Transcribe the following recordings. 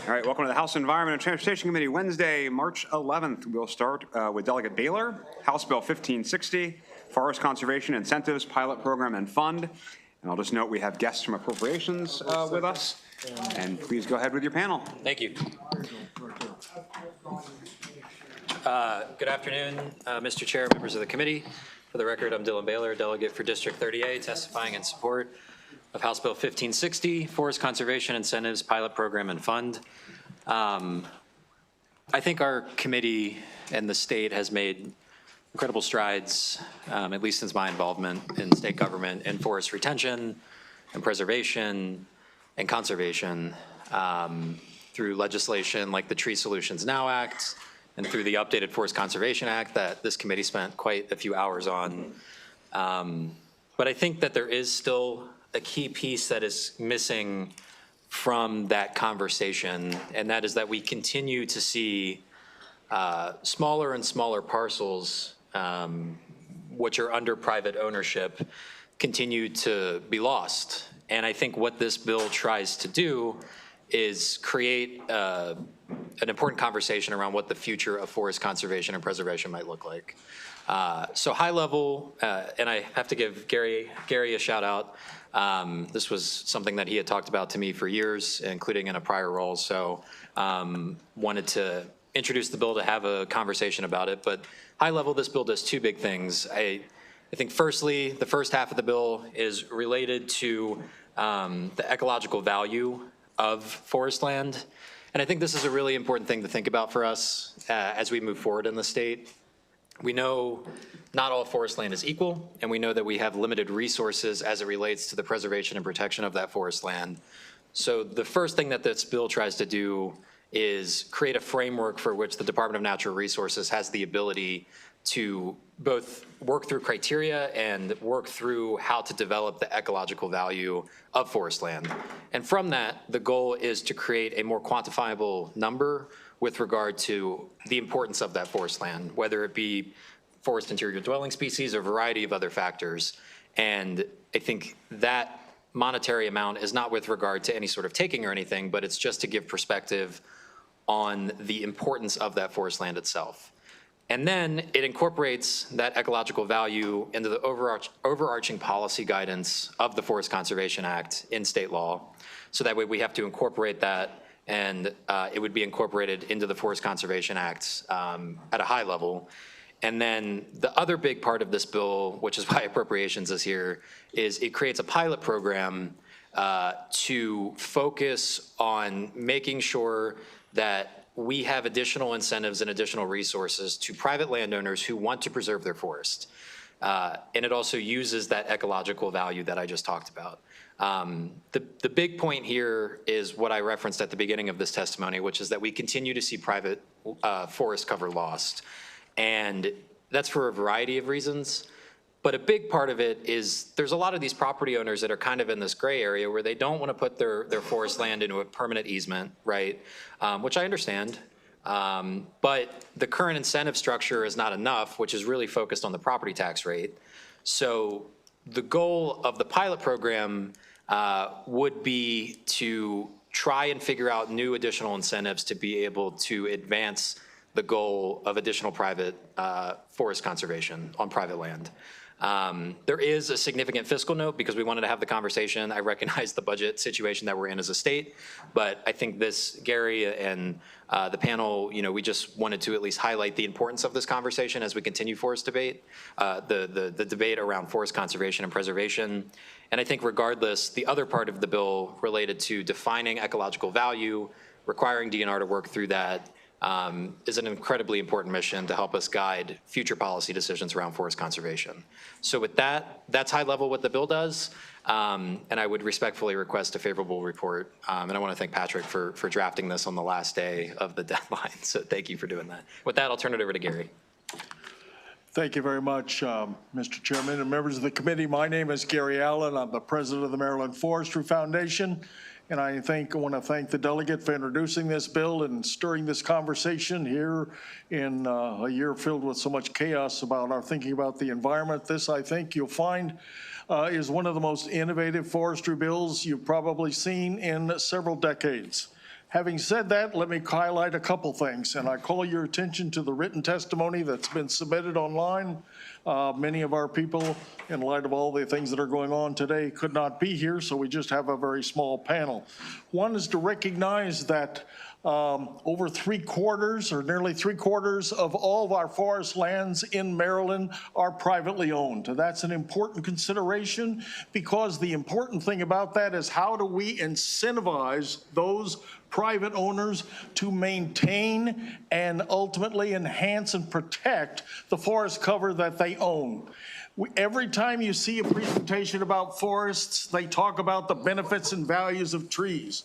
All right, welcome to the House Environment and Transportation Committee, Wednesday, March 11th. We'll start with Delegate Baylor, House Bill 1560, Forest Conservation Incentives Pilot Program and Fund. And I'll just note we have guests from Appropriations with us. And please go ahead with your panel. Thank you. Good afternoon, Mr. Chair, members of the committee. For the record, I'm Dylan Baylor, delegate for District 30A, testifying in support of House Bill 1560, Forest Conservation Incentives Pilot Program and Fund. I think our committee and the state has made incredible strides, at least since my involvement in state government, in forest retention and preservation and conservation through legislation like the Tree Solutions Now Act and through the updated Forest Conservation Act that this committee spent quite a few hours on. But I think that there is still a key piece that is missing from that conversation, and that is that we continue to see smaller and smaller parcels, which are under private ownership, continue to be lost. And I think what this bill tries to do is create an important conversation around what the future of forest conservation and preservation might look like. So high level, and I have to give Gary a shout out. This was something that he had talked about to me for years, including in a prior role. So wanted to introduce the bill to have a conversation about it. But high level, this bill does two big things. I think firstly, the first half of the bill is related to the ecological value of forest land. And I think this is a really important thing to think about for us as we move forward in the state. We know not all forest land is equal, and we know that we have limited resources as it relates to the preservation and protection of that forest land. So the first thing that this bill tries to do is create a framework for which the Department of Natural Resources has the ability to both work through criteria and work through how to develop the ecological value of forest land. And from that, the goal is to create a more quantifiable number with regard to the importance of that forest land, whether it be forest interior dwelling species or a variety of other factors. And I think that monetary amount is not with regard to any sort of taking or anything, but it's just to give perspective on the importance of that forest land itself. And then it incorporates that ecological value into the overarching policy guidance of the Forest Conservation Act in state law. So that way we have to incorporate that, and it would be incorporated into the Forest Conservation Act at a high level. And then the other big part of this bill, which is why appropriations is here, is it creates a pilot program to focus on making sure that we have additional incentives and additional resources to private landowners who want to preserve their forest. And it also uses that ecological value that I just talked about. The big point here is what I referenced at the beginning of this testimony, which is that we continue to see private forest cover lost. And that's for a variety of reasons. But a big part of it is there's a lot of these property owners that are kind of in this gray area where they don't want to put their forest land into a permanent easement, right? Which I understand. But the current incentive structure is not enough, which is really focused on the property tax rate. So the goal of the pilot program would be to try and figure out new additional incentives to be able to advance the goal of additional private forest conservation on private land. There is a significant fiscal note because we wanted to have the conversation. I recognize the budget situation that we're in as a state, but I think this, Gary and the panel, we just wanted to at least highlight the importance of this conversation as we continue forest debate, the debate around forest conservation and preservation. And I think regardless, the other part of the bill related to defining ecological value, requiring DNR to work through that, is an incredibly important mission to help us guide future policy decisions around forest conservation. So with that, that's high level what the bill does, and I would respectfully request a favorable report. And I want to thank Patrick for drafting this on the last day of the deadline, so thank you for doing that. With that, I'll turn it over to Gary. Thank you very much, Mr. Chairman and members of the committee. My name is Gary Allen. I'm the president of the Maryland Forestry Foundation. And I want to thank the delegate for introducing this bill and stirring this conversation here in a year filled with so much chaos about our thinking about the environment. This, I think you'll find, is one of the most innovative forestry bills you've probably seen in several decades. Having said that, let me highlight a couple things, and I call your attention to the written testimony that's been submitted online. Many of our people, in light of all the things that are going on today, could not be here, so we just have a very small panel. One is to recognize that over 3/4 or nearly 3/4 of all of our forest lands in Maryland are privately owned. That's an important consideration, because the important thing about that is how do we incentivize those private owners to maintain and ultimately enhance and protect the forest cover that they own. Every time you see a presentation about forests, they talk about the benefits and values of trees.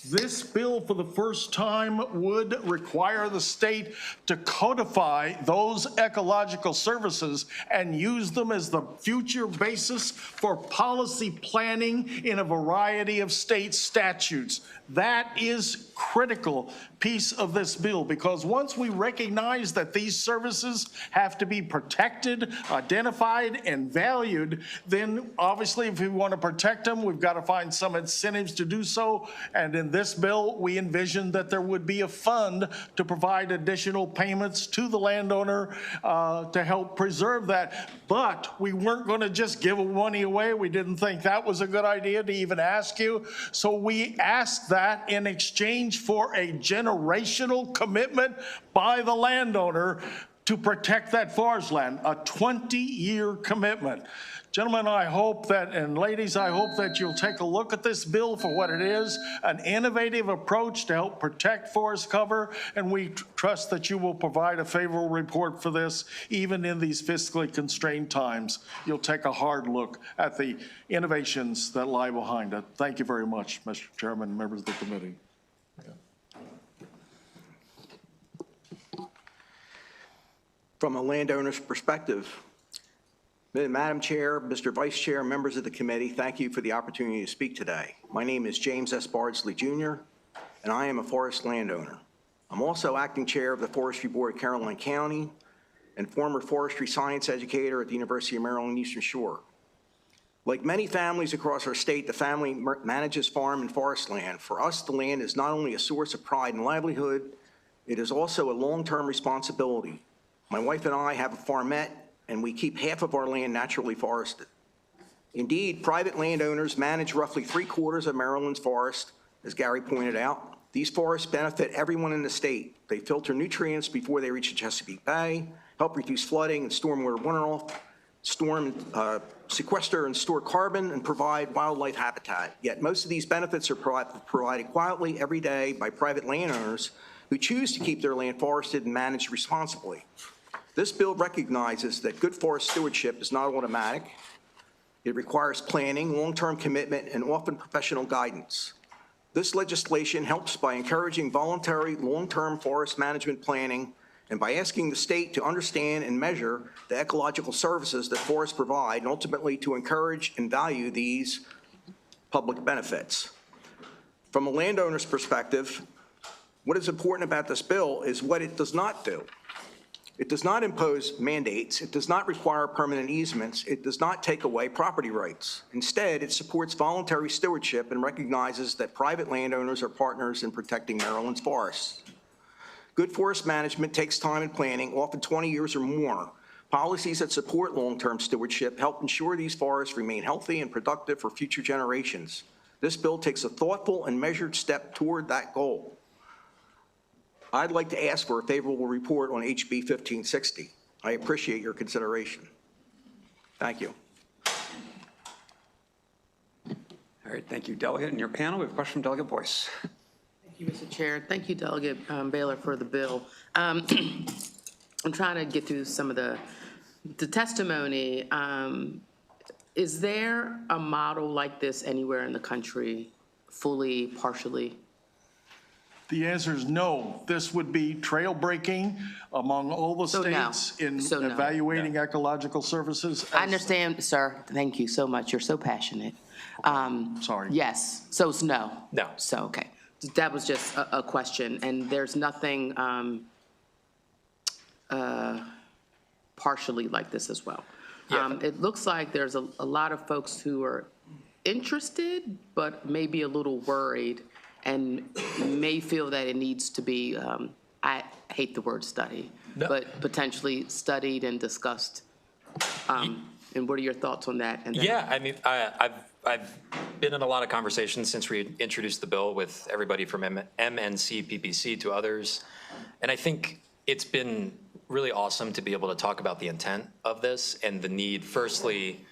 This bill, for the first time, would require the state to codify those ecological services and use them as the future basis for policy planning in a variety of state statutes. That is critical piece of this bill, because once we recognize that these services have to be protected, identified, and valued, then obviously if we want to protect them, we've got to find some incentives to do so. And in this bill, we envision that there would be a fund to provide additional payments to the landowner to help preserve that. But we weren't going to just give money away. We didn't think that was a good idea to even ask you. So we asked that in exchange for a generational commitment by the landowner to protect that forest land, a 20-year commitment. Gentlemen, I hope that, and ladies, I hope that you'll take a look at this bill for what it is, an innovative approach to help protect forest cover, and we trust that you will provide a favorable report for this, even in these fiscally constrained times. You'll take a hard look at the innovations that lie behind it. Thank you very much, Mr. Chairman and members of the committee. From a landowner's perspective, Madam Chair, Mr. Vice Chair, members of the committee, thank you for the opportunity to speak today. My name is James S. Bardsley, Jr., and I am a forest landowner. I'm also acting chair of the Forestry Board of Caroline County and former forestry science educator at the University of Maryland Eastern Shore. Like many families across our state, the family manages farm and forest land. For us, the land is not only a source of pride and livelihood, it is also a long-term responsibility. My wife and I have a farmette, and we keep half of our land naturally forested. Indeed, private landowners manage roughly 3/4 of Maryland's forest, as Gary pointed out. These forests benefit everyone in the state. They filter nutrients before they reach the Chesapeake Bay, help reduce flooding and stormwater runoff, sequester and store carbon, and provide wildlife habitat. Yet most of these benefits are provided quietly every day by private landowners who choose to keep their land forested and managed responsibly. This bill recognizes that good forest stewardship is not automatic. It requires planning, long-term commitment, and often professional guidance. This legislation helps by encouraging voluntary long-term forest management planning and by asking the state to understand and measure the ecological services that forests provide, and ultimately to encourage and value these public benefits. From a landowner's perspective, what is important about this bill is what it does not do. It does not impose mandates. It does not require permanent easements. It does not take away property rights. Instead, it supports voluntary stewardship and recognizes that private landowners are partners in protecting Maryland's forests. Good forest management takes time and planning, often 20 years or more. Policies that support long-term stewardship help ensure these forests remain healthy and productive for future generations. This bill takes a thoughtful and measured step toward that goal. I'd like to ask for a favorable report on HB 1560. I appreciate your consideration. Thank you. All right, thank you, Delegate. And your panel, we have a question from Delegate Boyce. Thank you, Mr. Chair. Thank you, Delegate Baylor, for the bill. I'm trying to get through some of the testimony. Is there a model like this anywhere in the country, fully, partially? The answer is no. This would be trail-breaking among all the states in evaluating ecological services. I understand, sir. Thank you so much. You're so passionate. Sorry. Yes. So it's no. No. So, okay. That was just a question. And there's nothing partially like this as well. Yeah. It looks like there's a lot of folks who are interested, but maybe a little worried and may feel that it needs to be, I hate the word study, but potentially studied and discussed. And what are your thoughts on that? And then- Yeah, I mean, I've been in a lot of conversations since we introduced the bill with everybody from MNC, PPC to others. And I think it's been really awesome to be able to talk about the intent of this and the need, firstly,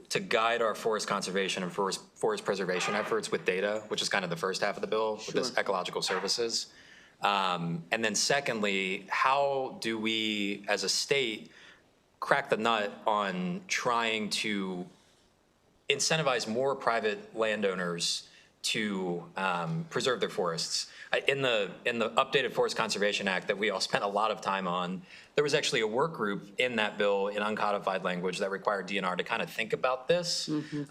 to guide our forest conservation and forest preservation efforts with data, which is kind of the first half of the bill with this ecological services. And then secondly, how do we as a state crack the nut on trying to incentivize more private landowners to preserve their forests? In the updated Forest Conservation Act that we all spent a lot of time on, there was actually a work group in that bill in uncodified language that required DNR to kind of think about this. And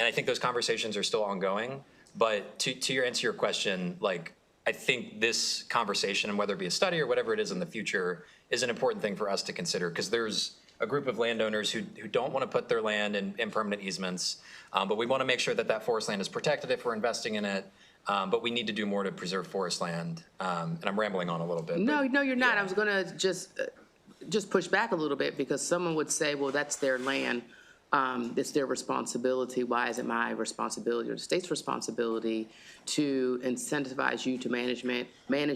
I think those conversations are still ongoing. But to answer your question, like, I think this conversation, and whether it be a study or whatever it is in the future, is an important thing for us to consider, because there's a group of landowners who don't want to put their land in permanent easements, but we want to make sure that that forest land is protected if we're investing in it. But we need to do more to preserve forest land. And I'm rambling on a little bit. No, you're not. I was going to just push back a little bit, because someone would say, well, that's their land. It's their responsibility. Why is it my responsibility or the state's responsibility to incentivize you to manage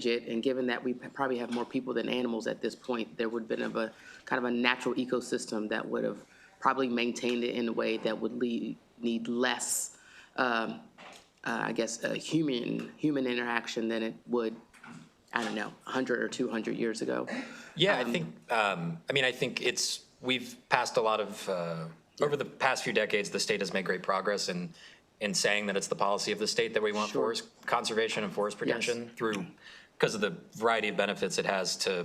it? And given that we probably have more people than animals at this point, there would have been a kind of a natural ecosystem that would have probably maintained it in a way that would need less, I guess, human interaction than it would, I don't know, 100 or 200 years ago. Yeah, I think, I think we've passed a lot of, over the past few decades, the state has made great progress in saying that it's the policy of the state that we want forest conservation and forest protection because of the variety of benefits it has to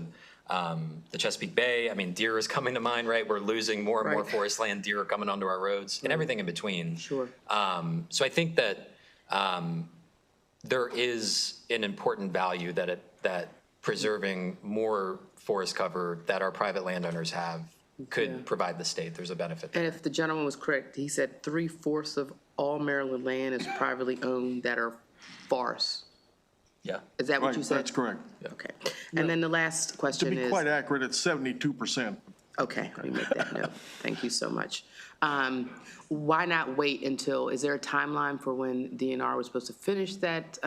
the Chesapeake Bay. I mean, deer is coming to mind, right? We're losing more and more forest land, deer are coming onto our roads, and everything in between. Sure. So I think that there is an important value that preserving more forest cover that our private landowners have could provide the state. There's a benefit there. And if the gentleman was correct, he said 3/4 of all Maryland land is privately owned that are forests. Yeah. Is that what Right, you said? that's correct. Okay. And then the last To question be is. quite accurate, it's 72%. Okay, let me make that note. Thank you so much. Why not wait until, is there a timeline for when DNR was supposed to finish that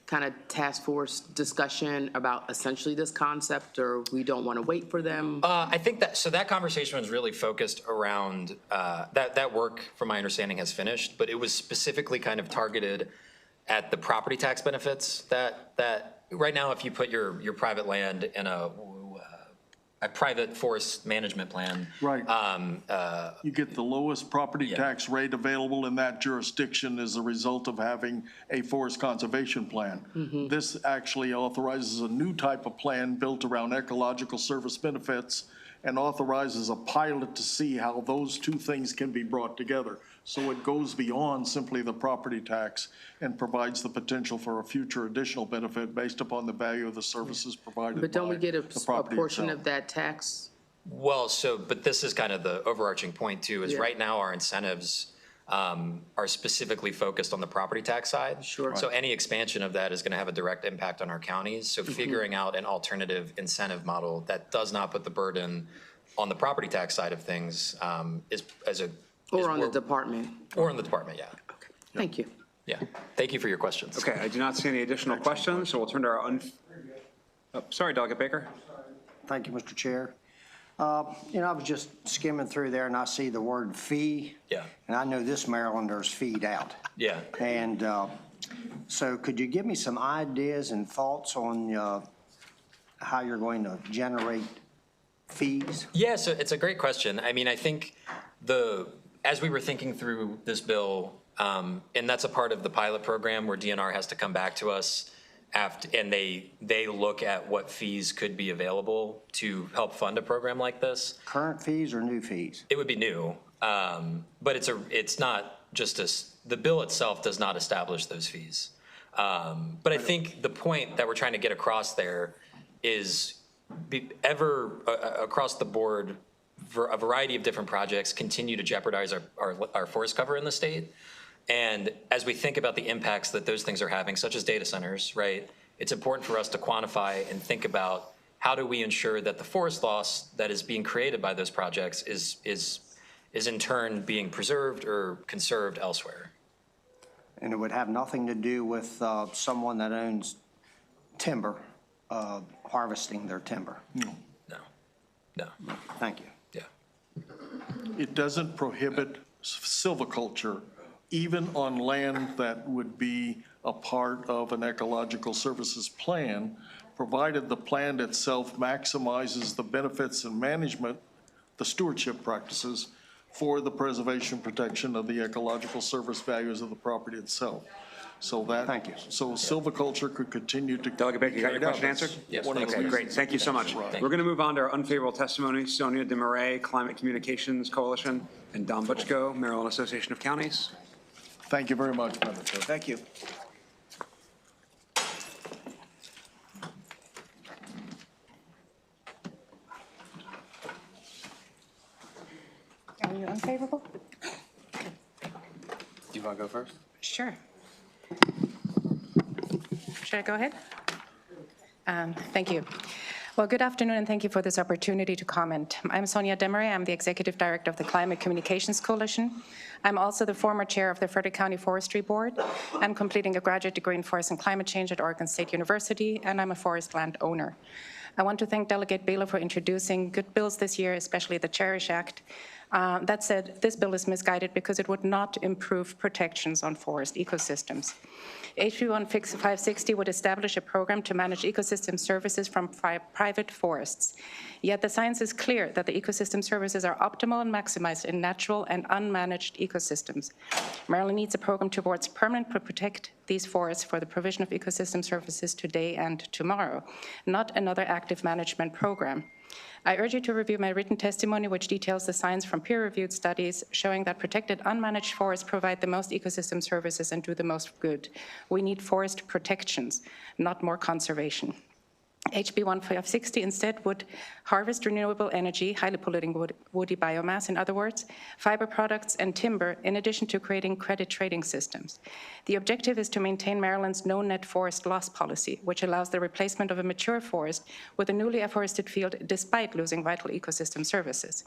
kind of task force discussion about essentially this concept, or we don't want to wait for them? I think that conversation was really focused around, that work, from my understanding, has finished, but it was specifically kind of targeted at the property tax benefits that right now, if you put your private land in a private forest management plan. Right. You get the lowest property tax rate available in that jurisdiction as a result of having a forest conservation plan. This actually authorizes a new type of plan built around ecological service benefits and authorizes a pilot to see how those two things can be brought together. So it goes beyond simply the property tax and provides the potential for a future additional benefit based upon the value of the services provided But don't we get a the property portion itself. of that tax? Well, but this is kind of the overarching point too, is right now our incentives are specifically focused on the property tax side. Sure. So any expansion of that is going to have a direct impact on our counties. So figuring out an alternative incentive model that does not put the burden on the property tax side of things Or on the department? Or in the department, yeah. Okay, thank you. Yeah. Thank you for your questions. Okay, I do not see any additional questions, so we'll turn to our sorry, Delegate Baker. Thank you, Mr. Chair. I was just skimming through there and I see the word fee. Yeah. And I know this Marylander's feed out. Yeah. And so could you give me some ideas and thoughts on how you're going to generate fees? Yeah, so it's a great question. I mean, I think as we were thinking through this bill, and that's a part of the pilot program where DNR has to come back to us and they look at what fees could be available to help fund a program like this. Current fees or new fees? It would be new, but it's not just the bill itself does not establish those fees. But I think the point that we're trying to get across there is across the board, for a variety of different projects, continue to jeopardize our forest cover in the state. And as we think about the impacts that those things are having, such as data centers, right, it's important for us to quantify and think about how do we ensure that the forest loss that is being created by those projects is in turn being preserved or conserved elsewhere. And it would have nothing to do with someone that owns timber, harvesting their timber. No. Thank you. Yeah. It doesn't prohibit silviculture, even on land that would be a part of an ecological services plan, provided the plan itself maximizes the benefits and management, the stewardship practices for the preservation protection of the ecological service values of the property itself. So that. Thank you. So silviculture could continue to. Delegate Baker, you got your question answered? Yes. Okay, great. Thank you so much. We're going to move on to our unfavorable testimony. Sonia DeMarais, Climate Communications Coalition, and Don Butchko, Maryland Association of Counties. Thank you very much, Madam Chair. Thank you. Are you unfavorable? Do you want to go first? Sure. Should I go ahead? Thank you. Well, good afternoon, and thank you for this opportunity to comment. I'm Sonia DeMarais. I'm the Executive Director of the Climate Communications Coalition. I'm also the former chair of the Frederick County Forestry Board. I'm completing a graduate degree in Forest and Climate Change at Oregon State University, and I'm a forest land owner. I want to thank Delegate Baylor for introducing good bills this year, especially the Cherish Act. That said, this bill is misguided because it would not improve protections on forest ecosystems. HB 1560 would establish a program to manage ecosystem services from private forests. Yet the science is clear that the ecosystem services are optimal and maximized in natural and unmanaged ecosystems. Maryland needs a program towards permanently protect these forests for the provision of ecosystem services today and tomorrow, not another active management program. I urge you to review my written testimony, which details the science from peer-reviewed studies showing that protected, unmanaged forests provide the most ecosystem services and do the most good. We need forest protections, not more conservation. HB 1560 instead would harvest renewable energy, highly polluting woody biomass, in other words, fiber products and timber, in addition to creating credit trading systems. The objective is to maintain Maryland's no net forest loss policy, which allows the replacement of a mature forest with a newly afforested field despite losing vital ecosystem services.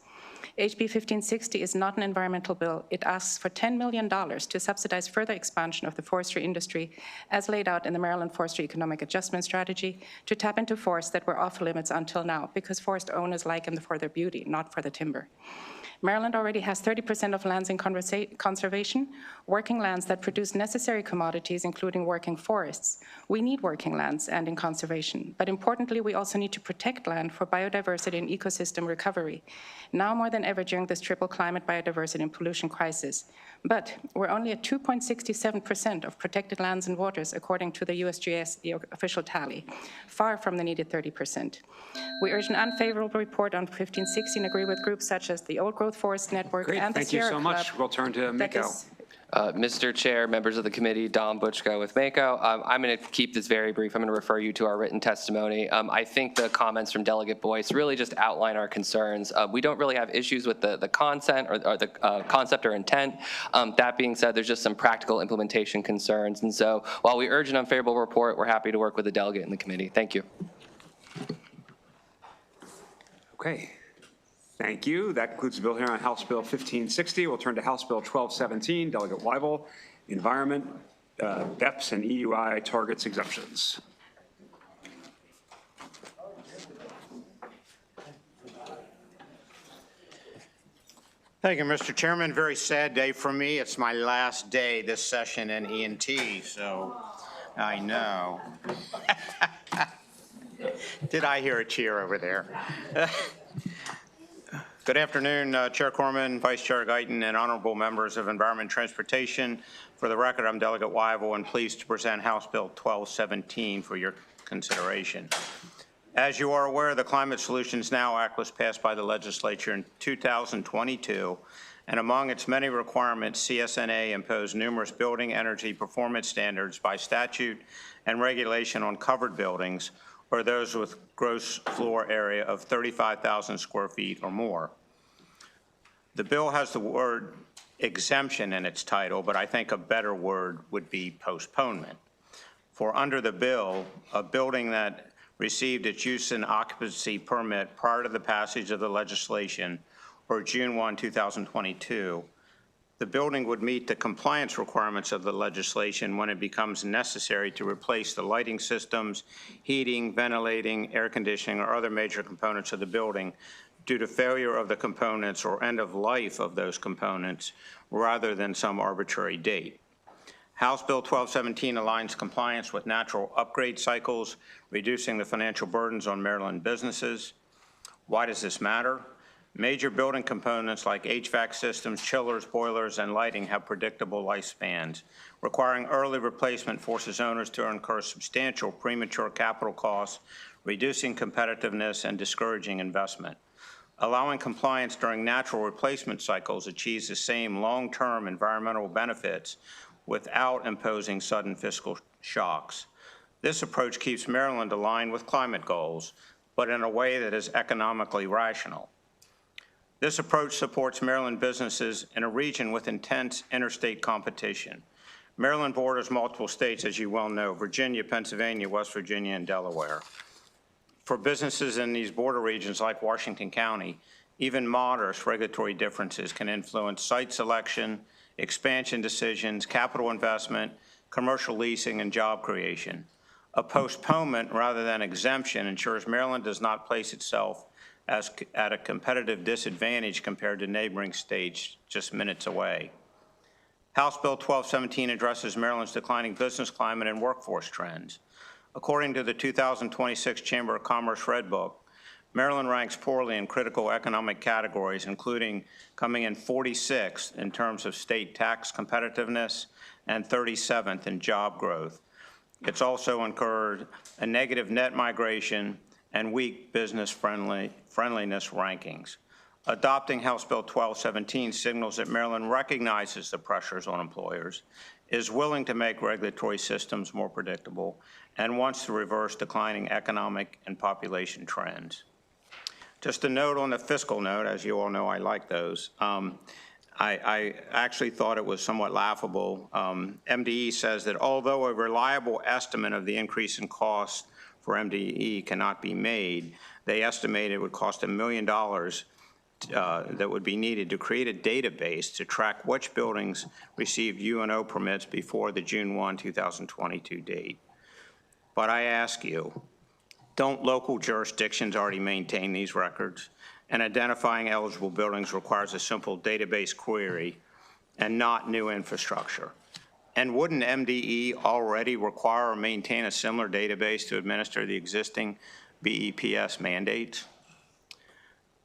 HB 1560 is not an environmental bill. It asks for $10 million to subsidize further expansion of the forestry industry, as laid out in the Maryland Forestry Economic Adjustment Strategy, to tap into forests that were off limits until now, because forest owners like them for their beauty, not for the timber. Maryland already has 30% of lands in conservation, working lands that produce necessary commodities, including working forests. We need working lands and in conservation, but importantly, we also need to protect land for biodiversity and ecosystem recovery, now more than ever during this triple climate, biodiversity, and pollution crisis. But we're only at 2.67% of protected lands and waters, according to the USGS, the official tally, far from the needed 30%. We urge an unfavorable report on 1560 and agree with groups such as the Old Growth Forest Network Great, and the thank you Sierra so Club. much. We'll turn to Mako. Mr. Chair, members of the committee, Don Butchko with Mako. I'm going to keep this very brief. I'm going to refer you to our written testimony. I think the comments from Delegate Boyce really just outline our concerns. We don't really have issues with the content or the concept or intent. That being said, there's just some practical implementation concerns. And so while we urge an unfavorable report, we're happy to work with the delegate in the committee. Thank you. Okay. Thank you. That concludes the bill here on House Bill 1560. We'll turn to House Bill 1217, Delegate Weibel, Environment, DEPS, and EUI Targets Exemptions. Thank you, Mr. Chairman. Very sad day for me. It's my last day this session in ENT, so I know. Did I hear a cheer over there? Good afternoon, Chair Corman, Vice Chair Guyton, and honorable members of Environment and Transportation. For the record, I'm Delegate Weibel and pleased to present House Bill 1217 for your consideration. As you are aware, the Climate Solutions Now Act was passed by the legislature in 2022, and among its many requirements, CSNA imposed numerous building energy performance standards by statute and regulation on covered buildings or those with gross floor area of 35,000 square feet or more. The bill has the word exemption in its title, but I think a better word would be postponement. For under the bill, a building that received its use and occupancy permit prior to the passage of the legislation, or June 1, 2022, the building would meet the compliance requirements of the legislation when it becomes necessary to replace the lighting systems, heating, ventilating, air conditioning, or other major components of the building due to failure of the components or end of life of those components rather than some arbitrary date. House Bill 1217 aligns compliance with natural upgrade cycles, reducing the financial burdens on Maryland businesses. Why does this matter? Major building components like HVAC systems, chillers, boilers, and lighting have predictable lifespans. Requiring early replacement forces owners to incur substantial premature capital costs, reducing competitiveness and discouraging investment. Allowing compliance during natural replacement cycles achieves the same long-term environmental benefits without imposing sudden fiscal shocks. This approach keeps Maryland aligned with climate goals, but in a way that is economically rational. This approach supports Maryland businesses in a region with intense interstate competition. Maryland borders multiple states, as you well know: Virginia, Pennsylvania, West Virginia, and Delaware. For businesses in these border regions like Washington County, even modest regulatory differences can influence site selection, expansion decisions, capital investment, commercial leasing, and job creation. A postponement rather than exemption ensures Maryland does not place itself at a competitive disadvantage compared to neighboring states just minutes away. House Bill 1217 addresses Maryland's declining business climate and workforce trends. According to the 2026 Chamber of Commerce Red Book, Maryland ranks poorly in critical economic categories, including coming in 46th in terms of state tax competitiveness and 37th in job growth. It's also incurred a negative net migration and weak business friendliness rankings. Adopting House Bill 1217 signals that Maryland recognizes the pressures on employers, is willing to make regulatory systems more predictable, and wants to reverse declining economic and population trends. Just a note on the fiscal note, as you all know, I like those. I actually thought it was somewhat laughable. MDE says that although a reliable estimate of the increase in costs for MDE cannot be made, they estimate it would cost $1 million that would be needed to create a database to track which buildings received UNO permits before the June 1, 2022 date. But I ask you, don't local jurisdictions already maintain these records? And identifying eligible buildings requires a simple database query and not new infrastructure. And wouldn't MDE already require or maintain a similar database to administer the existing BEPS mandates?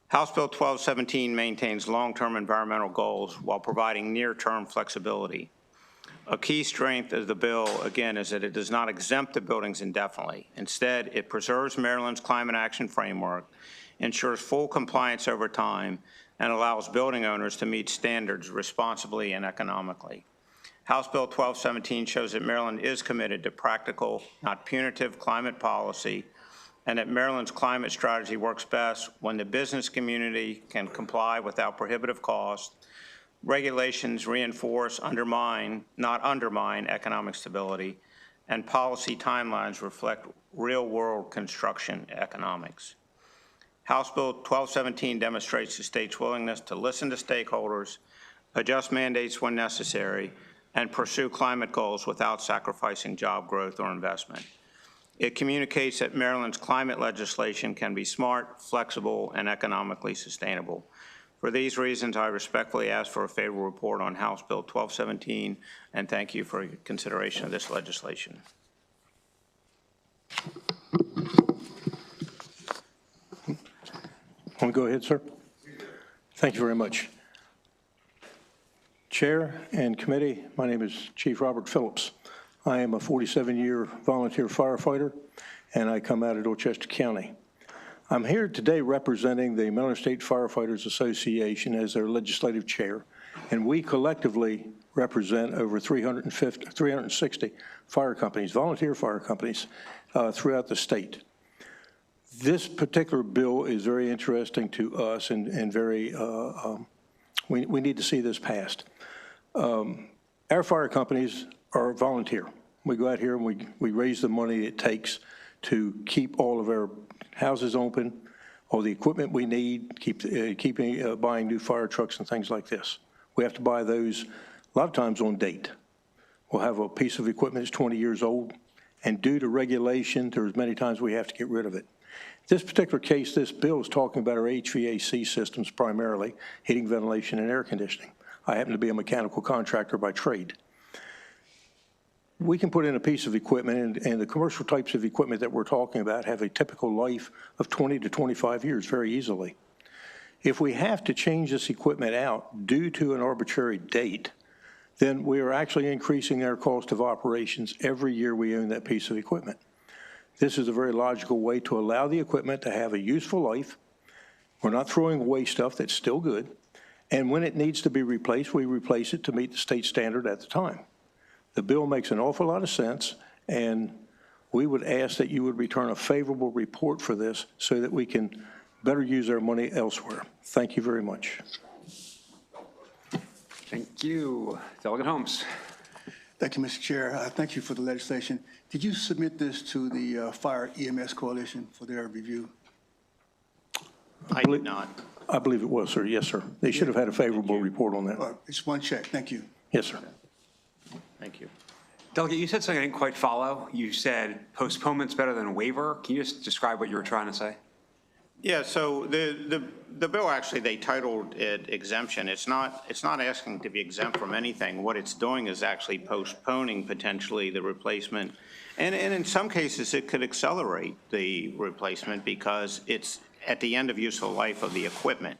House Bill 1217 maintains long-term environmental goals while providing near-term flexibility. A key strength of the bill, again, is that it does not exempt the buildings indefinitely. Instead, it preserves Maryland's climate action framework, ensures full compliance over time, and allows building owners to meet standards responsibly and economically. House Bill 1217 shows that Maryland is committed to practical, not punitive climate policy, and that Maryland's climate strategy works best when the business community can comply without prohibitive costs, regulations reinforce, not undermine economic stability, and policy timelines reflect real-world construction economics. House Bill 1217 demonstrates the state's willingness to listen to stakeholders, adjust mandates when necessary, and pursue climate goals without sacrificing job growth or investment. It communicates that Maryland's climate legislation can be smart, flexible, and economically sustainable. For these reasons, I respectfully ask for a favorable report on House Bill 1217, and thank you for your consideration of this legislation. Want to go ahead, sir? Thank you very much. Chair and committee, my name is Chief Robert Phillips. I am a 47-year volunteer firefighter, and I come out of Dorchester County. I'm here today representing the Maryland State Firefighters Association as their legislative chair, and we collectively represent over 360 fire companies, volunteer fire companies throughout the state. This particular bill is very interesting to us and very We need to see this passed. Our fire companies are volunteer. We go out here and we raise the money it takes to keep all of our houses open, all the equipment we need, buying new fire trucks and things like this. We have to buy those a lot of times on date. We'll have a piece of equipment that's 20 years old, and due to regulation, there's many times we have to get rid of it. This particular case, this bill is talking about our HVAC systems primarily, heating, ventilation, and air conditioning. I happen to be a mechanical contractor by trade. We can put in a piece of equipment, and the commercial types of equipment that we're talking about have a typical life of 20 to 25 years very easily. If we have to change this equipment out due to an arbitrary date, then we are actually increasing our cost of operations every year we own that piece of equipment. This is a very logical way to allow the equipment to have a useful life. We're not throwing away stuff that's still good. And when it needs to be replaced, we replace it to meet the state standard at the time. The bill makes an awful lot of sense, and we would ask that you would return a favorable report for this so that we can better use our money elsewhere. Thank you very much. Thank you. Delegate Holmes. Thank you, Mr. Chair. Thank you for the legislation. Did you submit this to the Fire EMS Coalition for their review? I did not. I believe it was, sir. Yes, sir. They should have had a favorable report on that. It's one check. Thank you. Yes, sir. Thank you. Delegate, you said something I didn't quite follow. You said postponement's better than a waiver. Can you just describe what you were trying to say? Yeah, so the bill actually, they titled it exemption. It's not asking to be exempt from anything. What it's doing is actually postponing potentially the replacement. And in some cases, it could accelerate the replacement because it's at the end of useful life of the equipment.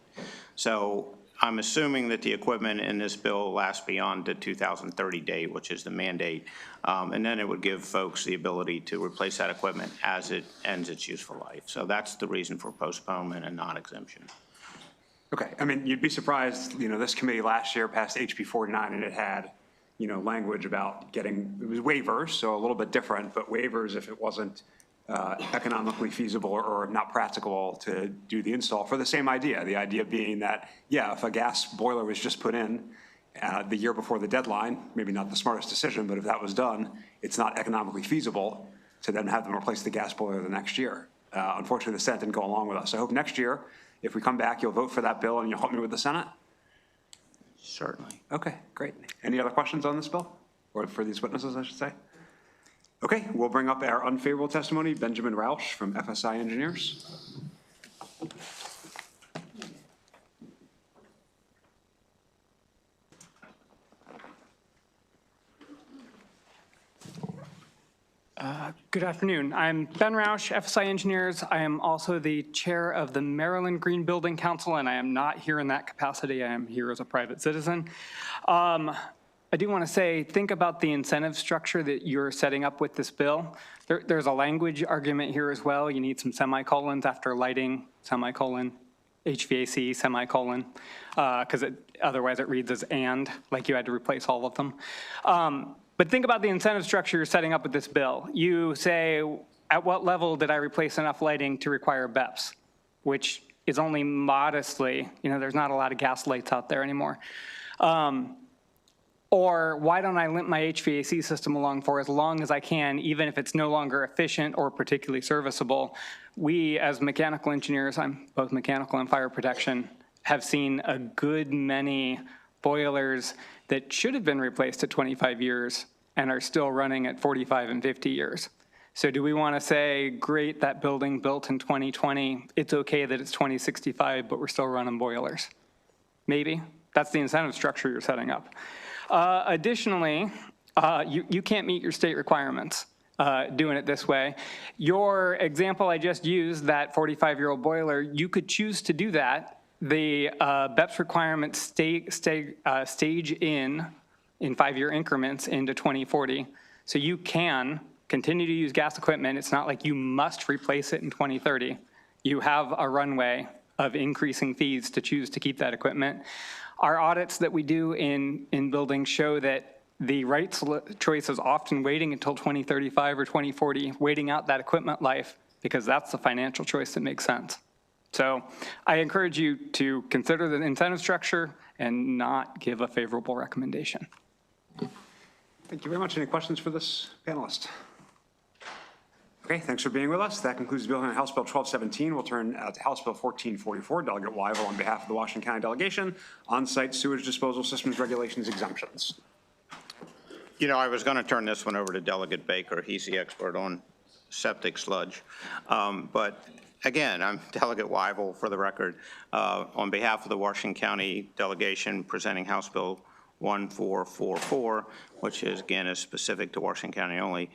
So I'm assuming that the equipment in this bill lasts beyond the 2030 date, which is the mandate. And then it would give folks the ability to replace that equipment as it ends its useful life. So that's the reason for postponement and non-exemption. Okay. I mean, you'd be surprised, this committee last year passed HB 49 and it had, language about it was waivers, so a little bit different, but waivers if it wasn't economically feasible or not practical to do the install for the same idea. The idea being that, yeah, if a gas boiler was just put in the year before the deadline, maybe not the smartest decision, but if that was done, it's not economically feasible to then have them replace the gas boiler the next year. Unfortunately, the Senate didn't go along with us. I hope next year, if we come back, you'll vote for that bill and you'll help me with the Senate. Certainly. Okay, great. Any other questions on this bill? Or for these witnesses, I should say? Okay, we'll bring up our unfavorable testimony, Benjamin Rausch from FSI Engineers. Good afternoon. I'm Ben Rausch, FSI Engineers. I am also the chair of the Maryland Green Building Council, and I am not here in that capacity. I am here as a private citizen. I do want to say, think about the incentive structure that you're setting up with this bill. There's a language argument here as well. You need some semicolons after lighting, semicolon, HVAC, semicolon, because otherwise it reads as and, like you had to replace all of them. But think about the incentive structure you're setting up with this bill. You say, at what level did I replace enough lighting to require BEPS, which is only modestly, there's not a lot of gas lights out there anymore. Or why don't I limp my HVAC system along for as long as I can, even if it's no longer efficient or particularly serviceable? We, as mechanical engineers, I'm both mechanical and fire protection, have seen a good many boilers that should have been replaced at 25 years and are still running at 45 and 50 years. So do we want to say, great, that building built in 2020, it's okay that it's 2065, but we're still running boilers? Maybe. That's the incentive structure you're setting up. Additionally, you can't meet your state requirements doing it this way. Your example I just used, that 45-year-old boiler, you could choose to do that. The BEPS requirements stage in 5-year increments into 2040. So you can continue to use gas equipment. It's not like you must replace it in 2030. You have a runway of increasing fees to choose to keep that equipment. Our audits that we do in buildings show that the right choice is often waiting until 2035 or 2040, waiting out that equipment life, because that's the financial choice that makes sense. So I encourage you to consider the incentive structure and not give a favorable recommendation. Thank you very much. Any questions for this panelist? Okay, thanks for being with us. That concludes the bill on House Bill 1217. We'll turn to House Bill 1444. Delegate Weigel on behalf of the Washington County delegation, on-site sewage disposal systems regulations exemptions. You know, I was going to turn this one over to Delegate Baker. He's the expert on septic sludge. But again, I'm Delegate Weigel for the record. On behalf of the Washington County delegation presenting House Bill 1444, which is, again, is specific to Washington County only.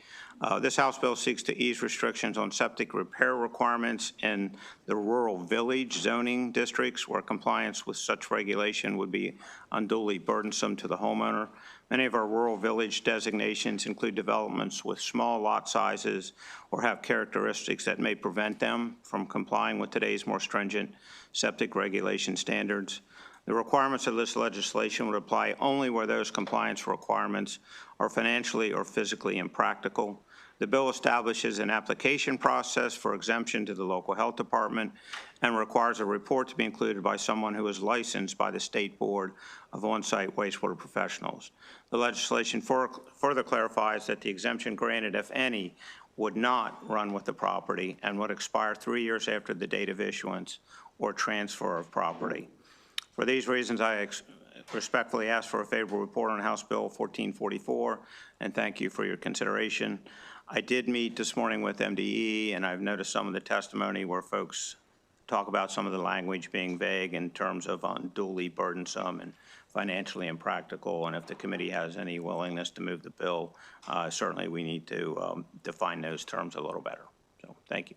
This House bill seeks to ease restrictions on septic repair requirements in the rural village zoning districts where compliance with such regulation would be unduly burdensome to the homeowner. Many of our rural village designations include developments with small lot sizes or have characteristics that may prevent them from complying with today's more stringent septic regulation standards. The requirements of this legislation would apply only where those compliance requirements are financially or physically impractical. The bill establishes an application process for exemption to the local health department and requires a report to be included by someone who is licensed by the State Board of On-Site Wastewater Professionals. The legislation further clarifies that the exemption granted, if any, would not run with the property and would expire 3 years after the date of issuance or transfer of property. For these reasons, I respectfully ask for a favorable report on House Bill 1444, and thank you for your consideration. I did meet this morning with MDE, and I've noticed some of the testimony where folks talk about some of the language being vague in terms of unduly burdensome and financially impractical, and if the committee has any willingness to move the bill, certainly we need to define those terms a little better. So thank you.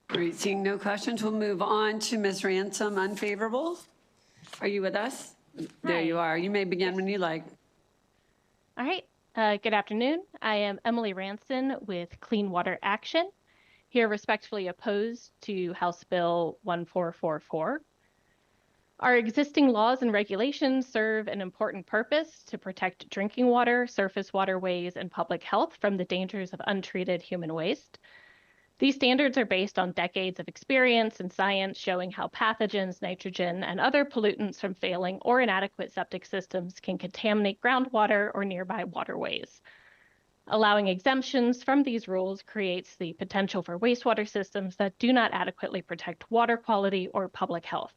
Great, seeing no questions, we'll move on to Ms. Ransom, unfavorable. Are you with us? There you are. You may begin when you like. All right. Good afternoon. I am Emily Ranson with Clean Water Action, here respectfully opposed to House Bill 1444. Our existing laws and regulations serve an important purpose to protect drinking water, surface waterways, and public health from the dangers of untreated human waste. These standards are based on decades of experience and science showing how pathogens, nitrogen, and other pollutants from failing or inadequate septic systems can contaminate groundwater or nearby waterways. Allowing exemptions from these rules creates the potential for wastewater systems that do not adequately protect water quality or public health.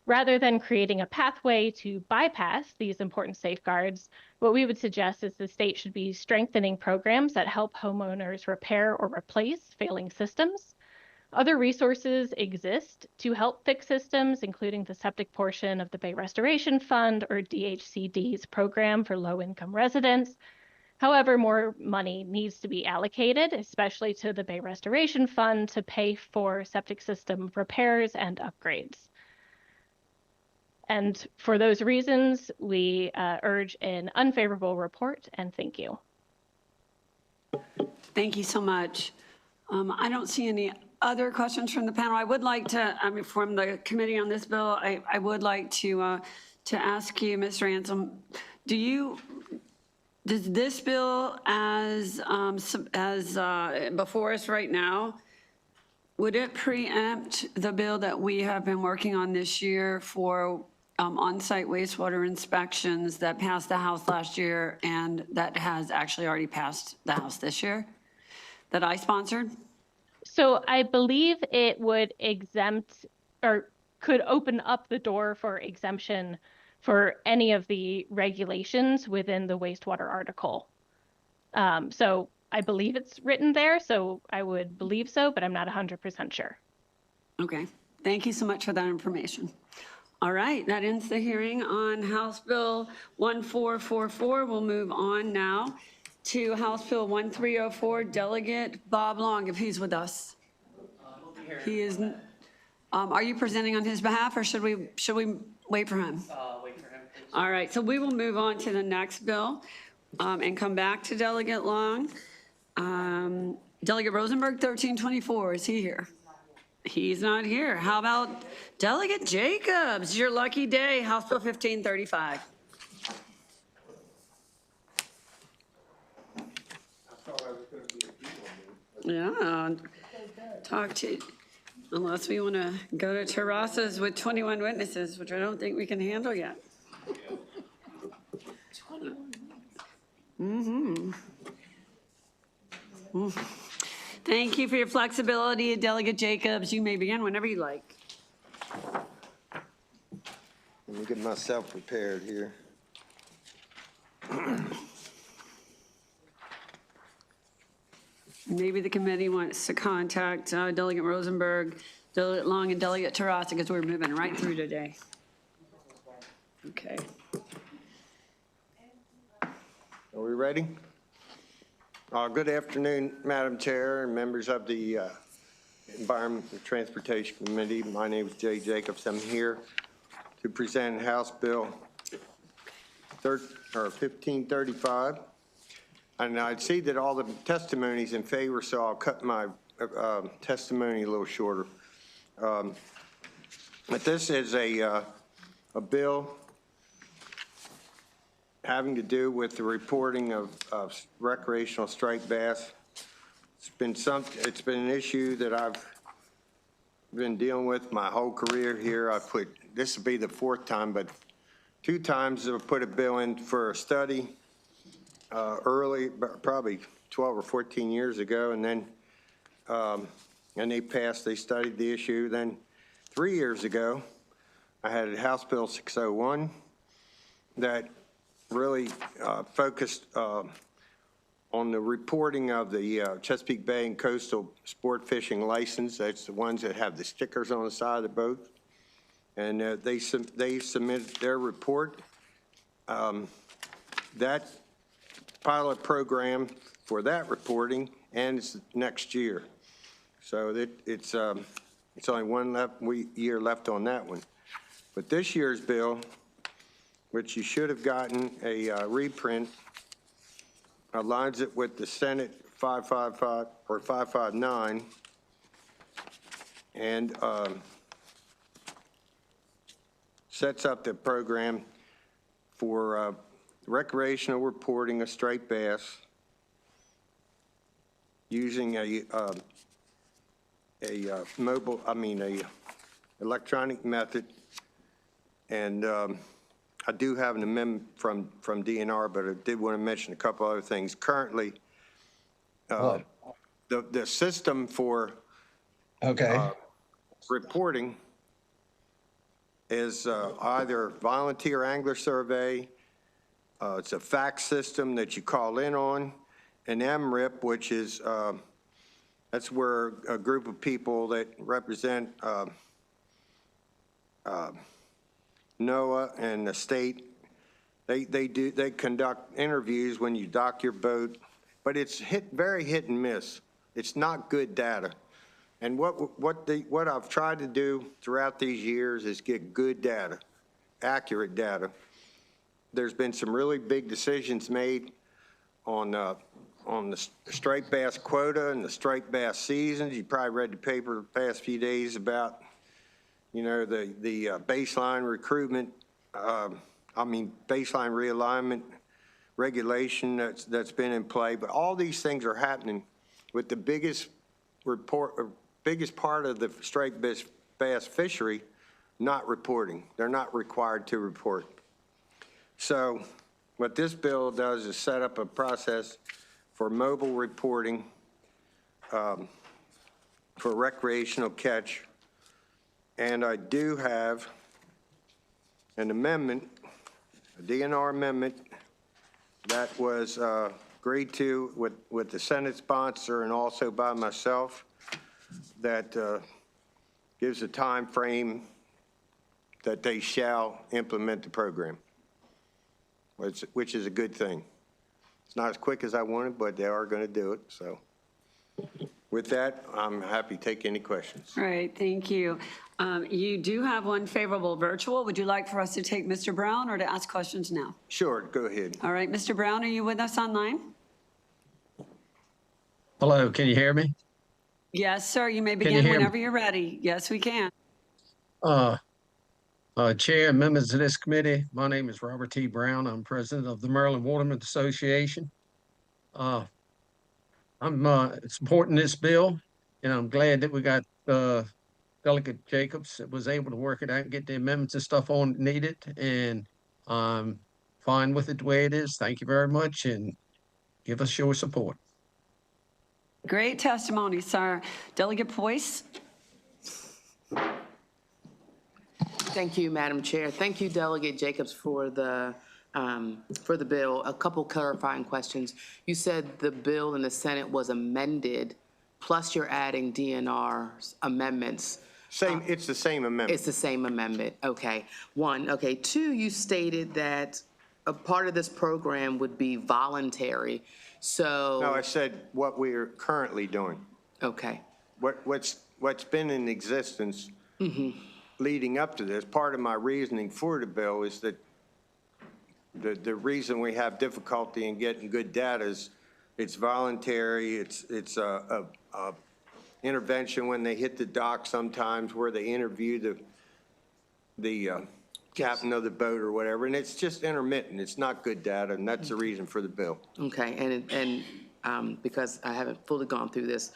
Rather than creating a pathway to bypass these important safeguards, what we would suggest is the state should be strengthening programs that help homeowners repair or replace failing systems. Other resources exist to help fix systems, including the septic portion of the Bay Restoration Fund or DHCD's program for low-income residents. However, more money needs to be allocated, especially to the Bay Restoration Fund, to pay for septic system repairs and upgrades. And for those reasons, we urge an unfavorable report, and thank you. Thank you so much. I don't see any other questions from the panel. I would like to, from the committee on this bill, I would like to ask you, Ms. Ransom, does this bill as before us right now, would it preempt the bill that we have been working on this year for on-site wastewater inspections that passed the House last year and that has actually already passed the House this year that I sponsored? So I believe it would exempt or could open up the door for exemption for any of the regulations within the wastewater article. So I believe it's written there, so I would believe so, but I'm not 100% sure. Okay, thank you so much for that information. All right, that ends the hearing on House Bill 1444. We'll move on now to House Bill 1304. Delegate Bob Long, if he's with us. He is. Are you presenting on his behalf, or should we wait for him? Wait for him. All right, so we will move on to the next bill and come back to Delegate Long. Delegate Rosenberg, 1324. Is he here? He's not here. How about Delegate Jacobs? Your lucky day, House Bill 1535. Yeah, talk to Unless we want to go to terrazas with 21 witnesses, which I don't think we can handle yet. Thank you for your flexibility, Delegate Jacobs. You may begin whenever you like. Let me get myself prepared here. Maybe the committee wants to contact Delegate Rosenberg, Delegate Long, and Delegate Terrassa, because we're moving right through today. Okay. Are we ready? Good afternoon, Madam Chair and members of the Environment and Transportation Committee. My name is Jay Jacobs. I'm here to present House Bill 1535. And I see that all the testimonies in favor, so I'll cut my testimony a little shorter. But this is a bill having to do with the reporting of recreational striped bass. It's been an issue that I've been dealing with my whole career here. This will be the fourth time, but 2 times I've put a bill in for a study early, probably 12 or 14 years ago, and then they studied the issue. Then 3 years ago, I had House Bill 601 that really focused on the reporting of the Chesapeake Bay and coastal sport fishing license. That's the ones that have the stickers on the side of the boat. And they submitted their report. That pilot program for that reporting ends next year. So it's only one year left on that one. But this year's bill, which you should have gotten a reprint, aligns it with the Senate 555 or 559, and sets up the program for recreational reporting of striped bass using a electronic method. And I do have an amendment from DNR, but I did want to mention a couple other things. Currently, the system for reporting is either volunteer angler survey, it's a fax system that you call in on, and MRIP, which is, that's where a group of people that represent NOAA and the state, they conduct interviews when you dock your boat, but it's very hit and miss. It's not good data. And what I've tried to do throughout these years is get good data, accurate data. There's been some really big decisions made on the striped bass quota and the striped bass seasons. You probably read the paper the past few days about, you know, the baseline recruitment, baseline realignment regulation that's been in play. But all these things are happening with the biggest part of the striped bass fishery not reporting. They're not required to report. So what this bill does is set up a process for mobile reporting for recreational catch. And I do have an amendment, a DNR amendment, that was agreed to with the Senate sponsor and also by myself, that gives a time frame that they shall implement the program, which is a good thing. It's not as quick as I wanted, but they are going to do it. So with that, I'm happy to take any questions. All right, thank you. You do have one favorable virtual. Would you like for us to take Mr. Brown or to ask questions now? Sure, go ahead. All right, Mr. Brown, are you with us online? Hello, can you hear me? Yes, sir. You may you begin hear me? whenever you're ready. Yes, we can. Chair and members of this committee, my name is Robert T. Brown. I'm president of the Maryland Watermen Association. I'm supporting this bill, and I'm glad that we got Delegate Jacobs was able to work it out and get the amendments and stuff on needed, and I'm fine with it the way it is. Thank you very much, and give us your support. Great testimony, sir. Delegate Boyce? Thank you, Madam Chair. Thank you, Delegate Jacobs, for the bill. A couple clarifying questions. You said the bill in the Senate was amended, plus you're adding DNR's amendments. It's the same amendment. It's the same amendment, okay. One, okay. Two, you stated that a part of this program would be voluntary, so. No, I said what we're currently doing. Okay. What's been in existence leading up to this. Part of my reasoning for the bill is that the reason we have difficulty in getting good data is it's voluntary, it's a intervention when they hit the dock sometimes where they interview the captain of the boat or whatever, and it's just intermittent. It's not good data, and that's the reason for the bill. Okay, and because I haven't fully gone through this,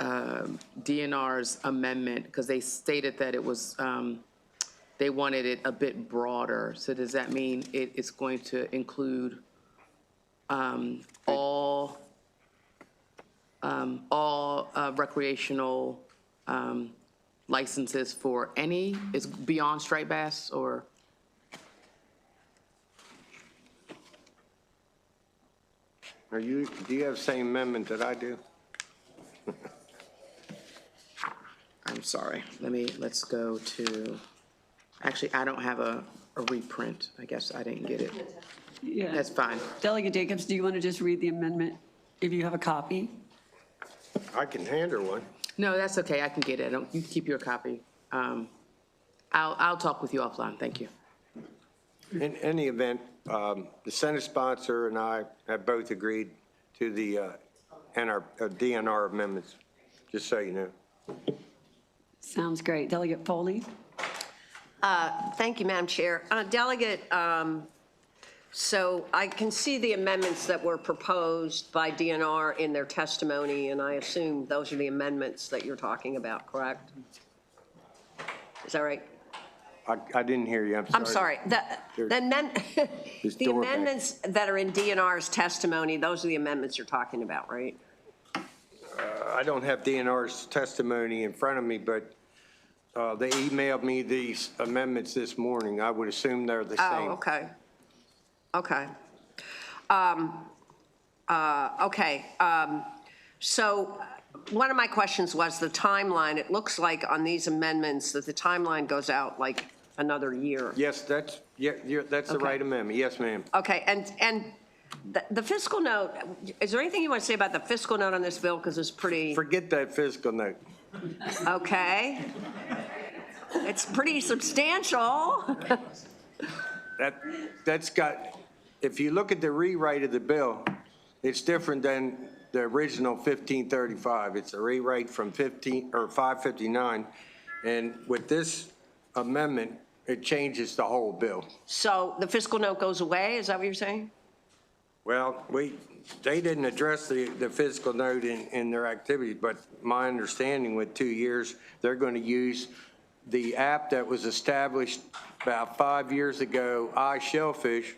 DNR's amendment, because they stated that it was, they wanted it a bit broader. So does that mean it's going to include all recreational licenses for any, is beyond striped bass, or? Do you have the same amendment that I do? I'm sorry, let's go to, actually, I don't have a reprint. I guess I didn't get it. Yeah. That's fine. Delegate Jacobs, do you want to just read the amendment if you have a copy? I can hand her one. No, that's okay, I can get it. You keep your copy. I'll talk with you offline, thank you. In any event, the Senate sponsor and I have both agreed to the DNR amendments, just so you know. Sounds great. Delegate Foley? Thank you, Madam Chair. Delegate, so I can see the amendments that were proposed by DNR in their testimony, and I assume those are the amendments that you're talking about, correct? Is that right? I didn't hear you, I'm sorry. I'm sorry. The amendments that are in DNR's testimony, those are the amendments you're talking about, right? I don't have DNR's testimony in front of me, but they emailed me these amendments this morning. I would assume they're the same. Oh, okay. Okay. Okay. So one of my questions was the timeline. It looks like on these amendments that the timeline goes out like another year. Yes, that's the right amendment. Yes, ma'am. Okay, and the fiscal note, is there anything you want to say about the fiscal note on this bill? Because it's pretty. Forget that fiscal note. Okay. It's pretty substantial. That's got, if you look at the rewrite of the bill, it's different than the original 1535. It's a rewrite from 559. And with this amendment, it changes the whole bill. So the fiscal note goes away, is that what you're saying? Well, they didn't address the fiscal note in their activities, but my understanding with 2 years, they're going to use the app that was established about 5 years ago, iShellfish.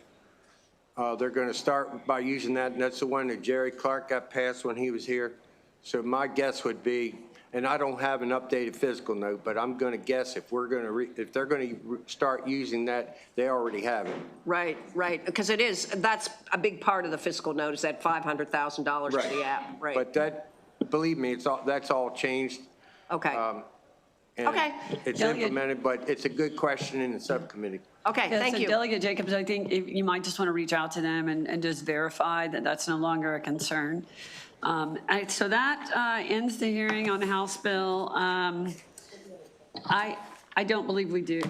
They're going to start by using that, and that's the one that Jerry Clark got passed when he was here. So my guess would be, and I don't have an updated fiscal note, but I'm going to guess if they're going to start using that, they already have it. Right, right, because that's a big part of the fiscal note is that $500,000 for the app, right? But that, believe me, that's all changed. Okay. And Okay. it's implemented, but it's a good question in the subcommittee. Okay, thank you. Delegate Jacobs, I think you might just want to reach out to them and just verify that that's no longer a concern. So that ends the hearing on the House bill. I don't believe we do.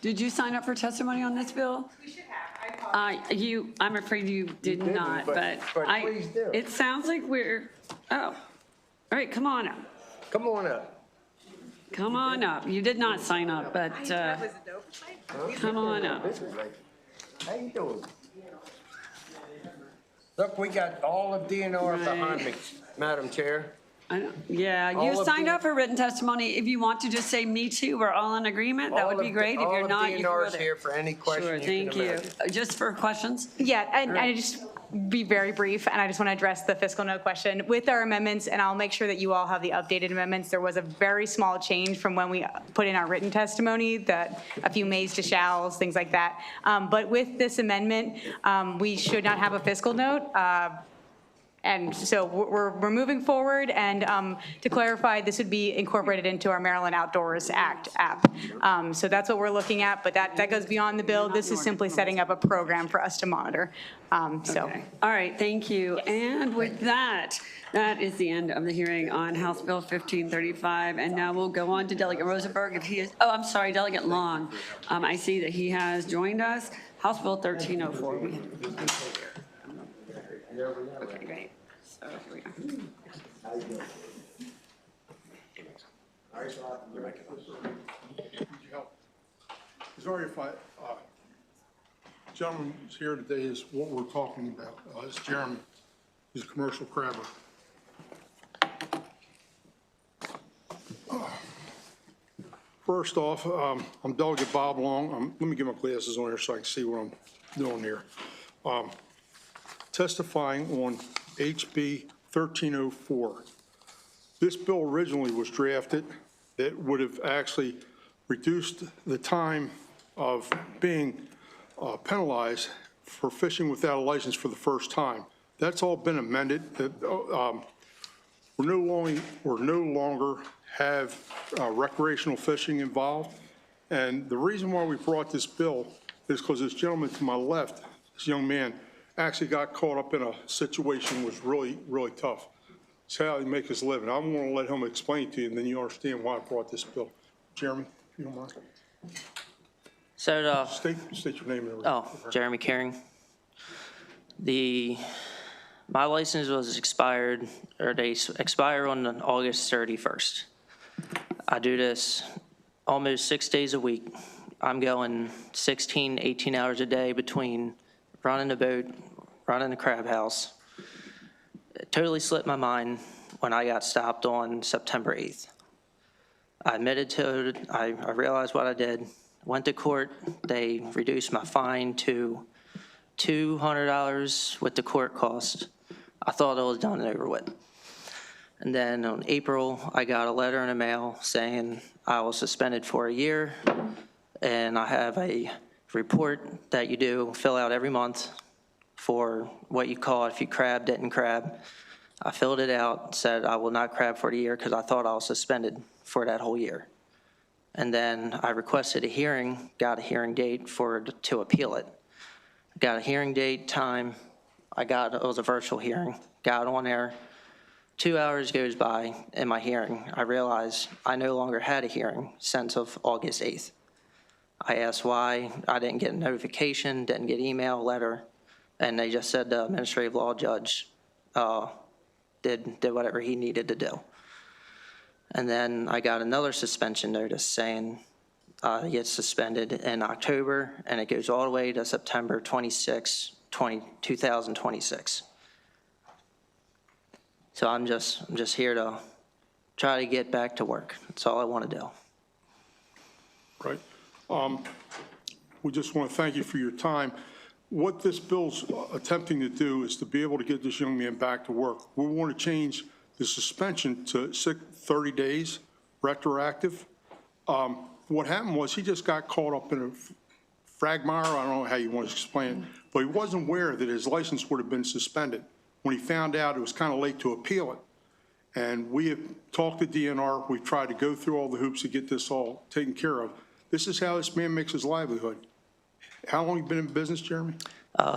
Did you sign up for testimony on this bill? We should have. I'm afraid you did not, but please do. it sounds like all right, come on up. Come on up. Come on up. You did not sign up, but come on up. How you doing? Look, we got all of DNR behind me, Madam Chair. Yeah, All you of signed the- up for written testimony. If you want to just say me too, we're all in agreement, that would be great. If you're not, you can All go of DNR's there. here for any question Sure, you can thank you. imagine. Just for questions? Yeah, and All right. I just be very brief, and I just want to address the fiscal note question. With our amendments, and I'll make sure that you all have the updated amendments, there was a very small change from when we put in our written testimony, that a few mays to shalls, things like that. But with this amendment, we should not have a fiscal note. And so we're moving forward, and to clarify, this would be incorporated into our Maryland Outdoors Act app. So that's what we're looking at, but that goes beyond the bill. This is simply setting up a program for us to monitor. Okay. All right, thank you. And with that, that is the end of the hearing on House Bill 1535. And now we'll go on to Delegate Rosenberg if he is, oh, I'm sorry, Delegate Long. I see that he has joined us. House Bill 1304. Okay, great. So here we go. Sorry if gentleman who's here today is what we're talking about. It's Jeremy. He's a commercial crabber. First off, I'm Delegate Bob Long. Let me get my glasses on here so I can see what I'm doing here. Testifying on HB 1304. This bill originally was drafted. It would have actually reduced the time of being penalized for fishing without a license for the first time. That's all been amended. We no longer have recreational fishing involved. And the reason why we brought this bill is because this gentleman to my left, this young man, actually got caught up in a situation that was really, really tough. It's how he make his living. I'm going to let him explain to you, and then you understand why I brought this bill. Jeremy, if you don't mind. So, State your name and everything. oh, Jeremy Caring. My license was expired, or they expire on August 31st. I do this almost 6 days a week. I'm going 16, 18 hours a day between running the boat, running the crab house. It totally slipped my mind when I got stopped on September 8th. I admitted to it, I realized what I did, went to court, they reduced my fine to $200 with the court cost. I thought it was done and over with. And then on April, I got a letter in the mail saying I was suspended for a year, and I have a report that you do fill out every month for what you call if you crab, didn't crab. I filled it out, said I will not crab for the year because I thought I was suspended for that whole year. And then I requested a hearing, got a hearing date to appeal it. Got a hearing date, time. It was a virtual hearing. Got on there. 2 hours goes by in my hearing. I realized I no longer had a hearing since of August 8th. I asked why. I didn't get a notification, didn't get email, letter, and they just said the administrative law judge did whatever he needed to do. And then I got another suspension notice saying he gets suspended in October, and it goes all the way to September 26, 2026. So I'm just here to try to get back to work. That's all I want to do. Right. We just want to thank you for your time. What this bill's attempting to do is to be able to get this young man back to work. We want to change the suspension to 30 days, retroactive. What happened was he just got caught up in a fragmire. I don't know how you want to explain it, but he wasn't aware that his license would have been suspended. When he found out, it was kind of late to appeal it. And we have talked to DNR. We've tried to go through all the hoops to get this all taken care of. This is how this man makes his livelihood. How long have you been in business, Jeremy?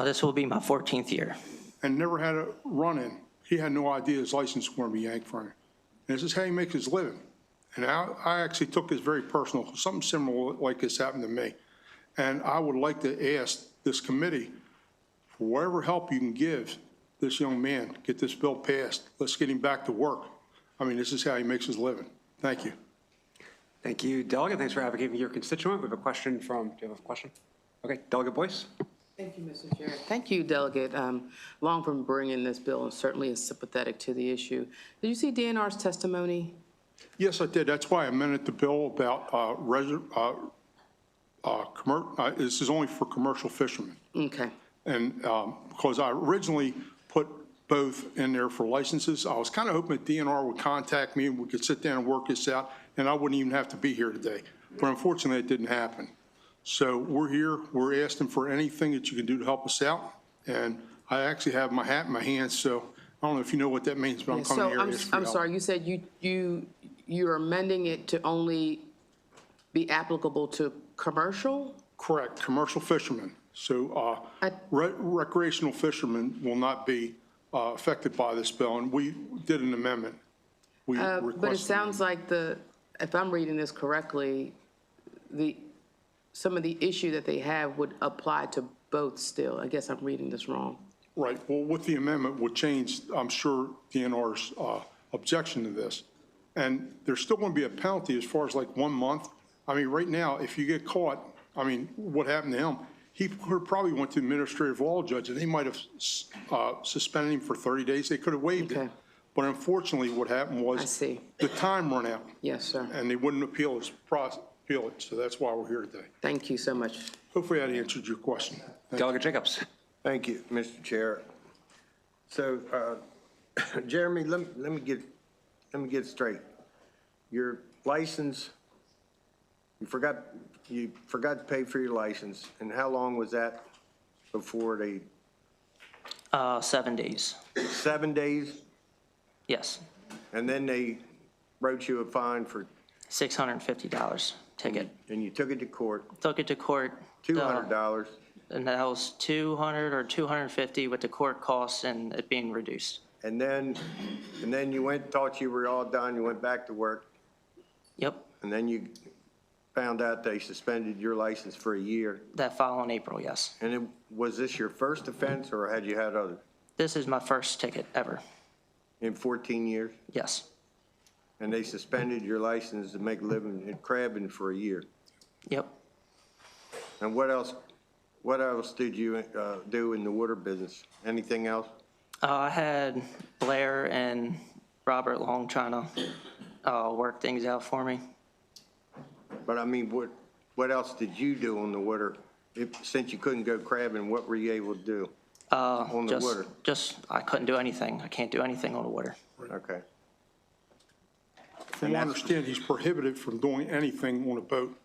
This will be my 14th year. And never had a run-in. He had no idea his license was going to be yanked from him. And this is how he makes his living. And I actually took this very personal. Something similar like this happened to me. And I would like to ask this committee for whatever help you can give this young man, get this bill passed. Let's get him back to work. I mean, this is how he makes his living. Thank you. Thank you, Delegate. Thanks for advocating for your constituent. We have a question from, do you have a question? Okay, Delegate Boyce. Thank you, Mr. Chair. Thank you, Delegate Long, for bringing this bill, and certainly is sympathetic to the issue. Did you see DNR's testimony? Yes, I did. That's why I amended the bill about this is only for commercial fishermen. Okay. And because I originally put both in there for licenses, I was kind of hoping that DNR would contact me and we could sit down and work this out, and I wouldn't even have to be here today. But unfortunately, it didn't happen. So we're here. We're asking for anything that you can do to help us out. And I actually have my hat in my hand, so I don't know if you know what that means, but I'm coming here to ask for I'm help. sorry, you said you're amending it to only be applicable to commercial? Correct, commercial fishermen. So recreational fishermen will not be affected by this bill, and we did an amendment. But it sounds like if I'm reading this correctly, some of the issue that they have would apply to both still. I guess I'm reading this wrong. Right, well, with the amendment would change, I'm sure, DNR's objection to this. And there's still going to be a penalty as far as like 1 month. I mean, right now, if you get caught, I mean, what happened to him? He probably went to the administrative law judge, and they might have suspended him for 30 days. They could have waived it. But unfortunately, what happened was the time ran out. Yes, sir. And they wouldn't appeal it. So that's why we're here today. Thank you so much. Hopefully, I answered your question. Delegate Jacobs. Thank you, Mr. Chair. So, Jeremy, let me get straight. Your license, you forgot to pay for your license, and how long was that before they? 7 days. 7 days? Yes. And then they wrote you a fine for? $650 ticket. And you took it to court? Took it to court. $200? And that was $200 or $250 with the court costs and it being reduced. And then you thought you were all done, you went back to work? Yep. And then you found out they suspended your license for a year? That following April, yes. And was this your first offense, or had you had others? This is my first ticket ever. In 14 years? Yes. And they suspended your license to make a living at crabbing for a year? Yep. And what else did you do in the water business? Anything else? I had Blair and Robert Long trying to work things out for me. But I mean, what else did you do on the water? Since you couldn't go crabbing, what were you able to do on the water? I couldn't do anything. I can't do anything on the water. Okay. From what I understand, he's prohibited from doing anything on a boat.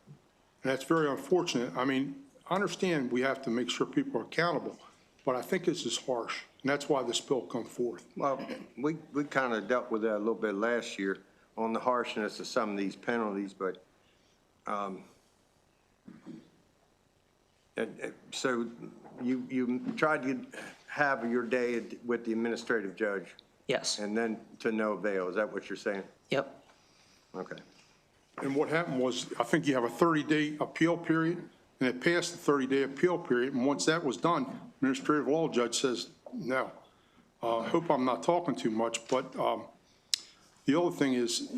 And that's very unfortunate. I mean, I understand we have to make sure people are accountable, but I think this is harsh, and that's why this bill come forth. Well, we kind of dealt with that a little bit last year on the harshness of some of these penalties, but so you tried to have your day with the administrative judge? Yes. And then to no avail, is that what you're saying? Yep. Okay. And what happened was, I think you have a 30-day appeal period, and it passed the 30-day appeal period, and once that was done, administrative law judge says no. I hope I'm not talking too much, but the other thing is,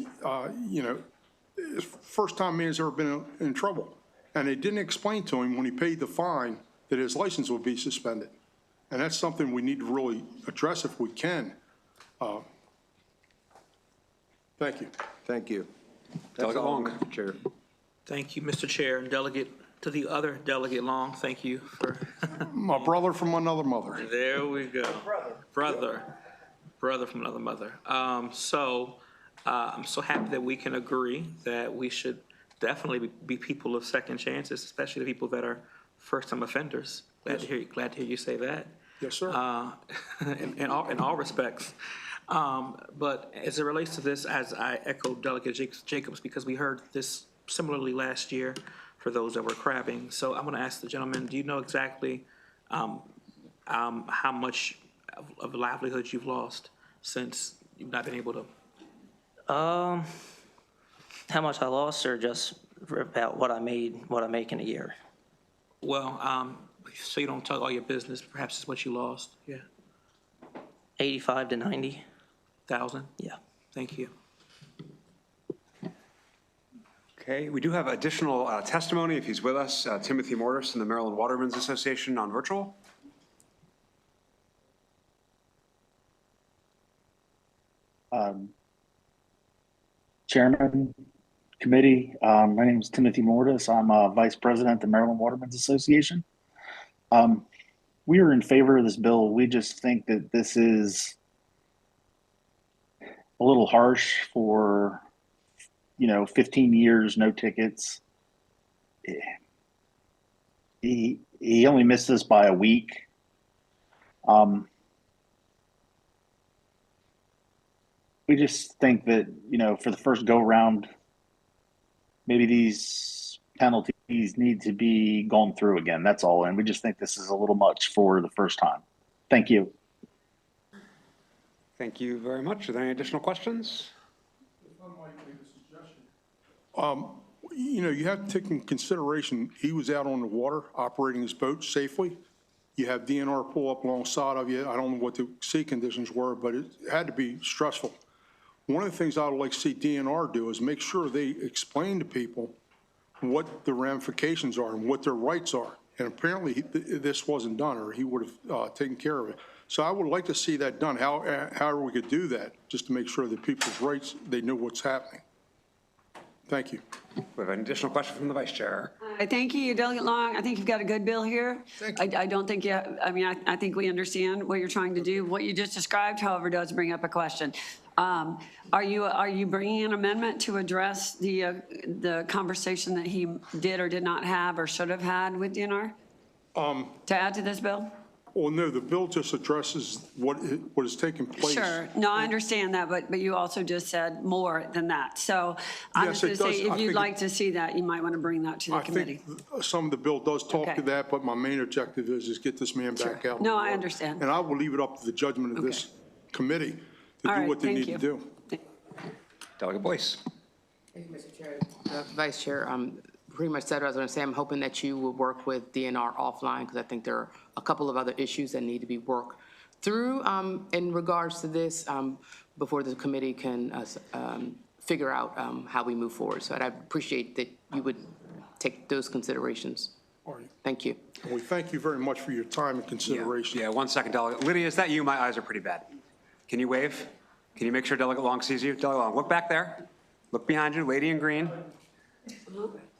first time man's ever been in trouble. And they didn't explain to him when he paid the fine that his license would be suspended. And that's something we need to really address if we can. Thank you. Thank you. Delegate Long. Mr. Chair. Thank you, Mr. Chair, and Delegate, to the other Delegate Long, thank you for. My brother from another mother. There we go. Brother from another mother. I'm so happy that we can agree that we should definitely be people of second chances, especially the people that are first-time offenders. Glad to hear you say that. Yes, sir. In all respects. But as it relates to this, as I echo Delegate Jacobs, because we heard this similarly last year for those that were crabbing. So I'm going to ask the gentleman, do you know exactly how much of livelihood you've lost since you've not been able to? How much I lost, or just about what I make in a year? Well, so you don't tell all your business, perhaps it's what you lost. Yeah. 85 to 90,000. Yeah. Thank you. Okay, we do have additional testimony, if he's with us, Timothy Morris from the Maryland Watermen's Association on virtual. Chairman, committee, my name is Timothy Mortis. I'm Vice President of the Maryland Watermen's Association. We are in favor of this bill. We just think that this is a little harsh for, 15 years, no tickets. He only missed us by a week. We just think that, for the first go round, maybe these penalties need to be gone through again. That's all. And we just think this is a little much for the first time. Thank you. Thank you very much. Are there any additional questions? You have to take in consideration, he was out on the water operating his boat safely. You have DNR pull up alongside of you. I don't know what the sea conditions were, but it had to be stressful. One of the things I would like to see DNR do is make sure they explain to people what the ramifications are and what their rights are. And apparently this wasn't done, or he would have taken care of it. So I would like to see that done, however we could do that, just to make sure that people's rights, they know what's happening. Thank you. We have an additional question from the Vice Chair. Thank you, Delegate Long. I think you've got a good bill here. I don't think I think we understand what you're trying to do. What you just described, however, does bring up a question. Are you bringing an amendment to address the conversation that he did or did not have or should have had with DNR to add to this bill? Well, no, the bill just addresses what is taking place. Sure. No, I understand that, but you also just said more than that. So I'm Yes, just going it to say, does. if you'd like to see that, you might want to bring that to the committee. I think some of the bill does talk Okay. to that, but my main objective is get this man back out. No, I understand. And I will leave it up to the judgment of this committee to All do right, what they thank need you. to do. Delegate Boyce. Thank you, Mr. Chair. Vice Chair, pretty much said what I was going to say. I'm hoping that you will work with DNR offline, because I think there are a couple of other issues that need to be worked through in regards to this before the committee can figure out how we move forward. So I'd appreciate that you would take those considerations. All right. Thank you. And we thank you very much for your time and consideration. Yeah, 1 second, Delegate. Lydia, is that you? My eyes are pretty bad. Can you wave? Can you make sure Delegate Long sees you? Delegate Long, look back there. Look behind you, lady in green.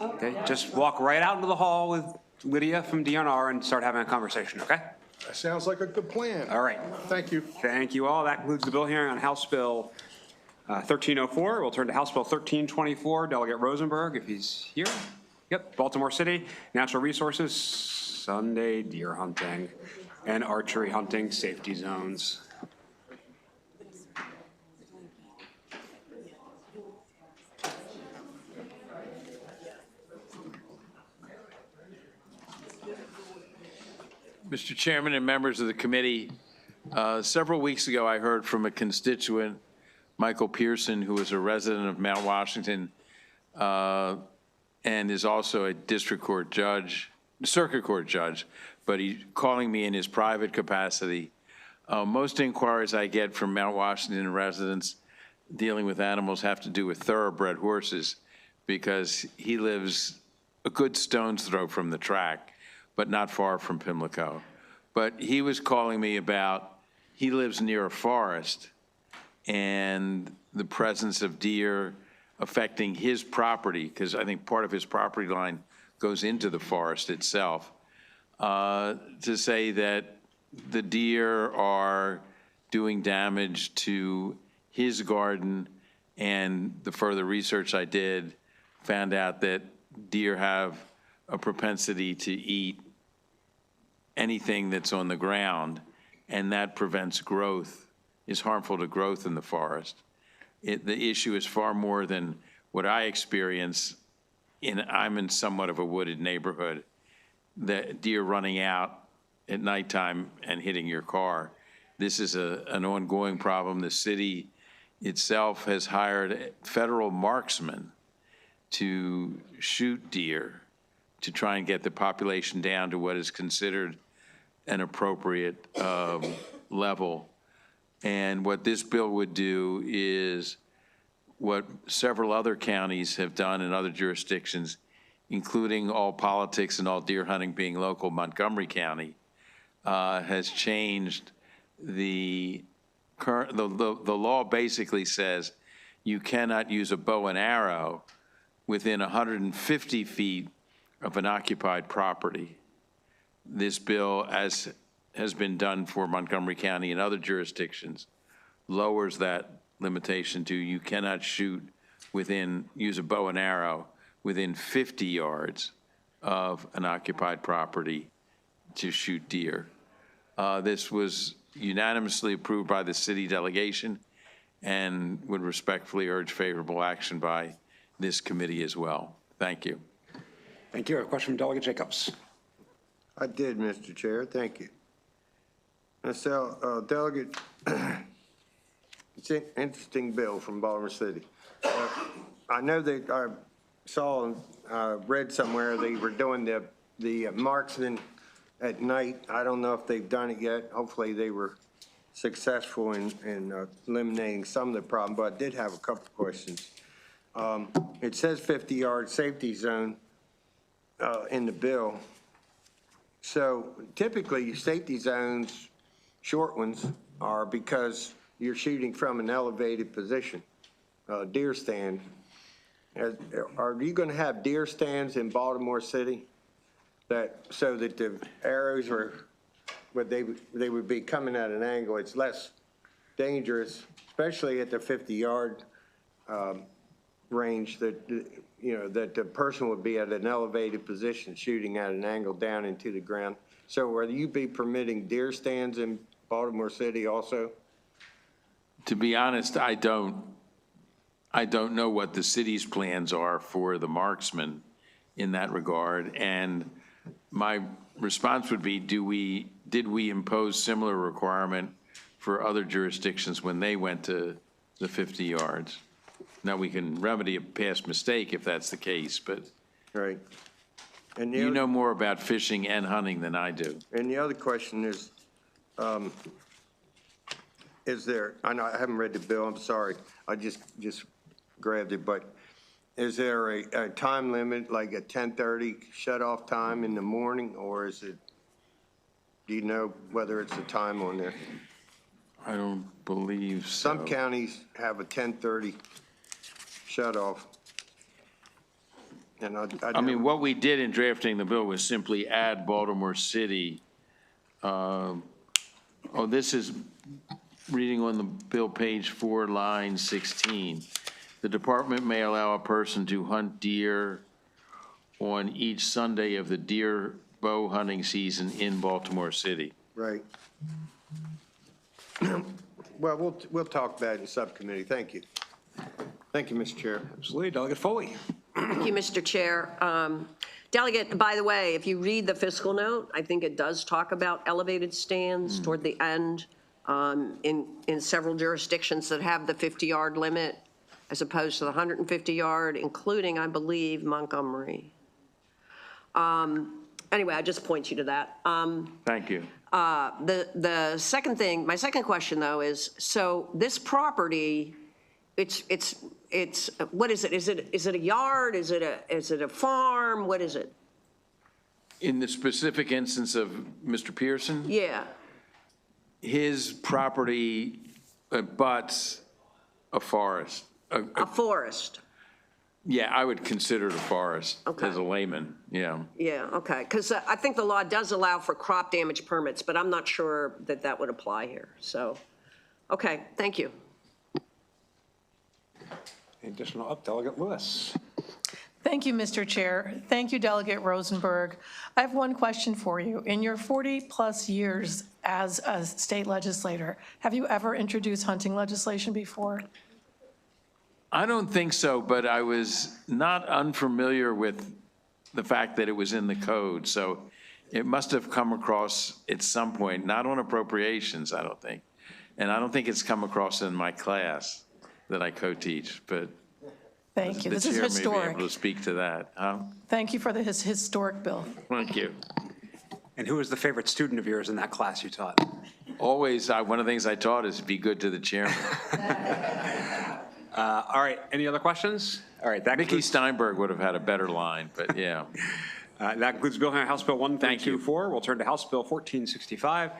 Okay, just walk right out into the hall with Lydia from DNR and start having a conversation, okay? That sounds like a good plan. All right. Thank you. Thank you all. That concludes the bill hearing on House Bill 1304. We'll turn to House Bill 1324. Delegate Rosenberg, if he's here. Yep, Baltimore City, Natural Resources, Sunday deer hunting, and archery hunting safety zones. Mr. Chairman and members of the committee, several weeks ago I heard from a constituent, Michael Pearson, who is a resident of Mount Washington and is also a district court judge, circuit court judge, but he's calling me in his private capacity. Most inquiries I get from Mount Washington residents dealing with animals have to do with thoroughbred horses, because he lives a good stone's throw from the track, but not far from Pimlico. But he was calling me about, he lives near a forest, and the presence of deer affecting his property, because I think part of his property line goes into the forest itself, to say that the deer are doing damage to his garden. And the further research I did found out that deer have a propensity to eat anything that's on the ground, and that prevents growth, is harmful to growth in the forest. The issue is far more than what I experience. I'm in somewhat of a wooded neighborhood. The deer running out at nighttime and hitting your car. This is an ongoing problem. The city itself has hired federal marksmen to shoot deer to try and get the population down to what is considered an appropriate level. And what this bill would do is what several other counties have done in other jurisdictions, including all politics and all deer hunting being local, Montgomery County has changed the current, the law basically says you cannot use a bow and arrow within 150 feet of an occupied property. This bill, as has been done for Montgomery County and other jurisdictions, lowers that limitation to you cannot shoot use a bow and arrow within 50 yards of an occupied property to shoot deer. This was unanimously approved by the city delegation and would respectfully urge favorable action by this committee as well. Thank you. Thank you. A question from Delegate Jacobs. I did, Mr. Chair. Thank you. So, Delegate, it's an interesting bill from Baltimore City. I know that I saw, read somewhere they were doing the marksman at night. I don't know if they've done it yet. Hopefully they were successful in eliminating some of the problem, but I did have a couple of questions. It says 50-yard safety zone in the bill. So typically safety zones, short ones, are because you're shooting from an elevated position, deer stand. Are you going to have deer stands in Baltimore City so that the arrows they would be coming at an angle? It's less dangerous, especially at the 50-yard range, that the person would be at an elevated position shooting at an angle down into the ground. So will you be permitting deer stands in Baltimore City also? To be honest, I don't know what the city's plans are for the marksman in that regard. And my response would be, did we impose similar requirement for other jurisdictions when they went to the 50 yards? Now, we can remedy a past mistake if that's the case, but right. And you know more about fishing and hunting than I do. And the other question is there, I know I haven't read the bill, I'm sorry, I just grabbed it, but is there a time limit, like a 10:30 shut-off time in the morning, or is it, do you know whether it's a time on there? I don't believe so. Some counties have a 10:30 shut-off. And I mean, what we did in drafting the bill was simply add Baltimore City. This is reading on the bill, page 4, line 16. The department may allow a person to hunt deer on each Sunday of the deer bow hunting season in Baltimore City. Right. Well, we'll talk about it in subcommittee. Thank you. Thank you, Mr. Chair. Absolutely. Delegate Foley. Thank you, Mr. Chair. Delegate, by the way, if you read the fiscal note, I think it does talk about elevated stands toward the end in several jurisdictions that have the 50-yard limit as opposed to the 150-yard, including, I believe, Montgomery. Anyway, I just point you to that. Thank you. The second thing, my second question, though, is, so this property, it's what is it? Is it a yard? Is it a farm? What is it? In the specific instance of Mr. Pearson? Yeah. His property abuts a forest. A forest. Yeah, I would consider it a forest Okay. as a layman, yeah. Yeah, okay, because I think the law does allow for crop damage permits, but I'm not sure that that would apply here, so, okay, thank you. Additional up, Delegate Lewis. Thank you, Mr. Chair. Thank you, Delegate Rosenberg. I have one question for you. In your 40-plus years as a state legislator, have you ever introduced hunting legislation before? I don't think so, but I was not unfamiliar with the fact that it was in the code, so it must have come across at some point, not on appropriations, I don't think. And I don't think it's come across in my class that I co-teach, but Thank you. This is the chair may historic. be able to speak to that. Thank you for the historic bill. Thank you. And who was the favorite student of yours in that class you taught? Always, one of the things I taught is be good to the chairman. All right, any other questions? All right, that Mickey concludes, Steinberg would have had a better line, but yeah. that concludes Bill House Bill 1324. We'll turn to House Bill 1465.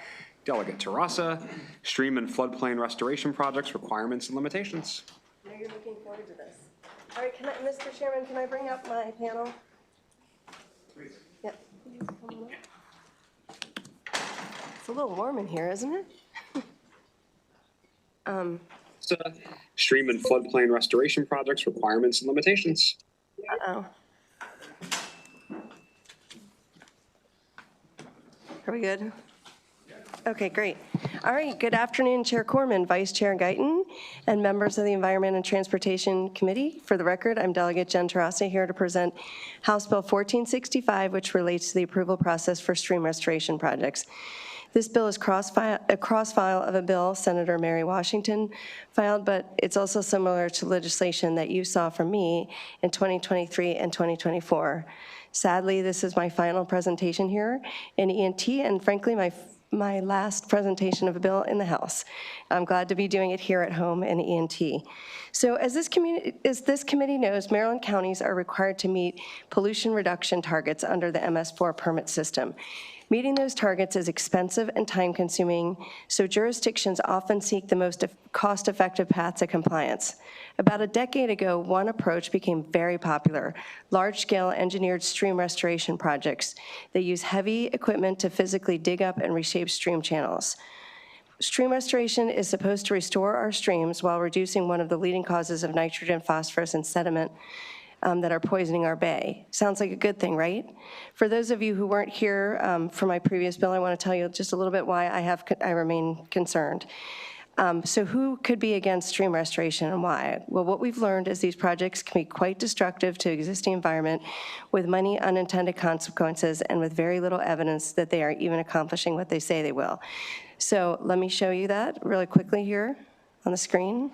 Delegate Terrassa, stream and floodplain restoration projects, requirements and limitations. I know you're looking forward to this. All right, Mr. Chairman, can I bring up my panel? Yep. It's a little warm in here, isn't it? Stream and floodplain restoration projects, requirements and limitations. Uh-oh. Are we good? Okay, great. All right, good afternoon, Chair Corman, Vice Chair Guyton, and members of the Environment and Transportation Committee. For the record, I'm Delegate Jen Terrassa here to present House Bill 1465, which relates to the approval process for stream restoration projects. This bill is a cross-file of a bill Senator Mary Washington filed, but it's also similar to legislation that you saw from me in 2023 and 2024. Sadly, this is my final presentation here in ENT, and frankly, my last presentation of a bill in the House. I'm glad to be doing it here at home in ENT. So as this committee knows, Maryland counties are required to meet pollution reduction targets under the MS4 permit system. Meeting those targets is expensive and time-consuming, so jurisdictions often seek the most cost-effective path to compliance. About a decade ago, one approach became very popular: large-scale engineered stream restoration projects. They use heavy equipment to physically dig up and reshape stream channels. Stream restoration is supposed to restore our streams while reducing one of the leading causes of nitrogen, phosphorus, and sediment that are poisoning our bay. Sounds like a good thing, right? For those of you who weren't here for my previous bill, I want to tell you just a little bit why I remain concerned. So who could be against stream restoration and why? Well, what we've learned is these projects can be quite destructive to existing environment with many unintended consequences and with very little evidence that they are even accomplishing what they say they will. So let me show you that really quickly here on the screen.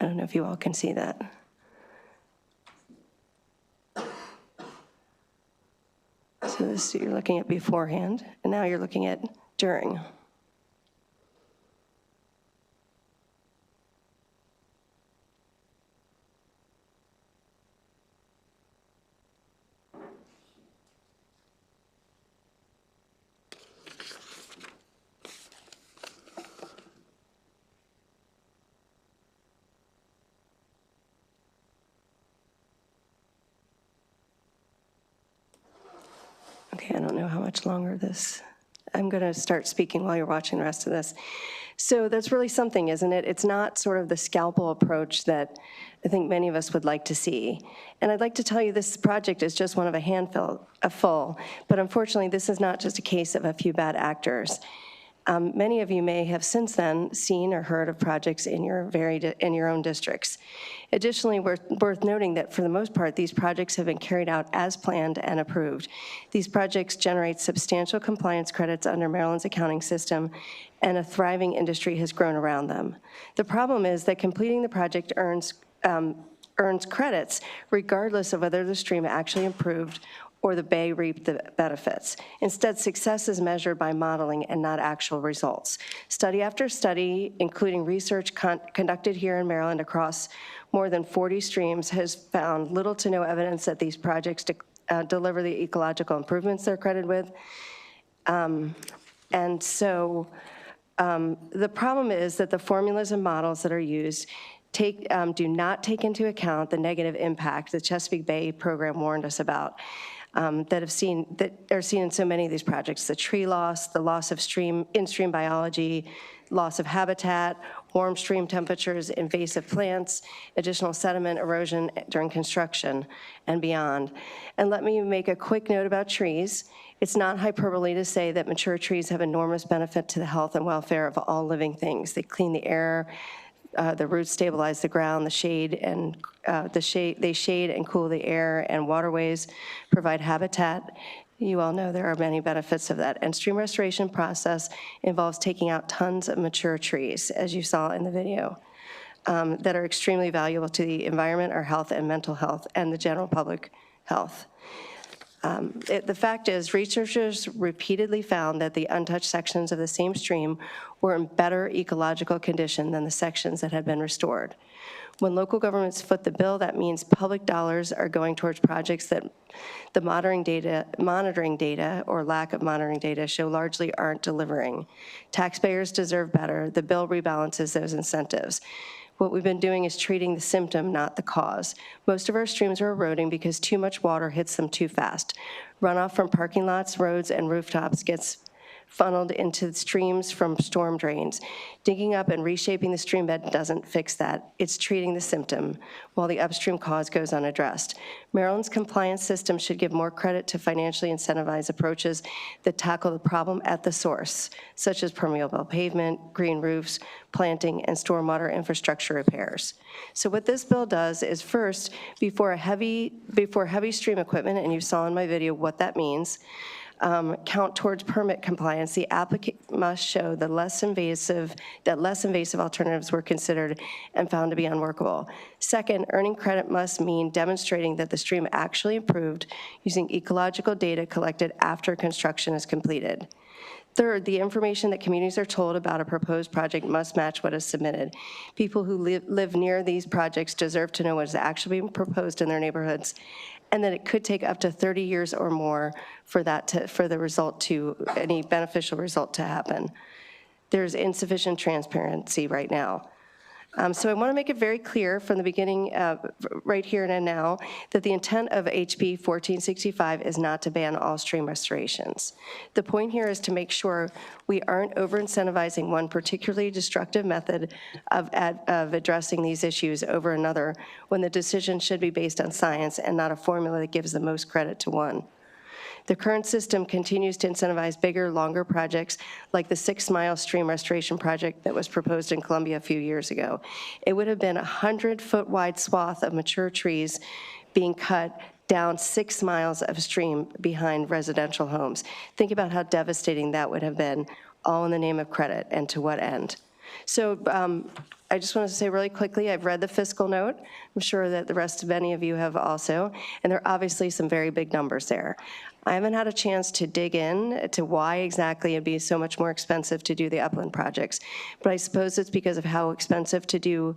I don't know if you all can see that. So this you're looking at beforehand, and now you're looking at during. Okay, I don't know how much longer this, I'm going to start speaking while you're watching the rest of this. So that's really something, isn't it? It's not sort of the scalpel approach that I think many of us would like to see. And I'd like to tell you this project is just one of a handful, but unfortunately this is not just a case of a few bad actors. Many of you may have since then seen or heard of projects in your own districts. Additionally, worth noting that for the most part, these projects have been carried out as planned and approved. These projects generate substantial compliance credits under Maryland's accounting system, and a thriving industry has grown around them. The problem is that completing the project earns credits regardless of whether the stream actually improved or the bay reaped the benefits. Instead, success is measured by modeling and not actual results. Study after study, including research conducted here in Maryland across more than 40 streams, has found little to no evidence that these projects deliver the ecological improvements they're credited with. And so the problem is that the formulas and models that are used do not take into account the negative impact the Chesapeake Bay program warned us about. That are seen in so many of these projects: the tree loss, the loss of in-stream biology, loss of habitat, warm stream temperatures, invasive plants, additional sediment erosion during construction, and beyond. And let me make a quick note about trees. It's not hyperbole to say that mature trees have enormous benefit to the health and welfare of all living things. They clean the air, the roots stabilize the ground, they shade and cool the air, and waterways provide habitat. You all know there are many benefits of that. And stream restoration process involves taking out tons of mature trees, as you saw in the video, that are extremely valuable to the environment, our health and mental health, and the general public health. The fact is, researchers repeatedly found that the untouched sections of the same stream were in better ecological condition than the sections that had been restored. When local governments foot the bill, that means public dollars are going towards projects that the monitoring data or lack of monitoring data show largely aren't delivering. Taxpayers deserve better. The bill rebalances those incentives. What we've been doing is treating the symptom, not the cause. Most of our streams are eroding because too much water hits them too fast. Runoff from parking lots, roads, and rooftops gets funneled into streams from storm drains. Digging up and reshaping the stream bed doesn't fix that. It's treating the symptom, while the upstream cause goes unaddressed. Maryland's compliance system should give more credit to financially incentivized approaches that tackle the problem at the source, such as permeable pavement, green roofs, planting, and stormwater infrastructure repairs. So what this bill does is, first, before heavy stream equipment, and you saw in my video what that means, count towards permit compliance, the applicant must show that less invasive alternatives were considered and found to be unworkable. Second, earning credit must mean demonstrating that the stream actually improved using ecological data collected after construction is completed. Third, the information that communities are told about a proposed project must match what is submitted. People who live near these projects deserve to know what is actually being proposed in their neighborhoods, and that it could take up to 30 years or more for any beneficial result to happen. There's insufficient transparency right now. So I want to make it very clear from the beginning, right here and now, that the intent of HB 1465 is not to ban all stream restorations. The point here is to make sure we aren't over-incentivizing one particularly destructive method of addressing these issues over another, when the decision should be based on science and not a formula that gives the most credit to one. The current system continues to incentivize bigger, longer projects like the 6-mile stream restoration project that was proposed in Columbia a few years ago. It would have been a 100-foot wide swath of mature trees being cut down 6 miles of stream behind residential homes. Think about how devastating that would have been, all in the name of credit, and to what end. So I just wanted to say really quickly, I've read the fiscal note. I'm sure that the rest of many of you have also, and there are obviously some very big numbers there. I haven't had a chance to dig in to why exactly it'd be so much more expensive to do the upland projects, but I suppose it's because of how expensive to do,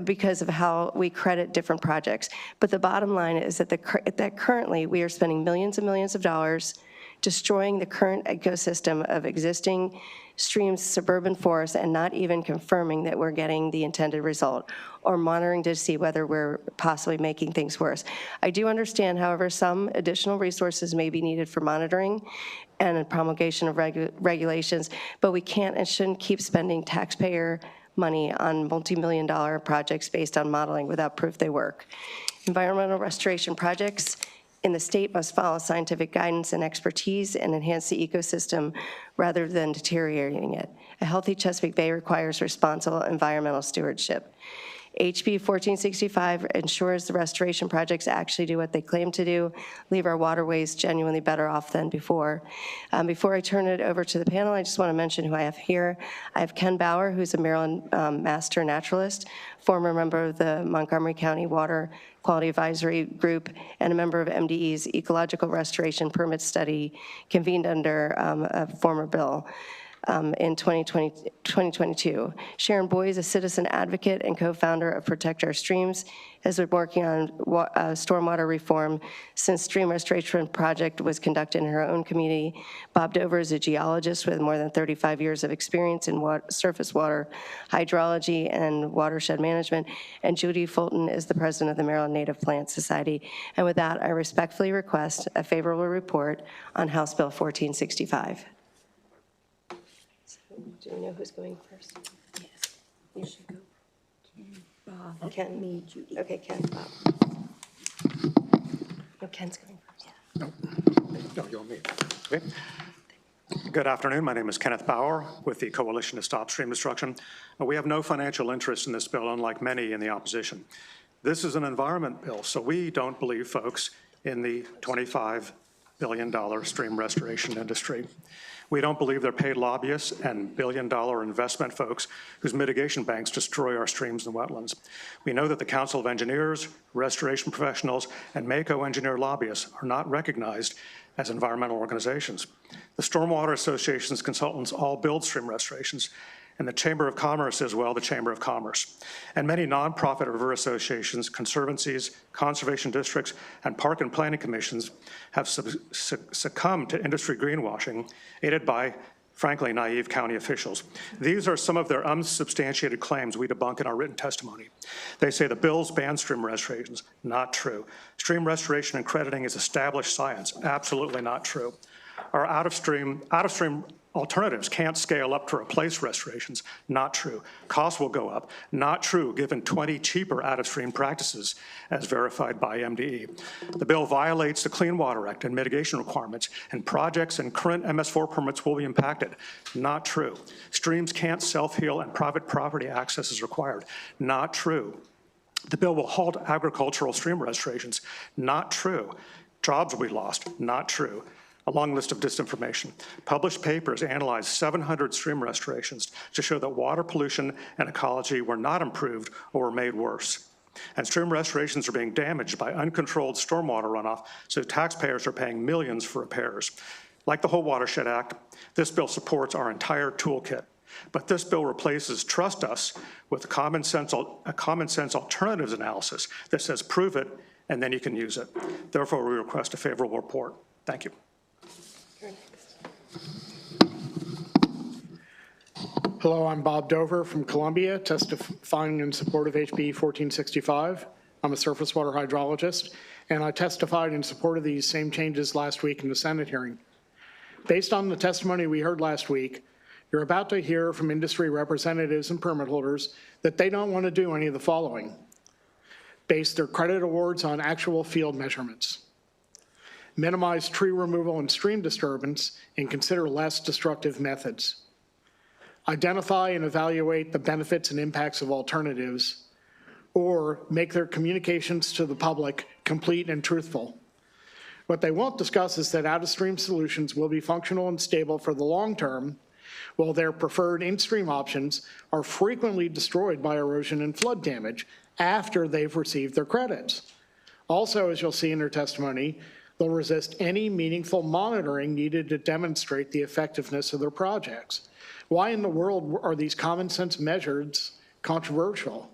because of how we credit different projects. But the bottom line is that currently we are spending millions and millions of dollars destroying the current ecosystem of existing streams, suburban forests, and not even confirming that we're getting the intended result or monitoring to see whether we're possibly making things worse. I do understand, however, some additional resources may be needed for monitoring and promulgation of regulations, but we can't and shouldn't keep spending taxpayer money on multi-million-dollar projects based on modeling without proof they work. Environmental restoration projects in the state must follow scientific guidance and expertise and enhance the ecosystem rather than deteriorating it. A healthy Chesapeake Bay requires responsible environmental stewardship. HB 1465 ensures the restoration projects actually do what they claim to do, leave our waterways genuinely better off than before. Before I turn it over to the panel, I just want to mention who I have here. I have Ken Bauer, who's a Maryland master naturalist, former member of the Montgomery County Water Quality Advisory Group, and a member of MDE's Ecological Restoration Permit Study, convened under a former bill. In 2022. Sharon Boyd is a citizen advocate and co-founder of Protect Our Streams, has been working on stormwater reform since stream restoration project was conducted in her own community. Bob Dover is a geologist with more than 35 years of experience in surface water hydrology and watershed management. And Judy Fulton is the president of the Maryland Native Plant Society. And with that, I respectfully request a favorable report on House Bill 1465. Do we know who's going first? Yes. You should go. Ken, Bob. Ken. Me, Judy. Okay, Ken, Bob. No, Ken's going first. No, you're me. Okay. Good afternoon. My name is Kenneth Bauer with the Coalition to Stop Stream Destruction. We have no financial interest in this bill, unlike many in the opposition. This is an environment bill, so we don't believe, folks, in the $25 billion stream restoration industry. We don't believe they're paid lobbyists and billion-dollar investment folks whose mitigation banks destroy our streams and wetlands. We know that the Council of Engineers, restoration professionals, and MACO engineer lobbyists are not recognized as environmental organizations. The Stormwater Association's consultants all build stream restorations, and the Chamber of Commerce is, well, the Chamber of Commerce. And many nonprofit river associations, conservancies, conservation districts, and park and planning commissions have succumbed to industry greenwashing, aided by, frankly, naive county officials. These are some of their unsubstantiated claims we debunk in our written testimony. They say the bills ban stream restorations. Not true. Stream restoration and crediting is established science. Absolutely not true. Our out-of-stream alternatives can't scale up to replace restorations. Not true. Costs will go up. Not true, given 20 cheaper out-of-stream practices as verified by MDE. The bill violates the Clean Water Act and mitigation requirements, and projects and current MS4 permits will be impacted. Not true. Streams can't self-heal and private property access is required. Not true. The bill will halt agricultural stream restorations. Not true. Jobs will be lost. Not true. A long list of disinformation. Published papers analyzed 700 stream restorations to show that water pollution and ecology were not improved or were made worse. And stream restorations are being damaged by uncontrolled stormwater runoff, so taxpayers are paying millions for repairs. Like the whole Watershed Act, this bill supports our entire toolkit. But this bill replaces, trust us, with a common sense alternatives analysis that says prove it and then you can use it. Therefore, we request a favorable report. Thank you. Hello, I'm Bob Dover from Columbia, testifying in support of HB 1465. I'm a surface water hydrologist, and I testified in support of these same changes last week in the Senate hearing. Based on the testimony we heard last week, you're about to hear from industry representatives and permit holders that they don't want to do any of the following: base their credit awards on actual field measurements, minimize tree removal and stream disturbance, and consider less destructive methods, identify and evaluate the benefits and impacts of alternatives, or make their communications to the public complete and truthful. What they won't discuss is that out-of-stream solutions will be functional and stable for the long term, while their preferred in-stream options are frequently destroyed by erosion and flood damage after they've received their credits. Also, as you'll see in their testimony, they'll resist any meaningful monitoring needed to demonstrate the effectiveness of their projects. Why in the world are these common sense measures controversial?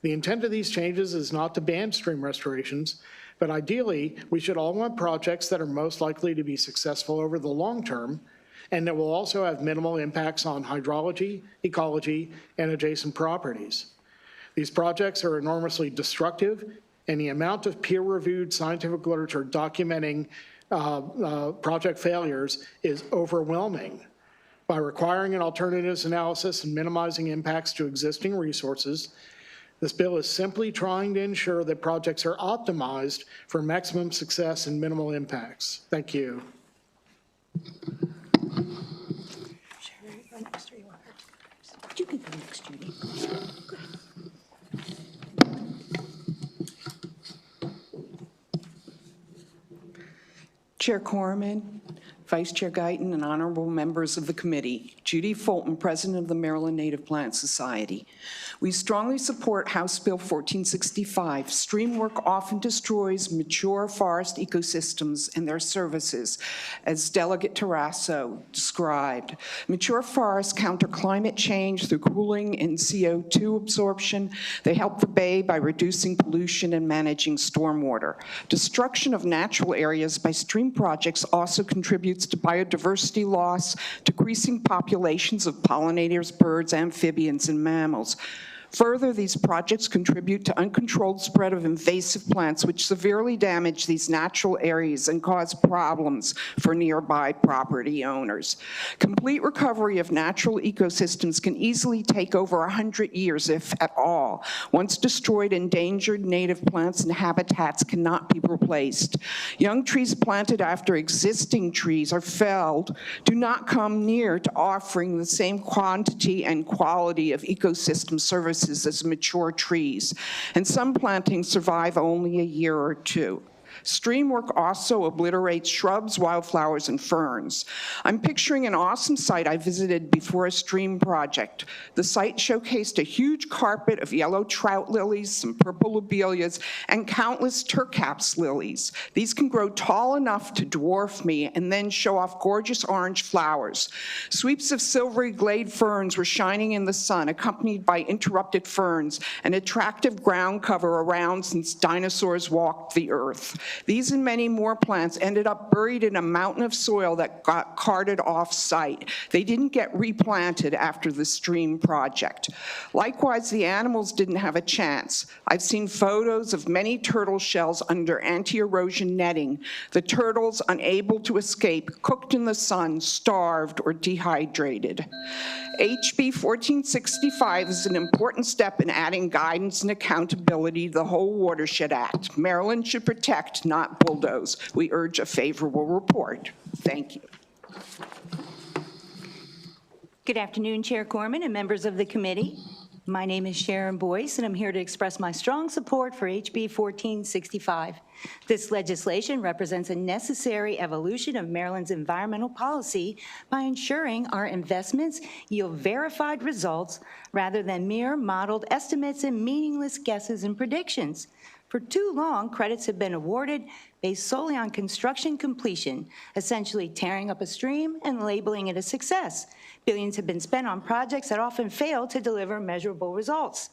The intent of these changes is not to ban stream restorations, but ideally, we should all want projects that are most likely to be successful over the long term, and that will also have minimal impacts on hydrology, ecology, and adjacent properties. These projects are enormously destructive, and the amount of peer-reviewed scientific literature documenting project failures is overwhelming. By requiring an alternatives analysis and minimizing impacts to existing resources, this bill is simply trying to ensure that projects are optimized for maximum success and minimal impacts. Thank you. You can go next, Judy. Chair Corman, Vice Chair Guyton, and honorable members of the committee, Judy Fulton, President of the Maryland Native Plant Society. We strongly support House Bill 1465. Stream work often destroys mature forest ecosystems and their services, as Delegate Tarasso described. Mature forests counter climate change through cooling and CO2 absorption. They help the bay by reducing pollution and managing stormwater. Destruction of natural areas by stream projects also contributes to biodiversity loss, decreasing populations of pollinators, birds, amphibians, and mammals. Further, these projects contribute to uncontrolled spread of invasive plants, which severely damage these natural areas and cause problems for nearby property owners. Complete recovery of natural ecosystems can easily take over 100 years, if at all. Once destroyed, endangered native plants and habitats cannot be replaced. Young trees planted after existing trees are felled do not come near to offering the same quantity and quality of ecosystem services as mature trees, and some plantings survive only a year or two. Stream work also obliterates shrubs, wildflowers, and ferns. I'm picturing an awesome site I visited before a stream project. The site showcased a huge carpet of yellow trout lilies, some purple lobelias, and countless turcaps lilies. These can grow tall enough to dwarf me and then show off gorgeous orange flowers. Sweeps of silvery glade ferns were shining in the sun, accompanied by interrupted ferns, an attractive ground cover around since dinosaurs walked the earth. These and many more plants ended up buried in a mountain of soil that got carted off-site. They didn't get replanted after the stream project. Likewise, the animals didn't have a chance. I've seen photos of many turtle shells under anti-erosion netting. The turtles, unable to escape, cooked in the sun, starved, or dehydrated. HB 1465 is an important step in adding guidance and accountability to the whole Watershed Act. Maryland should protect, not bulldoze. We urge a favorable report. Thank you. Good afternoon, Chair Corman and members of the committee. My name is Sharon Boyce, and I'm here to express my strong support for HB 1465. This legislation represents a necessary evolution of Maryland's environmental policy by ensuring our investments yield verified results rather than mere modeled estimates and meaningless guesses and predictions. For too long, credits have been awarded based solely on construction completion, essentially tearing up a stream and labeling it a success. Billions have been spent on projects that often fail to deliver measurable results.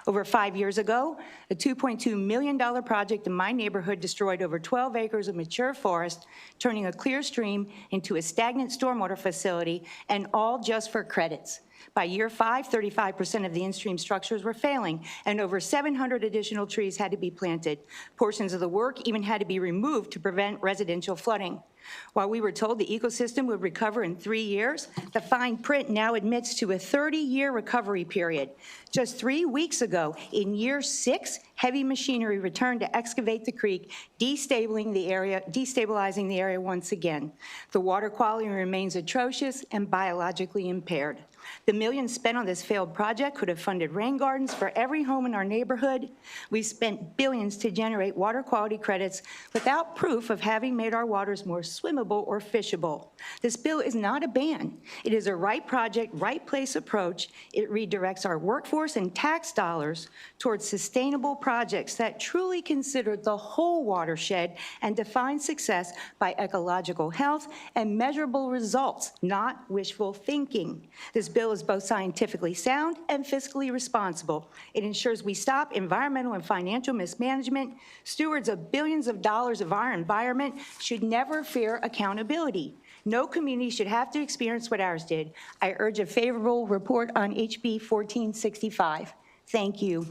Over 5 years ago, a $2.2 million project in my neighborhood destroyed over 12 acres of mature forest, turning a clear stream into a stagnant stormwater facility, and all just for credits. By year 5, 35% of the in-stream structures were failing, and over 700 additional trees had to be planted. Portions of the work even had to be removed to prevent residential flooding. While we were told the ecosystem would recover in 3 years, the fine print now admits to a 30-year recovery period. Just 3 weeks ago, in year 6, heavy machinery returned to excavate the creek, destabilizing the area once again. The water quality remains atrocious and biologically impaired. The millions spent on this failed project could have funded rain gardens for every home in our neighborhood. We spent billions to generate water quality credits without proof of having made our waters more swimmable or fishable. This bill is not a ban. It is a right project, right place approach. It redirects our workforce and tax dollars towards sustainable projects that truly consider the whole watershed and define success by ecological health and measurable results, not wishful thinking. This bill is both scientifically sound and fiscally responsible. It ensures we stop environmental and financial mismanagement. Stewards of billions of dollars of our environment should never fear accountability. No community should have to experience what ours did. I urge a favorable report on HB 1465. Thank you.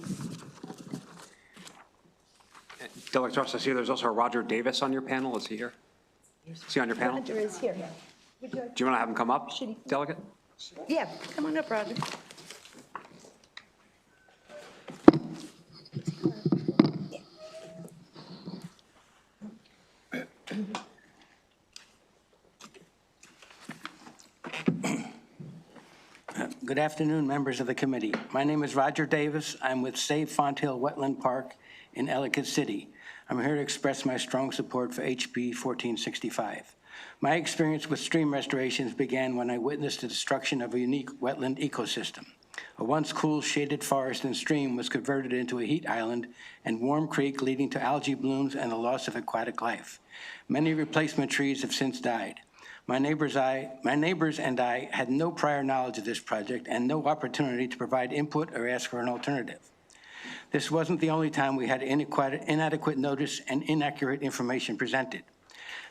Delegate Ross, I see there's also a Roger Davis on your panel. Is he here? Is he on your panel? Roger is here. Do you want to have him come up, Delegate? Yeah, come on up, Roger. Good afternoon, members of the committee. My name is Roger Davis. I'm with Save Fonthill Wetland Park in Ellicott City. I'm here to express my strong support for HB 1465. My experience with stream restorations began when I witnessed the destruction of a unique wetland ecosystem. A once cool, shaded forest and stream was converted into a heat island and warm creek, leading to algae blooms and the loss of aquatic life. Many replacement trees have since died. My neighbors and I had no prior knowledge of this project and no opportunity to provide input or ask for an alternative. This wasn't the only time we had inadequate notice and inaccurate information presented.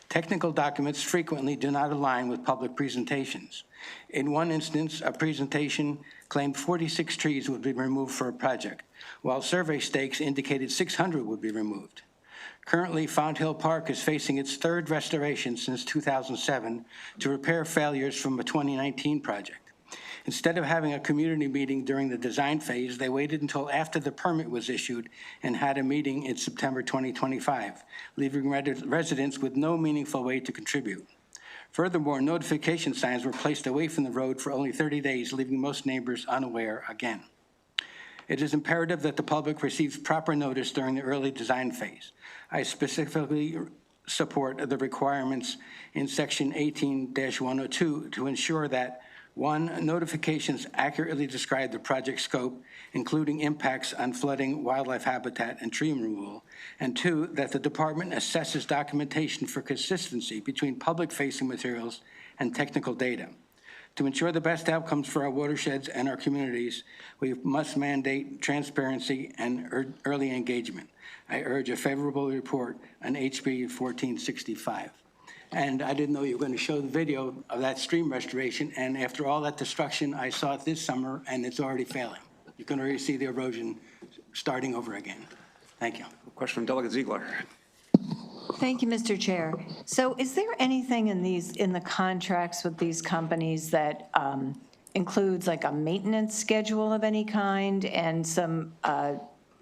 Technical documents frequently do not align with public presentations. In one instance, a presentation claimed 46 trees would be removed for a project, while survey stakes indicated 600 would be removed. Currently, Fonthill Park is facing its third restoration since 2007 to repair failures from a 2019 project. Instead of having a community meeting during the design phase, they waited until after the permit was issued and had a meeting in September 2025, leaving residents with no meaningful way to contribute. Furthermore, notification signs were placed away from the road for only 30 days, leaving most neighbors unaware again. It is imperative that the public receives proper notice during the early design phase. I specifically support the requirements in Section 18-102 to ensure that 1, notifications accurately describe the project scope, including impacts on flooding, wildlife habitat, and tree removal, and 2, that the department assesses documentation for consistency between public-facing materials and technical data. To ensure the best outcomes for our watersheds and our communities, we must mandate transparency and early engagement. I urge a favorable report on HB 1465. And I didn't know you were going to show the video of that stream restoration, and after all that destruction, I saw it this summer, and it's already failing. You can already see the erosion starting over again. Thank you. Question from Delegate Ziegler. Thank you, Mr. Chair. So is there anything in the contracts with these companies that includes like a maintenance schedule of any kind and some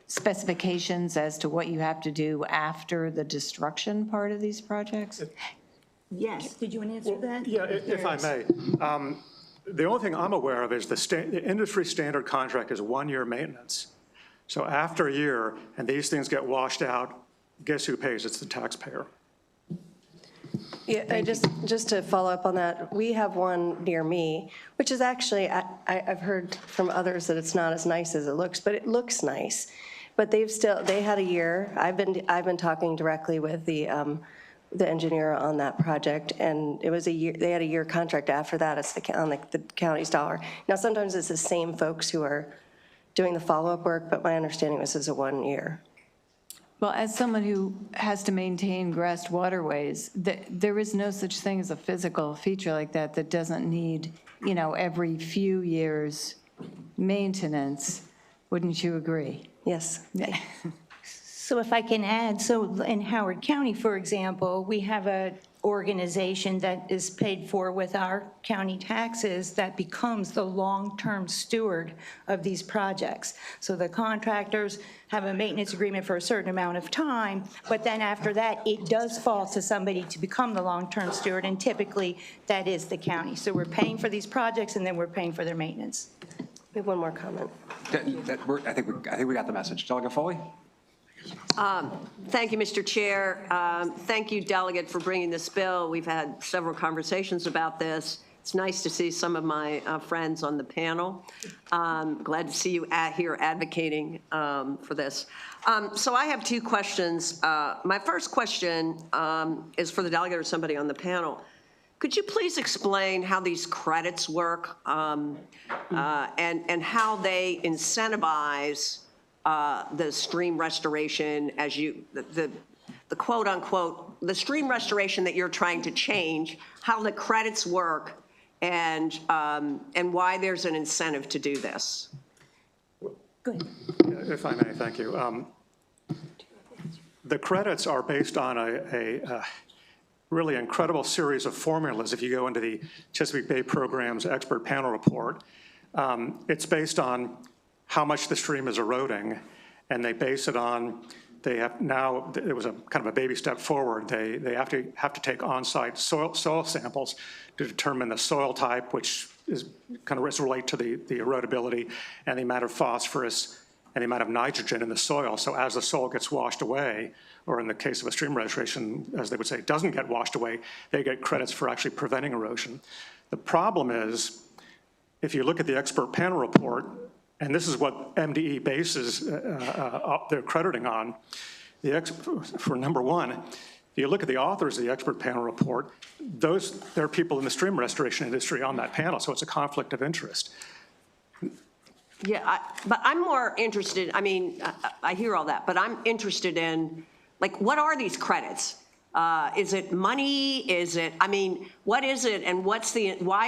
specifications as to what you have to do after the destruction part of these projects? Yes, did you want to answer that? Yeah, if I may. The only thing I'm aware of is the industry standard contract is 1-year maintenance. So after a year, and these things get washed out, guess who pays? It's the taxpayer. Yeah, just to follow up on that, we have one near me, which is actually, I've heard from others that it's not as nice as it looks, but it looks nice. But they had a year. I've been talking directly with the engineer on that project, and it was a year. They had a year contract. After that, it's on the county's dollar. Now, sometimes it's the same folks who are doing the follow-up work, but my understanding was it's a 1 year. Well, as someone who has to maintain grassed waterways, there is no such thing as a physical feature like that that doesn't need, every few years maintenance. Wouldn't you agree? Yes. So if I can add, so in Howard County, for example, we have an organization that is paid for with our county taxes that becomes the long-term steward of these projects. So the contractors have a maintenance agreement for a certain amount of time, but then after that, it does fall to somebody to become the long-term steward, and typically that is the county. So we're paying for these projects, and then we're paying for their maintenance. We have one more comment. I think we got the message. Delegate Foley? Thank you, Mr. Chair. Thank you, Delegate, for bringing this bill. We've had several conversations about this. It's nice to see some of my friends on the panel. Glad to see you here advocating for this. So I have 2 questions. My first question is for the delegate or somebody on the panel. Could you please explain how these credits work and how they incentivize the stream restoration as the quote unquote, the stream restoration that you're trying to change, how the credits work and why there's an incentive to do this? Good. If I may, thank you. The credits are based on a really incredible series of formulas. If you go into the Chesapeake Bay Program's expert panel report, it's based on how much the stream is eroding, and they base it on, they have now, it was a kind of a baby step forward. They have to take on-site soil samples to determine the soil type, which is kind of relate to the erodibility and the amount of phosphorus and the amount of nitrogen in the soil. So as the soil gets washed away, or in the case of a stream restoration, as they would say, doesn't get washed away, they get credits for actually preventing erosion. The problem is, if you look at the expert panel report, and this is what MDE bases their crediting on, for number one, if you look at the authors of the expert panel report, there are people in the stream restoration industry on that panel, so it's a conflict of interest. Yeah, but I'm more interested, I hear all that, but I'm interested in, what are these credits? Is it money? Is it, what is it, and why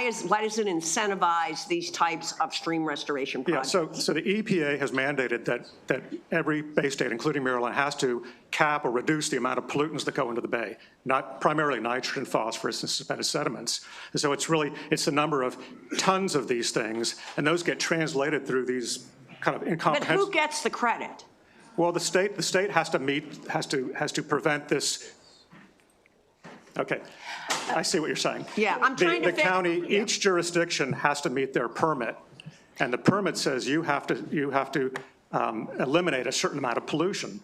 does it incentivize these types of stream restoration projects? Yeah, so the EPA has mandated that every bay state, including Maryland, has to cap or reduce the amount of pollutants that go into the bay, not primarily nitrogen, phosphorus, and suspended sediments. And so it's the number of tons of these things, and those get translated through these kind of incomprehensible. But who gets the credit? Well, the state has to prevent this. Okay, I see what you're saying. Yeah, I'm trying to The county, each jurisdiction has to meet their permit. And the permit says you have to eliminate a certain amount of pollution.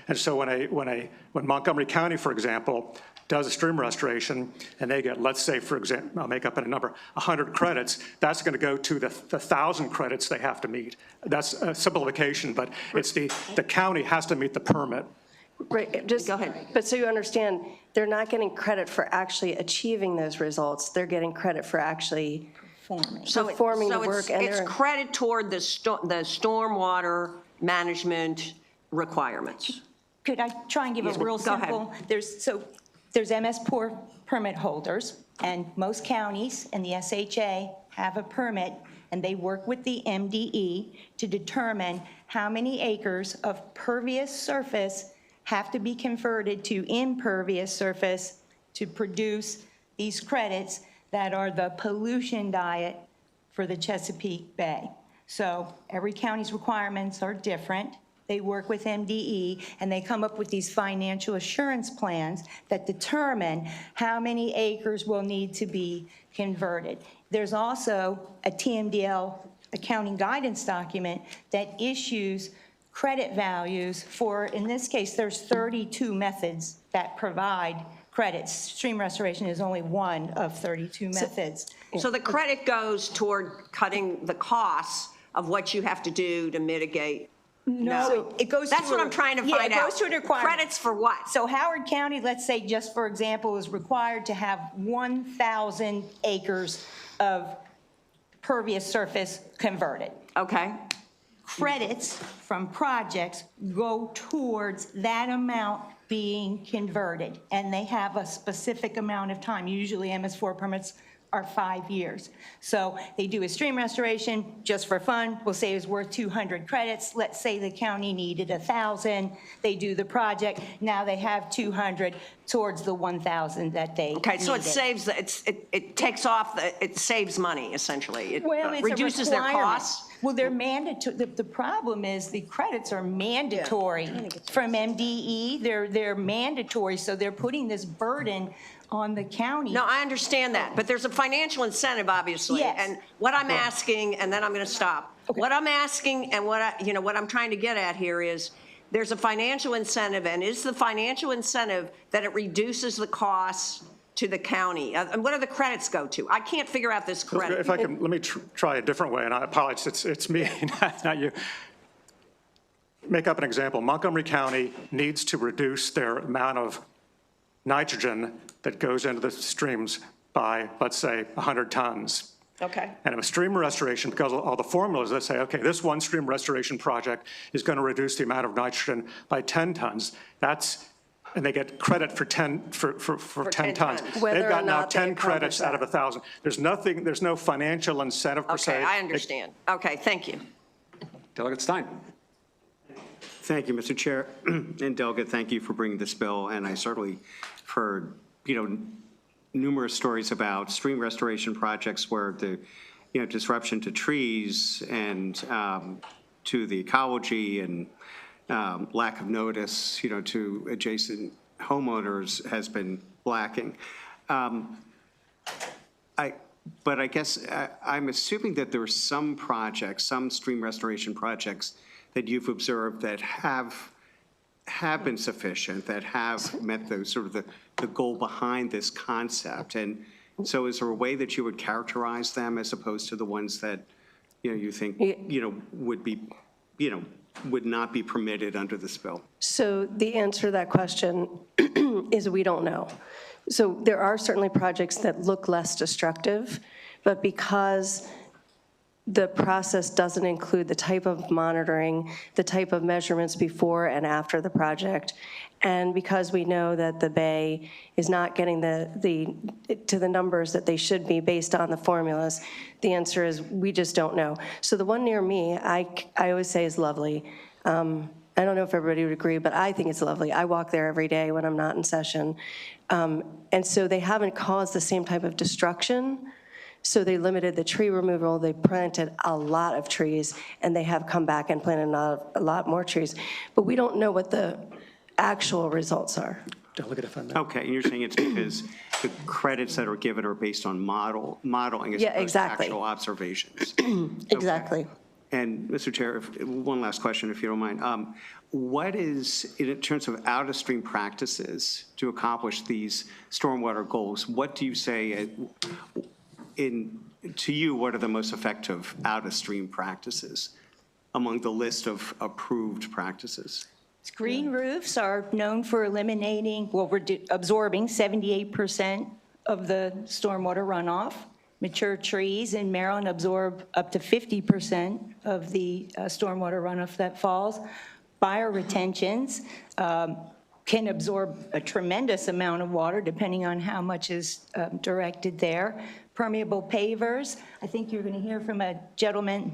And so when Montgomery County, for example, does a stream restoration, and they get, let's say, for example, I'll make up a number, 100 credits, that's going to go to the 1,000 credits they have to meet. That's a simplification, but it's the county has to meet the permit. Right, just, go ahead. But so you understand, they're not getting credit for actually achieving those results. They're getting credit for actually performing the work. And it's credit toward the stormwater management requirements. Could I try and give a real simple? There's MS4 permit holders, and most counties and the SHA have a permit, and they work with the MDE to determine how many acres of pervious surface have to be converted to impervious surface to produce these credits that are the pollution diet for the Chesapeake Bay. So every county's requirements are different. They work with MDE, and they come up with these financial assurance plans that determine how many acres will need to be converted. There's also a TMDL accounting guidance document that issues credit values for, in this case, there's 32 methods that provide credits. Stream restoration is only one of 32 methods. So the credit goes toward cutting the costs of what you have to do to mitigate. No, so it goes. That's what I'm trying to find out. It goes to a requirement. Credits for what? So Howard County, let's say, just for example, is required to have 1,000 acres of pervious surface converted. Okay. Credits from projects go towards that amount being converted, and they have a specific amount of time. Usually MS4 permits are 5 years. So they do a stream restoration just for fun. We'll say it's worth 200 credits. Let's say the county needed 1,000. They do the project. Now they have 200 towards the 1,000 that they Okay, so it needed. saves, it takes off, it saves money, essentially. It It's reduces their requirement. costs. Well, they're mandatory. The problem is the credits are mandatory from MDE. They're mandatory, so they're putting this burden on the county. No, I understand that, but there's a financial incentive, obviously. Yes. And what I'm asking, and then I'm going to stop. What I'm asking and what I'm trying to get at here is, there's a financial incentive, and is the financial incentive that it reduces the costs to the county? And what do the credits go to? I can't figure out this credit. If I can, let me try a different way, and I apologize, it's me, not you. Make up an example. Montgomery County needs to reduce their amount of nitrogen that goes into the streams by, let's say, 100 tons. Okay. And a stream restoration, because of all the formulas that say, okay, this one stream restoration project is going to reduce the amount of nitrogen by 10 tons. And they get credit for 10 tons. Whether They've or got now not they 10 accomplish credits out of that. 1,000. There's no financial incentive per se. Okay, I understand. Okay, thank you. Delegate Stein. Thank you, Mr. Chair. And Delegate, thank you for bringing this bill. And I certainly heard, numerous stories about stream restoration projects where the, disruption to trees and to the ecology and lack of notice, to adjacent homeowners has been lacking. But I guess I'm assuming that there are some projects, some stream restoration projects that you've observed that have been sufficient, that have met the goal behind this concept. And so is there a way that you would characterize them as opposed to the ones that, you think, would be, would not be permitted under this bill? So the answer to that question is we don't know. So there are certainly projects that look less destructive, but because the process doesn't include the type of monitoring, the type of measurements before and after the project, and because we know that the Bay is not getting to the numbers that they should be based on the formulas, the answer is we just don't know. So the one near me, I always say is lovely. I don't know if everybody would agree, but I think it's lovely. I walk there every day when I'm not in session. And so they haven't caused the same type of destruction. So they limited the tree removal. They planted a lot of trees, and they have come back and planted a lot more trees. But we don't know what the actual results are. Delegate, if I may. Okay, and you're saying it's because the credits that are given are based on modeling as Yeah, opposed to exactly. actual observations? Exactly. And Mr. Chair, one last question, if you don't mind. What is, in terms of out-of-stream practices to accomplish these stormwater goals, what do you say, to you, what are the most effective out-of-stream practices among the list of approved practices? Green roofs are known for eliminating, well, absorbing 78% of the stormwater runoff. Mature trees in Maryland absorb up to 50% of the stormwater runoff that falls. Bioretentions can absorb a tremendous amount of water depending on how much is directed there. Permeable pavers, I think you're going to hear from a gentleman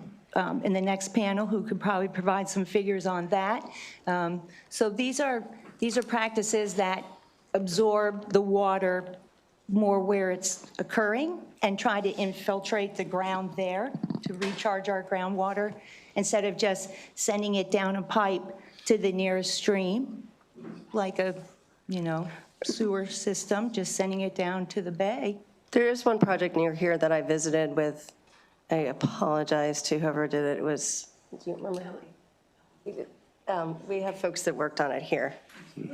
in the next panel who could probably provide some figures on that. So these are practices that absorb the water more where it's occurring and try to infiltrate the ground there to recharge our groundwater instead of just sending it down a pipe to the nearest stream, like a, sewer system, just sending it down to the bay. There is one project near here that I visited with, I apologize to whoever did it. It was, do you remember how we have folks that worked on it here.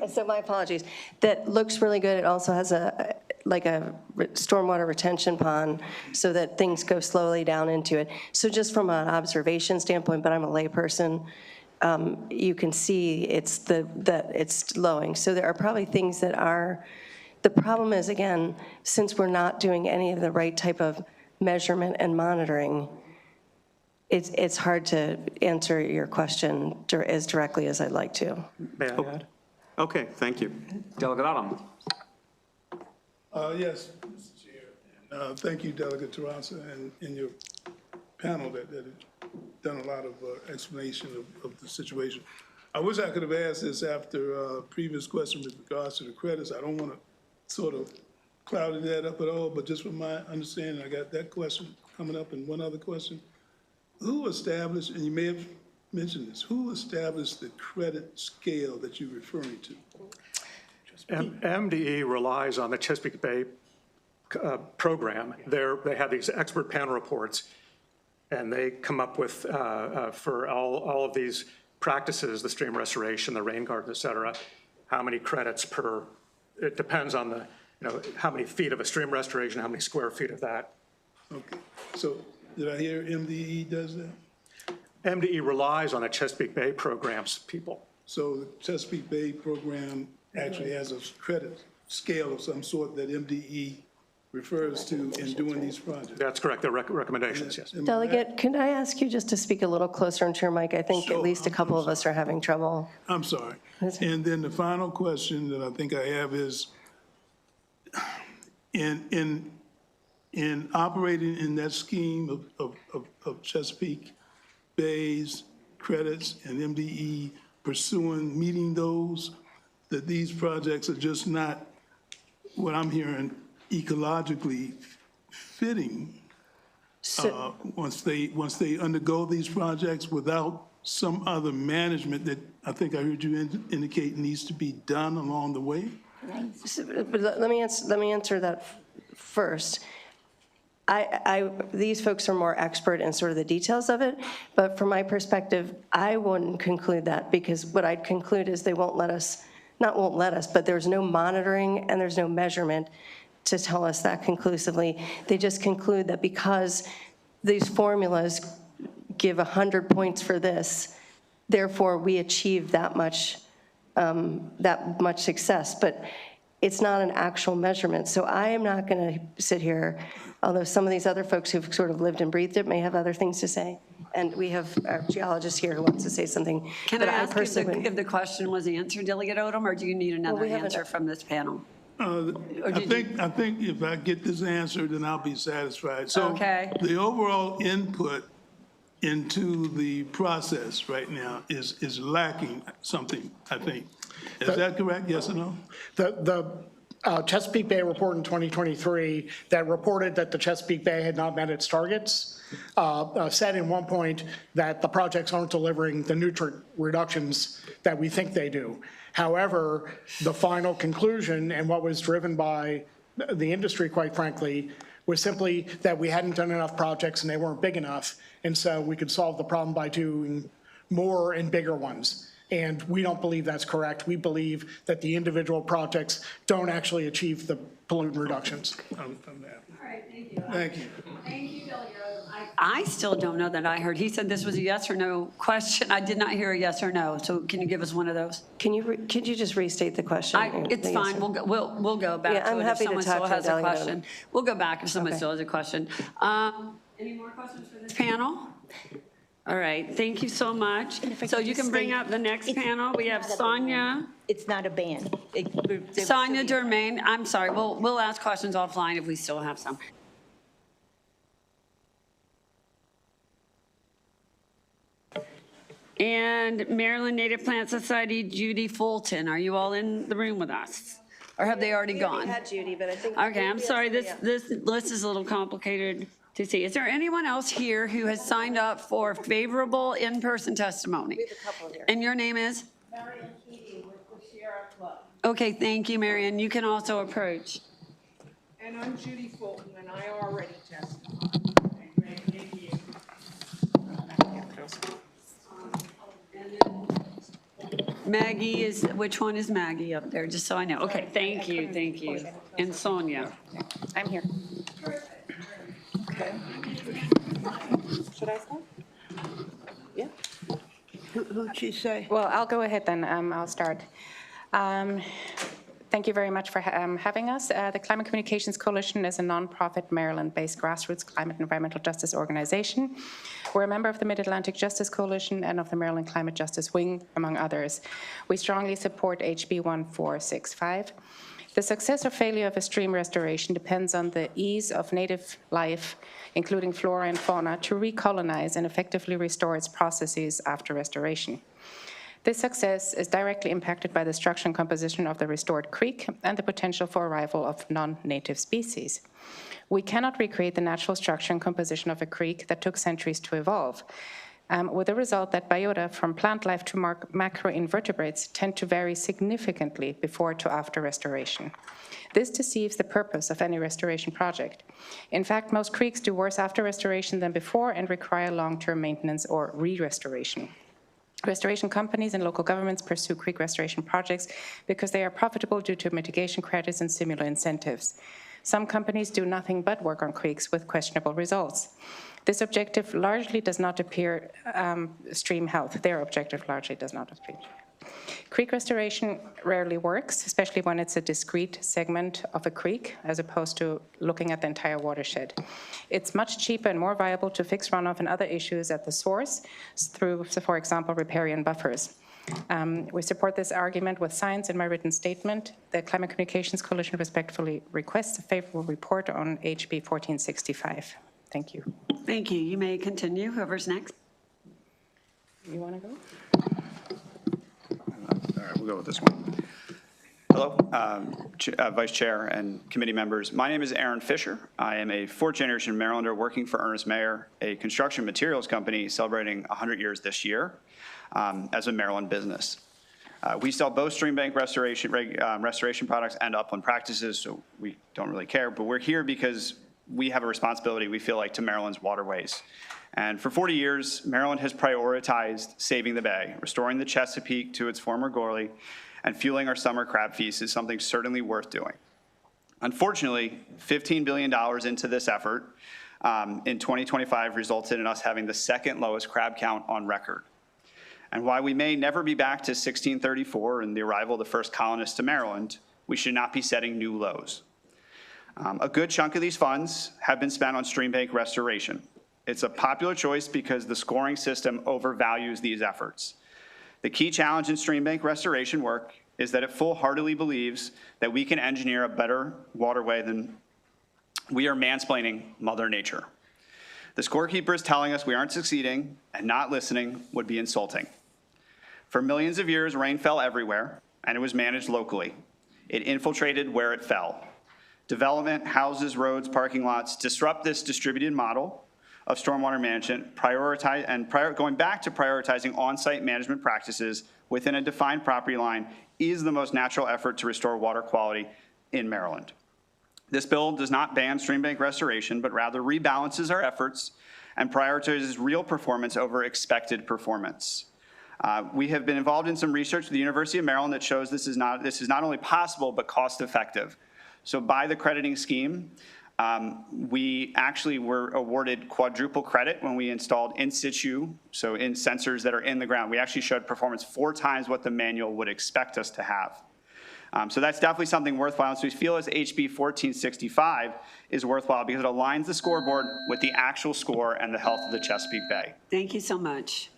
So my apologies. That looks really good. It also has a stormwater retention pond so that things go slowly down into it. So just from an observation standpoint, but I'm a layperson, you can see that it's slowing. So there are probably things that are, the problem is, again, since we're not doing any of the right type of measurement and monitoring, it's hard to answer your question as directly as I'd like to. May I add? Okay, thank you. Delegate Adam. Yes, Mr. Chair. Thank you, Delegate Terrasa, and your panel that have done a lot of explanation of the situation. I wish I could have asked this after a previous question with regards to the credits. I don't want to sort of cloud that up at all, but just from my understanding, I got that question coming up and one other question. Who established, and you may have mentioned this, who established the credit scale that you're referring to? MDE relies on the Chesapeake Bay program. They have these expert panel reports, and they come up with, for all of these practices, the stream restoration, the rain garden, et cetera, how many credits per, it depends on the, how many feet of a stream restoration, how many square feet of that. Okay, so did I hear MDE does that? MDE relies on the Chesapeake Bay programs, people. So the Chesapeake Bay program actually has a credit scale of some sort that MDE refers to in doing these projects. That's correct, the recommendations, yes. Delegate, can I ask you just to speak a little closer into your mic? I think at least a couple of us are having trouble. I'm sorry. And then the final question that I think I have is, in operating in that scheme of Chesapeake Bay's credits and MDE pursuing, meeting those, that these projects are just not, what I'm hearing, ecologically fitting once they undergo these projects without some other management that I think I heard you indicate needs to be done along the way? But let me answer that first. These folks are more expert in sort of the details of it, but from my perspective, I wouldn't conclude that, because what I'd conclude is they won't let us, but there's no monitoring and there's no measurement to tell us that conclusively. They just conclude that because these formulas give 100 points for this, therefore we achieve that much success, but it's not an actual measurement. So I am not going to sit here, although some of these other folks who've sort of lived and breathed it may have other things to say. And we have a geologist here who wants to say something. Can I ask if the question was answered, Delegate Odom, or do you need another answer from this panel? I think if I get this answer, then I'll be satisfied. So Okay. the overall input into the process right now is lacking something, I think. Is that correct, yes or no? Chesapeake Bay report in 2023 that reported that the Chesapeake Bay had not met its targets, said in one point that the projects aren't delivering the nutrient reductions that we think they do. However, the final conclusion, and what was driven by the industry, quite frankly, was simply that we hadn't done enough projects and they weren't big enough. And so we could solve the problem by doing more and bigger ones. And we don't believe that's correct. We believe that the individual projects don't actually achieve the pollutant reductions. All right, thank you. Thank you. Thank you, Delegate Rose. I still don't know that I heard. He said this was a yes or no question. I did not hear a yes or no. So can you give us one of those? Could you just restate the question? It's fine. We'll go back Yeah, to I'm it if happy to someone talk still to has a Delegate question. We'll go back if someone Okay. still has a question. Any more questions for this panel? All right, thank you so much. So you can bring up the next panel. We have Sonia. It's not a ban. Sonia Dermain. I'm sorry, we'll ask questions offline if we still have some. And Maryland Native Plant Society, Judy Fulton. Are you all in the room with us? Or have they already gone? We had Judy, but I think. Okay, I'm sorry, this list is a little complicated to see. Is there anyone else here who has signed up for favorable in-person testimony? We have a couple here. And your name is? Marion Keating with the Sierra Club. Okay, thank you, Marion. You can also approach. And I'm Judy Fulton, and I already testified. Maggie is, which one is Maggie up there, just so I know? Okay, thank you. And Sonia. I'm here. Should I start? Yeah. Who'd she say? Well, I'll go ahead then. I'll start. Thank you very much for having us. The Climate Communications Coalition is a nonprofit Maryland-based grassroots climate and environmental justice organization. We're a member of the Mid-Atlantic Justice Coalition and of the Maryland Climate Justice Wing, among others. We strongly support HB 1465. The success or failure of a stream restoration depends on the ease of native life, including flora and fauna, to recolonize and effectively restore its processes after restoration. This success is directly impacted by the structure and composition of the restored creek and the potential for arrival of non-native species. We cannot recreate the natural structure and composition of a creek that took centuries to evolve, with the result that biota from plant life to macroinvertebrates tend to vary significantly before to after restoration. This deceives the purpose of any restoration project. In fact, most creeks do worse after restoration than before and require long-term maintenance or re-restoration. Restoration companies and local governments pursue creek restoration projects because they are profitable due to mitigation credits and similar incentives. Some companies do nothing but work on creeks with questionable results. This objective largely does not appear stream health. Their objective largely does not appear. Creek restoration rarely works, especially when it's a discrete segment of a creek, as opposed to looking at the entire watershed. It's much cheaper and more viable to fix runoff and other issues at the source through, for example, riparian buffers. We support this argument with science in my written statement. The Climate Communications Coalition respectfully requests a favorable report on HB 1465. Thank you. Thank you. You may continue. Whoever's next. You want to go? All right, we'll go with this one. Hello, Vice Chair and committee members. My name is Aaron Fisher. I am a fourth-generation Marylander working for Ernest Mayer, a construction materials company celebrating 100 years this year as a Maryland business. We sell both stream bank restoration products and upland practices, so we don't really care, but we're here because we have a responsibility, we feel like, to Maryland's waterways. And for 40 years, Maryland has prioritized saving the bay. Restoring the Chesapeake to its former glory and fueling our summer crab feast is something certainly worth doing. Unfortunately, $15 billion into this effort in 2025 resulted in us having the second lowest crab count on record. And while we may never be back to 1634 and the arrival of the first colonists to Maryland, we should not be setting new lows. A good chunk of these funds have been spent on stream bank restoration. It's a popular choice because the scoring system overvalues these efforts. The key challenge in stream bank restoration work is that it full-heartedly believes that we can engineer a better waterway than we are mansplaining Mother Nature. The scorekeeper is telling us we aren't succeeding, and not listening would be insulting. For millions of years, rain fell everywhere, and it was managed locally. It infiltrated where it fell. Development, houses, roads, parking lots disrupt this distributed model of stormwater management, going back to prioritizing on-site management practices within a defined property line is the most natural effort to restore water quality in Maryland. This bill does not ban stream bank restoration, but rather rebalances our efforts and prioritizes real performance over expected performance. We have been involved in some research at the University of Maryland that shows this is not only possible, but cost effective. So by the crediting scheme, we actually were awarded quadruple credit when we installed in situ, so in sensors that are in the ground. We actually showed performance 4 times what the manual would expect us to have. So that's definitely something worthwhile. So we feel as HB 1465 is worthwhile because it aligns the scoreboard with the actual score and the health of the Chesapeake Bay. Thank you so much.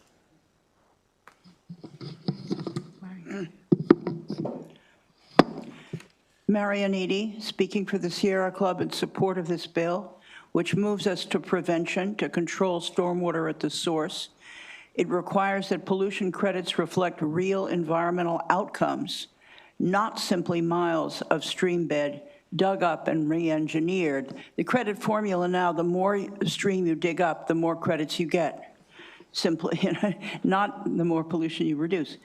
Marianiti, speaking for the Sierra Club in support of this bill, which moves us to prevention to control stormwater at the source. It requires that pollution credits reflect real environmental outcomes, not simply miles of stream bed dug up and re-engineered. The credit formula now, the more stream you dig up, the more credits you get. Simply, not the more pollution you reduce.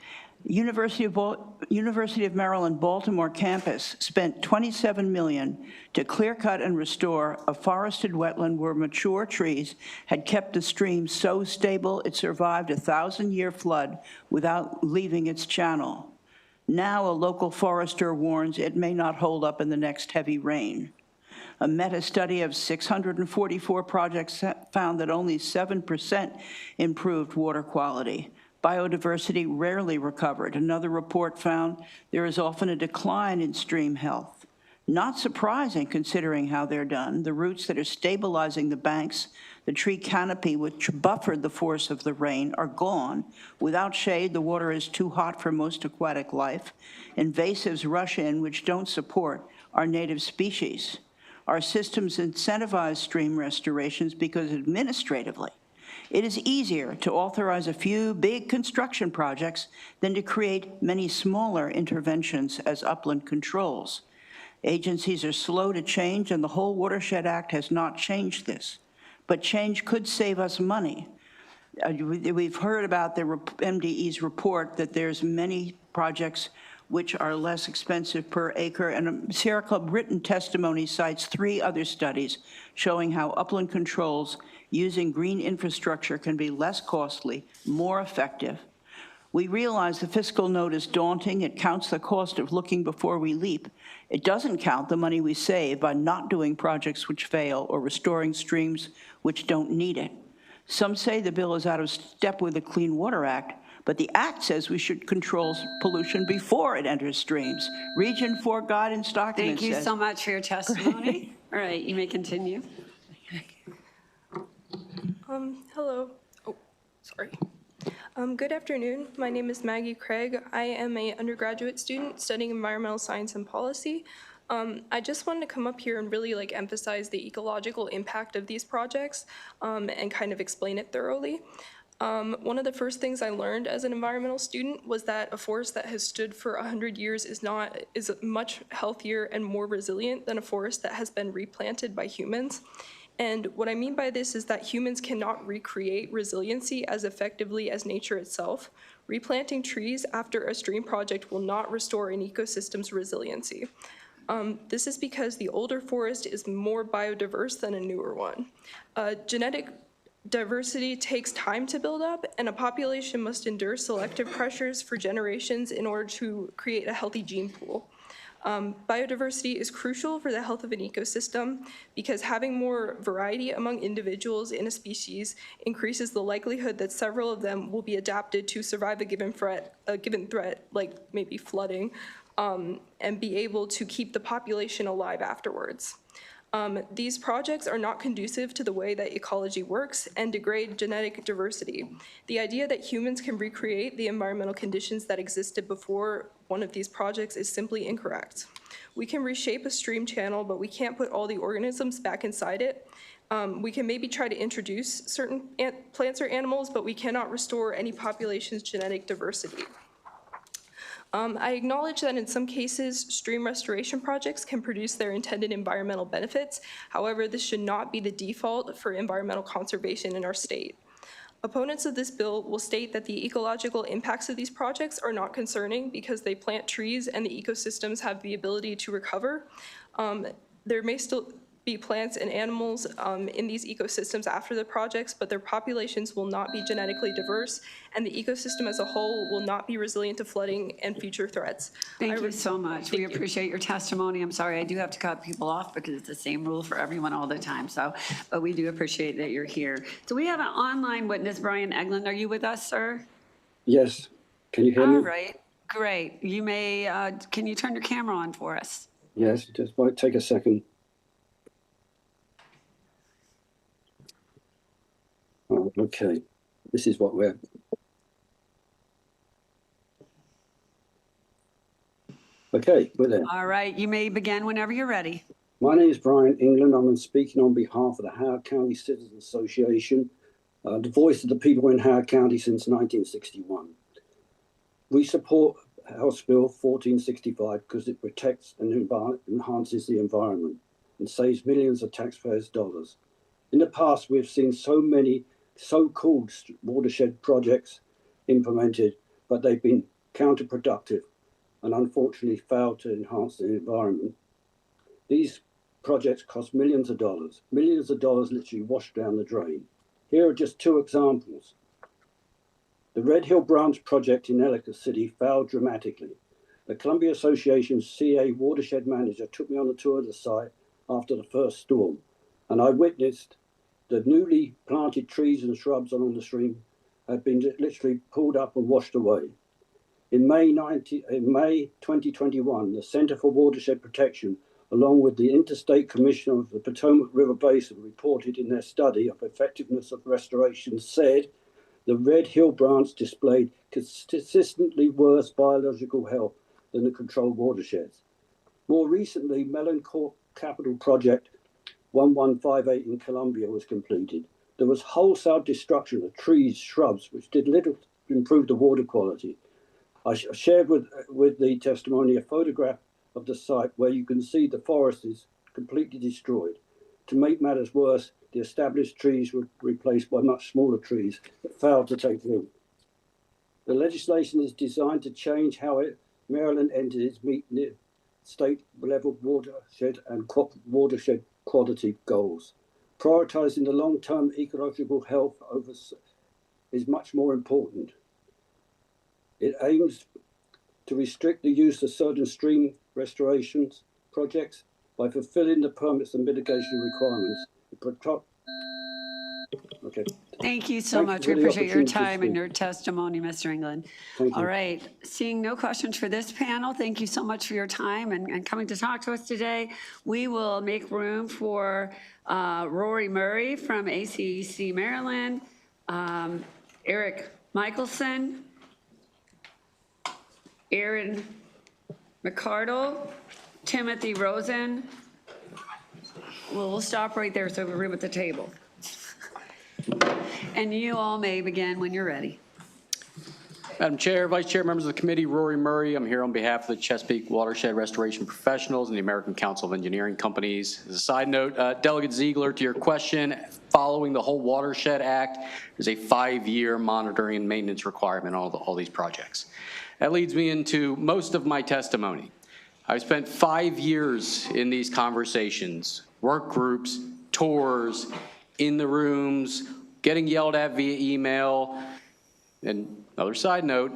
University of Maryland Baltimore campus spent $27 million to clear cut and restore a forested wetland where mature trees had kept the stream so stable it survived a 1,000-year flood without leaving its channel. Now a local forester warns it may not hold up in the next heavy rain. A meta-study of 644 projects found that only 7% improved water quality. Biodiversity rarely recovered. Another report found there is often a decline in stream health. Not surprising considering how they're done. The roots that are stabilizing the banks, the tree canopy which buffered the force of the rain are gone. Without shade, the water is too hot for most aquatic life. Invasives rush in which don't support our native species. Our systems incentivize stream restorations because administratively, it is easier to authorize a few big construction projects than to create many smaller interventions as upland controls. Agencies are slow to change, and the whole Watershed Act has not changed this. But change could save us money. We've heard about the MDE's report that there's many projects which are less expensive per acre, and Sierra Club written testimony cites 3 other studies showing how upland controls using green infrastructure can be less costly, more effective. We realize the fiscal note is daunting. It counts the cost of looking before we leap. It doesn't count the money we save by not doing projects which fail or restoring streams which don't need it. Some say the bill is out of step with the Clean Water Act, but the Act says we should control pollution before it enters streams. Region 4 guidance document Thank you says, so much for your testimony. All right, you may continue. Hello. Oh, sorry. Good afternoon. My name is Maggie Craig. I am an undergraduate student studying environmental science and policy. I just wanted to come up here and really emphasize the ecological impact of these projects and kind of explain it thoroughly. One of the first things I learned as an environmental student was that a forest that has stood for 100 years is much healthier and more resilient than a forest that has been replanted by humans. And what I mean by this is that humans cannot recreate resiliency as effectively as nature itself. Replanting trees after a stream project will not restore an ecosystem's resiliency. This is because the older forest is more biodiverse than a newer one. Genetic diversity takes time to build up, and a population must endure selective pressures for generations in order to create a healthy gene pool. Biodiversity is crucial for the health of an ecosystem because having more variety among individuals in a species increases the likelihood that several of them will be adapted to survive a given threat, like maybe flooding, and be able to keep the population alive afterwards. These projects are not conducive to the way that ecology works and degrade genetic diversity. The idea that humans can recreate the environmental conditions that existed before one of these projects is simply incorrect. We can reshape a stream channel, but we can't put all the organisms back inside it. We can maybe try to introduce certain plants or animals, but we cannot restore any population's genetic diversity. I acknowledge that in some cases, stream restoration projects can produce their intended environmental benefits. However, this should not be the default for environmental conservation in our state. Opponents of this bill will state that the ecological impacts of these projects are not concerning because they plant trees and the ecosystems have the ability to recover. There may still be plants and animals in these ecosystems after the projects, but their populations will not be genetically diverse, and the ecosystem as a whole will not be resilient to flooding and future threats. Thank you so much. We appreciate your testimony. I'm sorry, I do have to cut people off because it's the same rule for everyone all the time. So, but we do appreciate that you're here. So we have an online witness, Brian Eglin. Are you with us, sir? Yes. Can you hear me? All right, great. You may, can you turn your camera on for us? Yes, just might take a second. Oh, okay, this is what we're... Okay, we're there. All right, you may begin whenever you're ready. My name is Brian England. I'm speaking on behalf of the Howard County Citizens Association, the voice of the people in Howard County since 1961. We support House Bill 1465 because it protects and enhances the environment and saves millions of taxpayers' dollars. In the past, we've seen so many so-called watershed projects implemented, but they've been counterproductive and unfortunately failed to enhance the environment. These projects cost millions of dollars literally washed down the drain. Here are just two examples. The Red Hill Branch project in Ellicott City failed dramatically. The Columbia Association's CA watershed manager took me on a tour of the site after the first storm, and I witnessed the newly planted trees and shrubs along the stream had been literally pulled up and washed away. In May 2021, the Center for Watershed Protection, along with the Interstate Commission of the Potomac River Basin, reported in their study of effectiveness of restoration, said the Red Hill Branch displayed consistently worse biological health than the controlled watersheds. More recently, Mellon Court Capital Project 1158 in Columbia was completed. There was wholesale destruction of trees, shrubs, which did little to improve the water quality. I shared with the testimony a photograph of the site where you can see the forest is completely destroyed. To make matters worse, the established trees were replaced by much smaller trees that failed to take root. The legislation is designed to change how Maryland entities meet state-level watershed and watershed quality goals. Prioritizing the long-term ecological health is much more important. It aims to restrict the use of certain stream restorations projects by fulfilling the permits and mitigation requirements. Okay. Thank you so much. We appreciate your time and your testimony, Mr. England. All right. Seeing no questions for this panel, thank you so much for your time and coming to talk to us today. We will make room for Rory Murray from ACEC Maryland, Eric Michelson, Aaron McCardle, Timothy Rosen. We'll stop right there so we have room at the table. And you all may begin when you're ready. Madam Chair, Vice Chair, members of the committee, Rory Murray. I'm here on behalf of the Chesapeake Watershed Restoration Professionals and the American Council of Engineering Companies. As a side note, Delegate Ziegler, to your question, following the whole Watershed Act, there's a 5-year monitoring and maintenance requirement on all these projects. That leads me into most of my testimony. I've spent 5 years in these conversations, work groups, tours, in the rooms, getting yelled at via email. And another side note,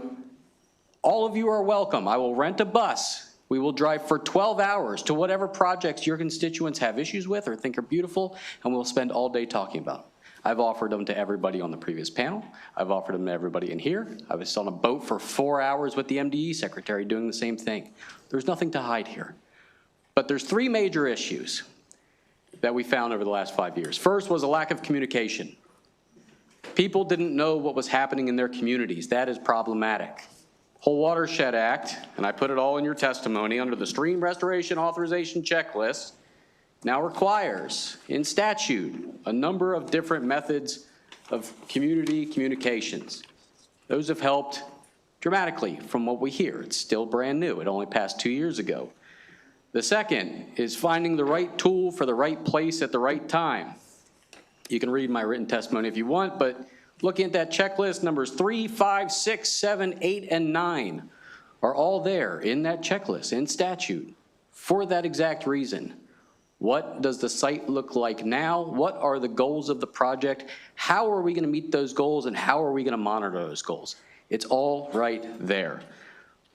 all of you are welcome. I will rent a bus. We will drive for 12 hours to whatever projects your constituents have issues with or think are beautiful, and we'll spend all day talking about them. I've offered them to everybody on the previous panel. I've offered them to everybody in here. I was on a boat for 4 hours with the MDE secretary doing the same thing. There's nothing to hide here. But there's 3 major issues that we found over the last 5 years. First was a lack of communication. People didn't know what was happening in their communities. That is problematic. Whole Watershed Act, and I put it all in your testimony, under the Stream Restoration Authorization Checklist, now requires, in statute, a number of different methods of community communications. Those have helped dramatically from what we hear. It's still brand new. It only passed 2 years ago. The second is finding the right tool for the right place at the right time. You can read my written testimony if you want, but looking at that checklist, numbers 3, 5, 6, 7, 8, and 9 are all there in that checklist, in statute, for that exact reason. What does the site look like now? What are the goals of the project? How are we going to meet those goals, and how are we going to monitor those goals? It's all right there.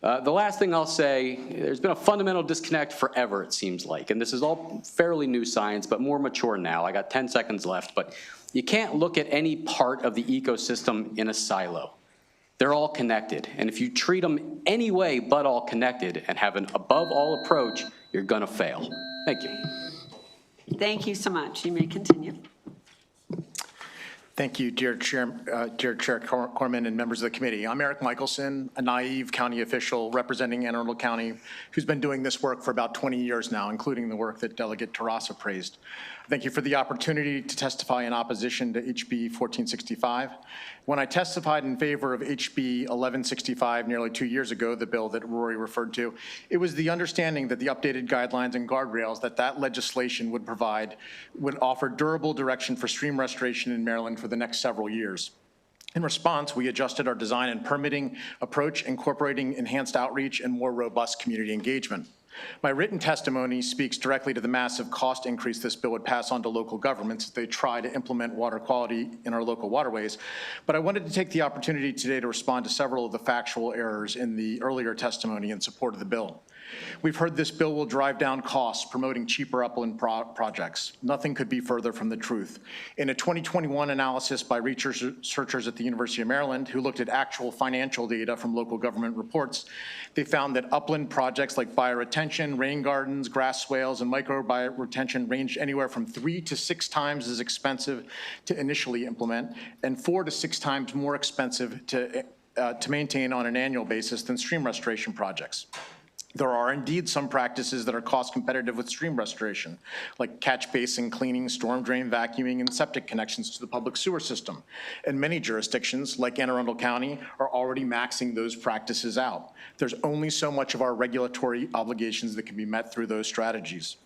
The last thing I'll say, there's been a fundamental disconnect forever, it seems like, and this is all fairly new science, but more mature now. I got 10 seconds left, but you can't look at any part of the ecosystem in a silo. They're all connected, and if you treat them any way but all connected and have an above-all approach, you're going to fail. Thank you. Thank you so much. You may continue. Thank you, dear Chair Corman and members of the committee. I'm Eric Michelson, a naive county official representing Anne Arundel County, who's been doing this work for about 20 years now, including the work that Delegate Terrassa praised. Thank you for the opportunity to testify in opposition to HB 1465. When I testified in favor of HB 1165 nearly 2 years ago, the bill that Rory referred to, it was the understanding that the updated guidelines and guardrails that legislation would provide would offer durable direction for stream restoration in Maryland for the next several years. In response, we adjusted our design and permitting approach, incorporating enhanced outreach and more robust community engagement. My written testimony speaks directly to the massive cost increase this bill would pass on to local governments as they try to implement water quality in our local waterways. But I wanted to take the opportunity today to respond to several of the factual errors in the earlier testimony in support of the bill. We've heard this bill will drive down costs, promoting cheaper upland projects. Nothing could be further from the truth. In a 2021 analysis by researchers at the University of Maryland who looked at actual financial data from local government reports, they found that upland projects like bioretention, rain gardens, grass swales, and micro-bioretention ranged anywhere from 3 to 6 times as expensive to initially implement and 4 to 6 times more expensive to maintain on an annual basis than stream restoration projects. There are indeed some practices that are cost competitive with stream restoration, like catch basin cleaning, storm drain vacuuming, and septic connections to the public sewer system. And many jurisdictions, like Anne Arundel County, are already maxing those practices out. There's only so much of our regulatory obligations that can be met through those strategies.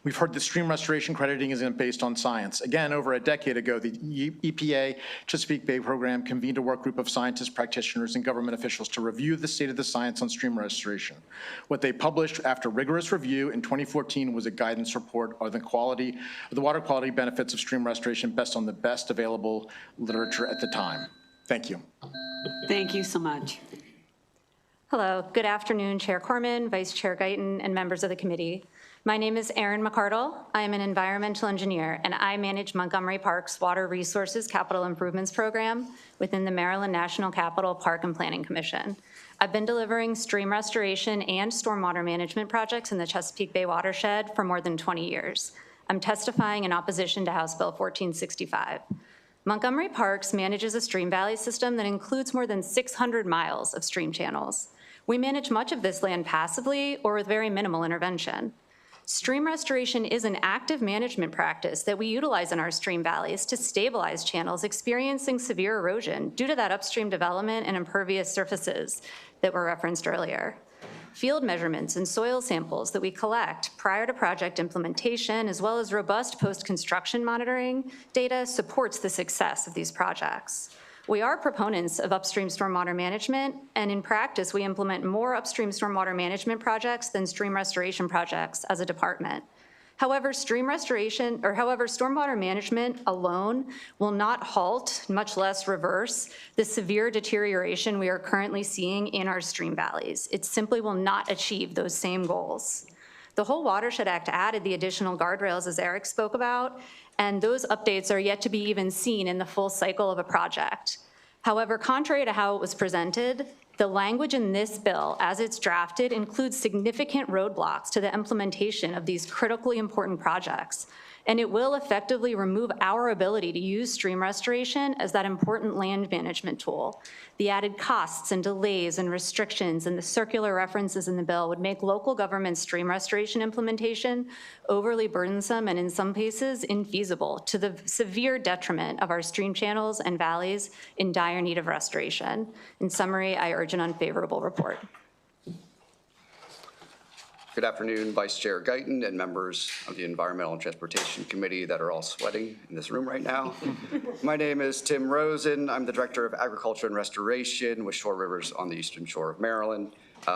We've heard that stream restoration crediting isn't based on science. Again, over a decade ago, the EPA Chesapeake Bay program convened a work group of scientists, practitioners, and government officials to review the state of the science on stream restoration. What they published after rigorous review in 2014 was a guidance report on the water quality benefits of stream restoration based on the best available literature at the time. Thank you. Thank you so much. Hello, good afternoon, Chair Corman, Vice Chair Guyton, and members of the committee. My name is Erin McCardle. I am an environmental engineer, and I manage Montgomery Park's Water Resources Capital Improvements Program within the Maryland National Capital Park and Planning Commission. I've been delivering stream restoration and stormwater management projects in the Chesapeake Bay watershed for more than 20 years. I'm testifying in opposition to House Bill 1465. Montgomery Parks manages a stream valley system that includes more than 600 miles of stream channels. We manage much of this land passively or with very minimal intervention. Stream restoration is an active management practice that we utilize in our stream valleys to stabilize channels experiencing severe erosion due to that upstream development and impervious surfaces that were referenced earlier. Field measurements and soil samples that we collect prior to project implementation, as well as robust post-construction monitoring data, supports the success of these projects. We are proponents of upstream stormwater management, and in practice, we implement more upstream stormwater management projects than stream restoration projects as a department. However, stormwater management alone will not halt, much less reverse, the severe deterioration we are currently seeing in our stream valleys. It simply will not achieve those same goals. The whole Watershed Act added the additional guardrails, as Eric spoke about, and those updates are yet to be even seen in the full cycle of a project. However, contrary to how it was presented, the language in this bill, as it's drafted, includes significant roadblocks to the implementation of these critically important projects. And it will effectively remove our ability to use stream restoration as that important land management tool. The added costs and delays and restrictions and the circular references in the bill would make local government stream restoration implementation overly burdensome and in some cases infeasible, to the severe detriment of our stream channels and valleys in dire need of restoration. In summary, I urge an unfavorable report. Good afternoon, Vice Chair Guyton and members of the Environmental and Transportation Committee that are all sweating in this room right now. My name is Tim Rosen. I'm the Director of Agriculture and Restoration with Shore Rivers on the Eastern Shore of Maryland.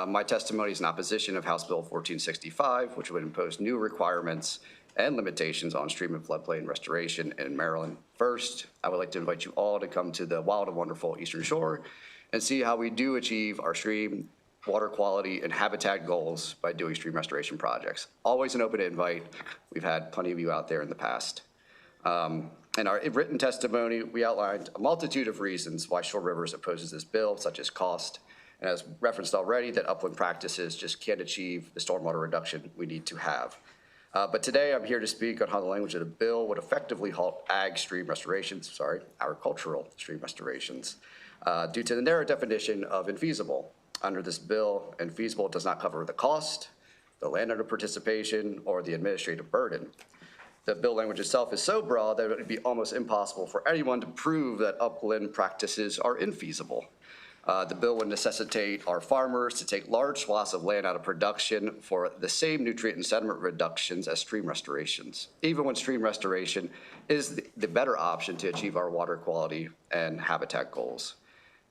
My testimony is in opposition of House Bill 1465, which would impose new requirements and limitations on stream and floodplain restoration in Maryland. First, I would like to invite you all to come to the wild and wonderful Eastern Shore and see how we do achieve our stream, water quality, and habitat goals by doing stream restoration projects. Always an open invite. We've had plenty of you out there in the past. In our written testimony, we outlined a multitude of reasons why Shore Rivers opposes this bill, such as cost, and as referenced already, that upland practices just can't achieve the stormwater reduction we need to have. But today I'm here to speak on how the language of the bill would effectively halt agricultural stream restorations, due to the narrow definition of infeasible. Under this bill, infeasible does not cover the cost, the landowner participation, or the administrative burden. The bill language itself is so broad that it would be almost impossible for anyone to prove that upland practices are infeasible. The bill would necessitate our farmers to take large swaths of land out of production for the same nutrient and sediment reductions as stream restorations, even when stream restoration is the better option to achieve our water quality and habitat goals.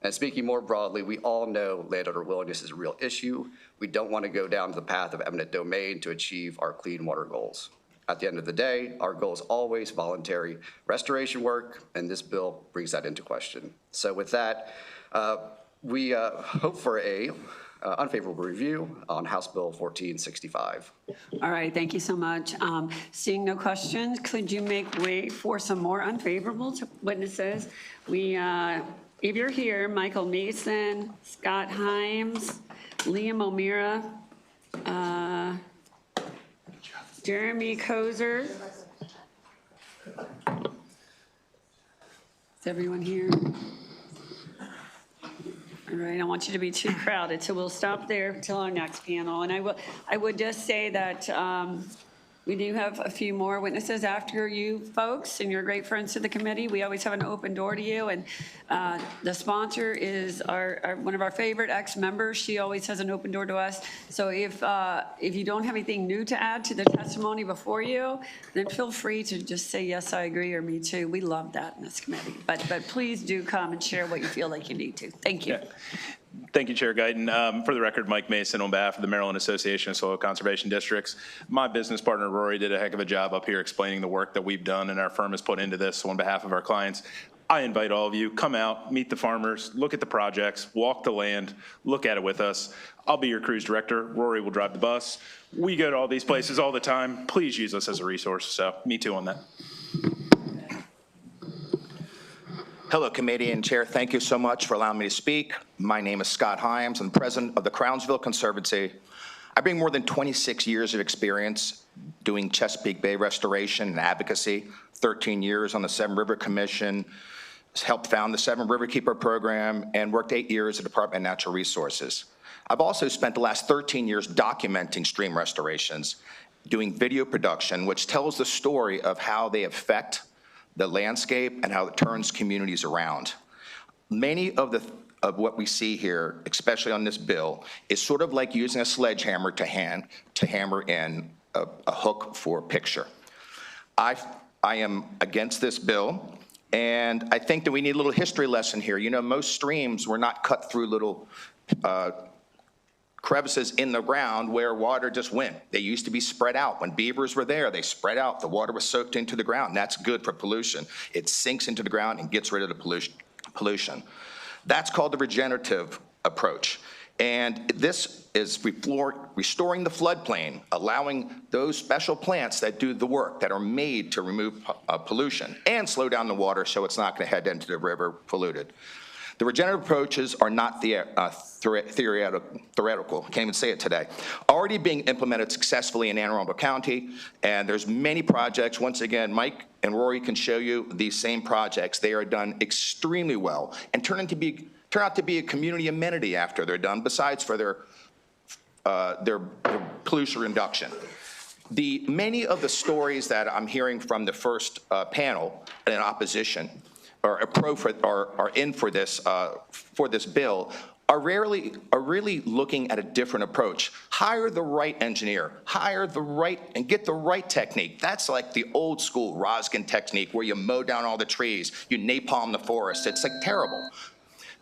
And speaking more broadly, we all know landowner willingness is a real issue. We don't want to go down the path of eminent domain to achieve our clean water goals. At the end of the day, our goal is always voluntary restoration work, and this bill brings that into question. So with that, we hope for a unfavorable review on House Bill 1465. All right, thank you so much. Seeing no questions, could you make way for some more unfavorable witnesses? If you're here, Michael Mason, Scott Himes, Liam O'Meara, Jeremy Kozer. Is everyone here? All right, I don't want you to be too crowded, so we'll stop there until our next panel. And I would just say that we do have a few more witnesses after you folks, and you're great friends to the committee. We always have an open door to you, and the sponsor is one of our favorite ex-members. She always has an open door to us. So if you don't have anything new to add to the testimony before you, then feel free to just say, yes, I agree, or me too. We love that in this committee. But please do come and share what you feel like you need to. Thank you. Yeah. Thank you, Chair Guyton. For the record, Mike Mason on behalf of the Maryland Association of Soil Conservation Districts. My business partner, Rory, did a heck of a job up here explaining the work that we've done and our firm has put into this on behalf of our clients. I invite all of you, come out, meet the farmers, look at the projects, walk the land, look at it with us. I'll be your cruise director. Rory will drive the bus. We go to all these places all the time. Please use us as a resource. So me too on that. Hello, committee and chair. Thank you so much for allowing me to speak. My name is Scott Himes. I'm president of the Crownsville Conservancy. I bring more than 26 years of experience doing Chesapeake Bay restoration and advocacy, 13 years on the Seven River Commission, helped found the Seven River Keeper program, and worked 8 years at the Department of Natural Resources. I've also spent the last 13 years documenting stream restorations, doing video production, which tells the story of how they affect the landscape and how it turns communities around. Many of what we see here, especially on this bill, is sort of like using a sledgehammer to hammer in a hook for a picture. I am against this bill, and I think that we need a little history lesson here. You know, most streams were not cut through little crevices in the ground where water just went. They used to be spread out. When beavers were there, they spread out. The water was soaked into the ground. That's good for pollution. It sinks into the ground and gets rid of the pollution. That's called the regenerative approach. And this is restoring the floodplain, allowing those special plants that do the work, that are made to remove pollution and slow down the water so it's not going to head into the river polluted. The regenerative approaches are not theoretical, can't even say it today, already being implemented successfully in Anne Arundel County, and there's many projects. Once again, Mike and Rory can show you these same projects. They are done extremely well and turn out to be a community amenity after they're done, besides for their pollution reduction. Many of the stories that I'm hearing from the first panel in opposition or are in for this bill are really looking at a different approach. Hire the right engineer, and get the right technique. That's like the old school Roskin technique where you mow down all the trees, you napalm the forest. It's like terrible.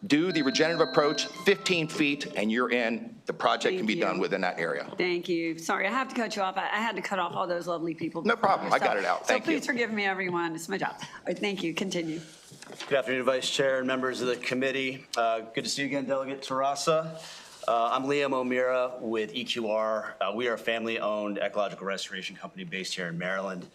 Do the regenerative approach, 15 feet, and you're in. The project can be done within that area. Thank you. Sorry, I have to cut you off. I had to cut off all those lovely people. No problem. I got it out. Thank you. So please forgive me, everyone. It's my job. All right, thank you. Continue. Good afternoon, Vice Chair and members of the committee. Good to see you again, Delegate Terrassa. I'm Liam O'Meara with EQR. We are a family-owned ecological restoration company based here in Maryland.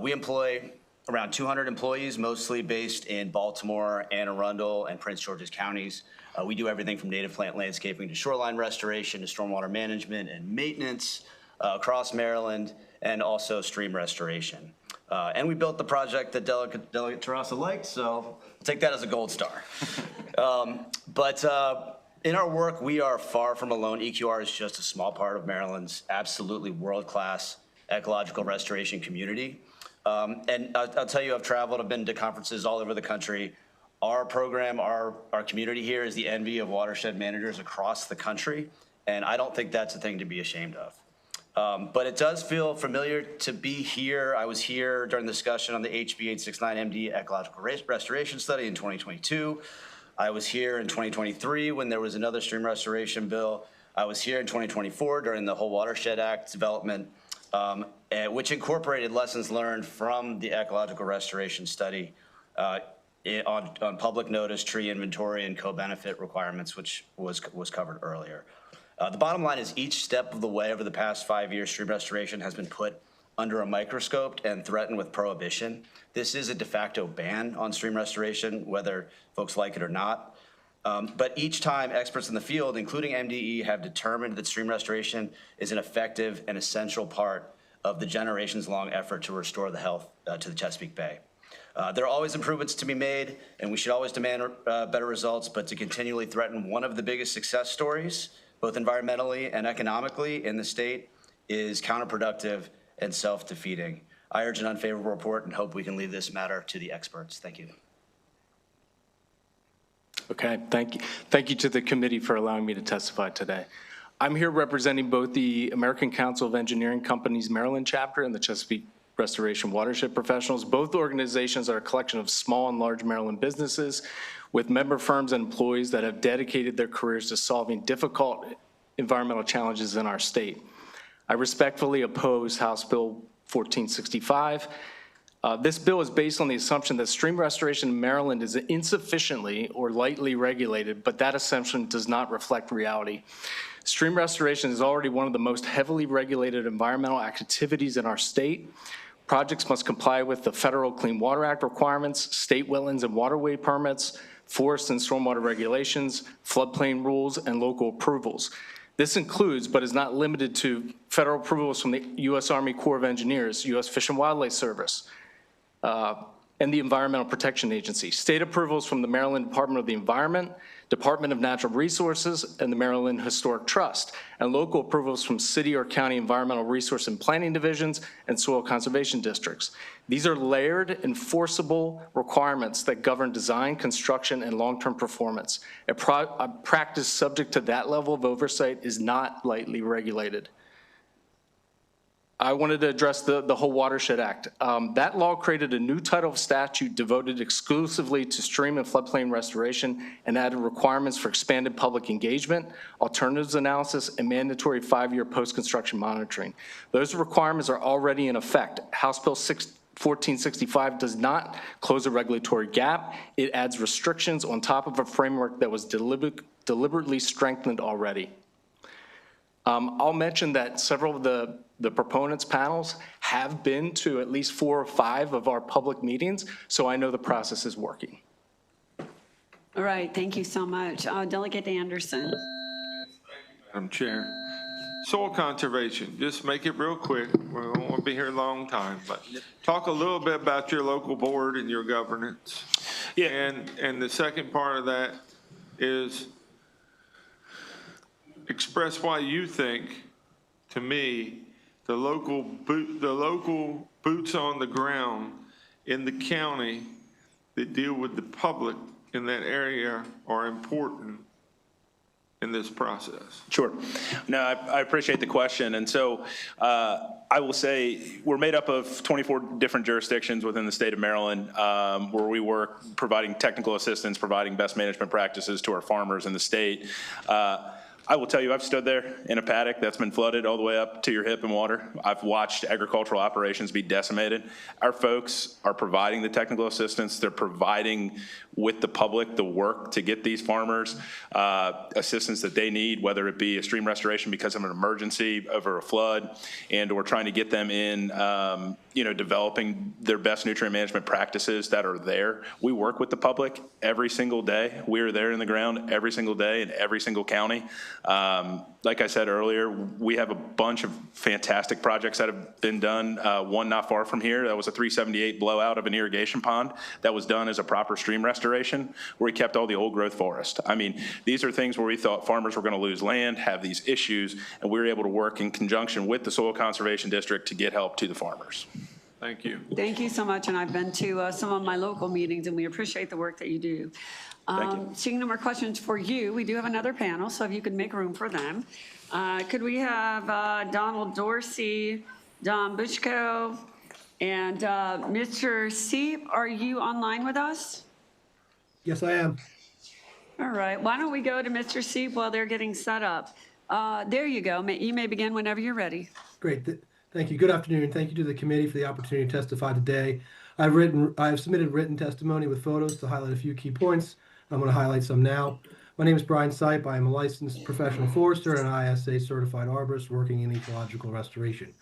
We employ around 200 employees, mostly based in Baltimore, Anne Arundel, and Prince George's counties. We do everything from native plant landscaping to shoreline restoration to stormwater management and maintenance across Maryland, and also stream restoration. And we built the project that Delegate Terrassa liked, so I'll take that as a gold star. In our work, we are far from alone. EQR is just a small part of Maryland's absolutely world-class ecological restoration community. And I'll tell you, I've traveled, I've been to conferences all over the country. Our program, our community here is the envy of watershed managers across the country, and I don't think that's a thing to be ashamed of. But it does feel familiar to be here. I was here during the discussion on the HB 869MD Ecological Restoration Study in 2022. I was here in 2023 when there was another stream restoration bill. I was here in 2024 during the whole Watershed Act development, which incorporated lessons learned from the ecological restoration study on public notice, tree inventory, and co-benefit requirements, which was covered earlier. The bottom line is each step of the way over the past 5 years, stream restoration has been put under a microscope and threatened with prohibition. This is a de facto ban on stream restoration, whether folks like it or not. But each time experts in the field, including MDE, have determined that stream restoration is an effective and essential part of the generations-long effort to restore the health to the Chesapeake Bay. There are always improvements to be made, and we should always demand better results, but to continually threaten one of the biggest success stories, both environmentally and economically in the state, is counterproductive and self-defeating. I urge an unfavorable report and hope we can leave this matter to the experts. Thank you. Okay, thank you. Thank you to the committee for allowing me to testify today. I'm here representing both the American Council of Engineering Companies Maryland chapter and the Chesapeake Restoration Watershed Professionals. Both organizations are a collection of small and large Maryland businesses with member firms and employees that have dedicated their careers to solving difficult environmental challenges in our state. I respectfully oppose House Bill 1465. This bill is based on the assumption that stream restoration in Maryland is insufficiently or lightly regulated, but that assumption does not reflect reality. Stream restoration is already one of the most heavily regulated environmental activities in our state. Projects must comply with the Federal Clean Water Act requirements, state wetlands and waterway permits, forest and stormwater regulations, floodplain rules, and local approvals. This includes, but is not limited to, federal approvals from the U.S. Army Corps of Engineers, U.S. Fish and Wildlife Service, and the Environmental Protection Agency, state approvals from the Maryland Department of the Environment, Department of Natural Resources, and the Maryland Historic Trust, and local approvals from city or county environmental resource and planning divisions and soil conservation districts. These are layered, enforceable requirements that govern design, construction, and long-term performance. A practice subject to that level of oversight is not lightly regulated. I wanted to address the whole Watershed Act. That law created a new title of statute devoted exclusively to stream and floodplain restoration and added requirements for expanded public engagement, alternatives analysis, and mandatory 5-year post-construction monitoring. Those requirements are already in effect. House Bill 1465 does not close a regulatory gap. It adds restrictions on top of a framework that was deliberately strengthened already. I'll mention that several of the proponents panels have been to at least 4 or 5 of our public meetings, so I know the process is working. All right, thank you so much. Delegate Anderson. Madam Chair. Soil conservation, just make it real quick. We don't want to be here a long time, but talk a little bit about your local board and your governance. Yeah. And the second part of that is express why you think, to me, the local boots on the ground in the county that deal with the public in that area are important in this process. Sure. No, I appreciate the question. And so I will say we're made up of 24 different jurisdictions within the state of Maryland where we work providing technical assistance, providing best management practices to our farmers in the state. I will tell you, I've stood there in a paddock that's been flooded all the way up to your hip in water. I've watched agricultural operations be decimated. Our folks are providing the technical assistance. They're providing with the public the work to get these farmers assistance that they need, whether it be a stream restoration because of an emergency over a flood, and or trying to get them in, developing their best nutrient management practices that are there. We work with the public every single day. We are there in the ground every single day in every single county. Like I said earlier, we have a bunch of fantastic projects that have been done. One not far from here, that was a 378 blowout of an irrigation pond that was done as a proper stream restoration where we kept all the old growth forest. I mean, these are things where we thought farmers were going to lose land, have these issues, and we were able to work in conjunction with the Soil Conservation District to get help to the farmers. Thank you. Thank you so much, and I've been to some of my local meetings, and we appreciate the work that you do. Seeing no more questions for you, we do have another panel, so if you could make room for them. Could we have Donald Dorsey, Don Bushko, and Mr. Seep, are you online with us? Yes, I am. All right, why don't we go to Mr. Seep while they're getting set up. There you go. You may begin whenever you're ready. Great. Thank you. Good afternoon. Thank you to the committee for the opportunity to testify today. I've submitted written testimony with photos to highlight a few key points. I'm going to highlight some now. My name is Brian Sipe. I am a licensed professional forester and ISA certified arborist working in ecological restoration.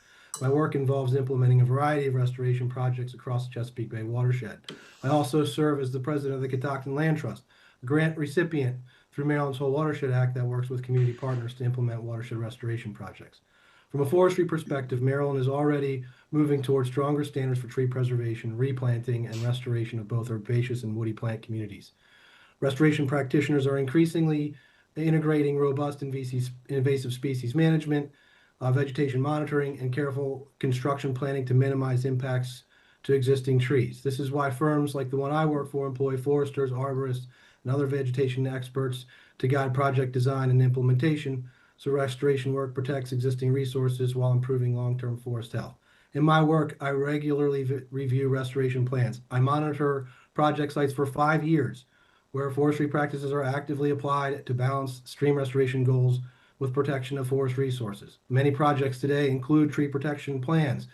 My work involves implementing a variety of restoration projects across the Chesapeake Bay watershed. I also serve as the president of the Catoctin Land Trust, a grant recipient through Maryland's Whole Watershed Act that works with community partners to implement watershed restoration projects. From a forestry perspective, Maryland is already moving towards stronger standards for tree preservation, replanting, and restoration of both herbaceous and woody plant communities. Restoration practitioners are increasingly integrating robust invasive species management, vegetation monitoring, and careful construction planning to minimize impacts to existing trees. This is why firms like the one I work for employ foresters, arborists, and other vegetation experts to guide project design and implementation, so restoration work protects existing resources while improving long-term forest health. In my work, I regularly review restoration plans. I monitor project sites for 5 years, where forestry practices are actively applied to balance stream restoration goals with protection of forest resources. Many projects today include tree protection plans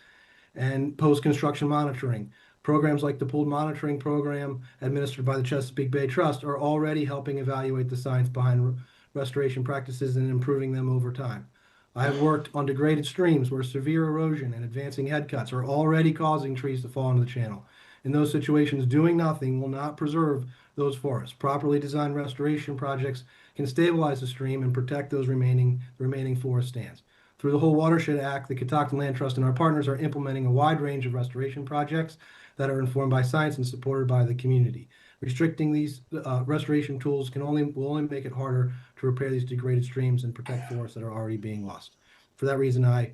and post-construction monitoring. Programs like the Pooled Monitoring Program administered by the Chesapeake Bay Trust are already helping evaluate the science behind restoration practices and improving them over time. I have worked on degraded streams where severe erosion and advancing head cuts are already causing trees to fall into the channel. In those situations, doing nothing will not preserve those forests. Properly designed restoration projects can stabilize the stream and protect those remaining forest stands. Through the Whole Watershed Act, the Catoctin Land Trust and our partners are implementing a wide range of restoration projects that are informed by science and supported by the community. Restricting these restoration tools will only make it harder to repair these degraded streams and protect forests that are already being lost. For that reason, I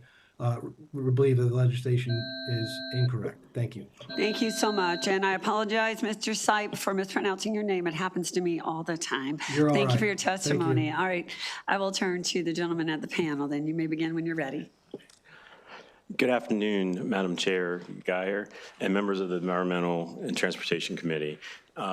believe that the legislation is incorrect. Thank you. Thank you so much. And I apologize, Mr. Sipe, for mispronouncing your name. It happens to me all the time. You're all Thank you right. for your testimony. Thank you. All right. I will turn to the gentleman at the panel. Then you may begin when you're ready. Good afternoon, Madam Chair Geyer and members of the Environmental and Transportation Committee.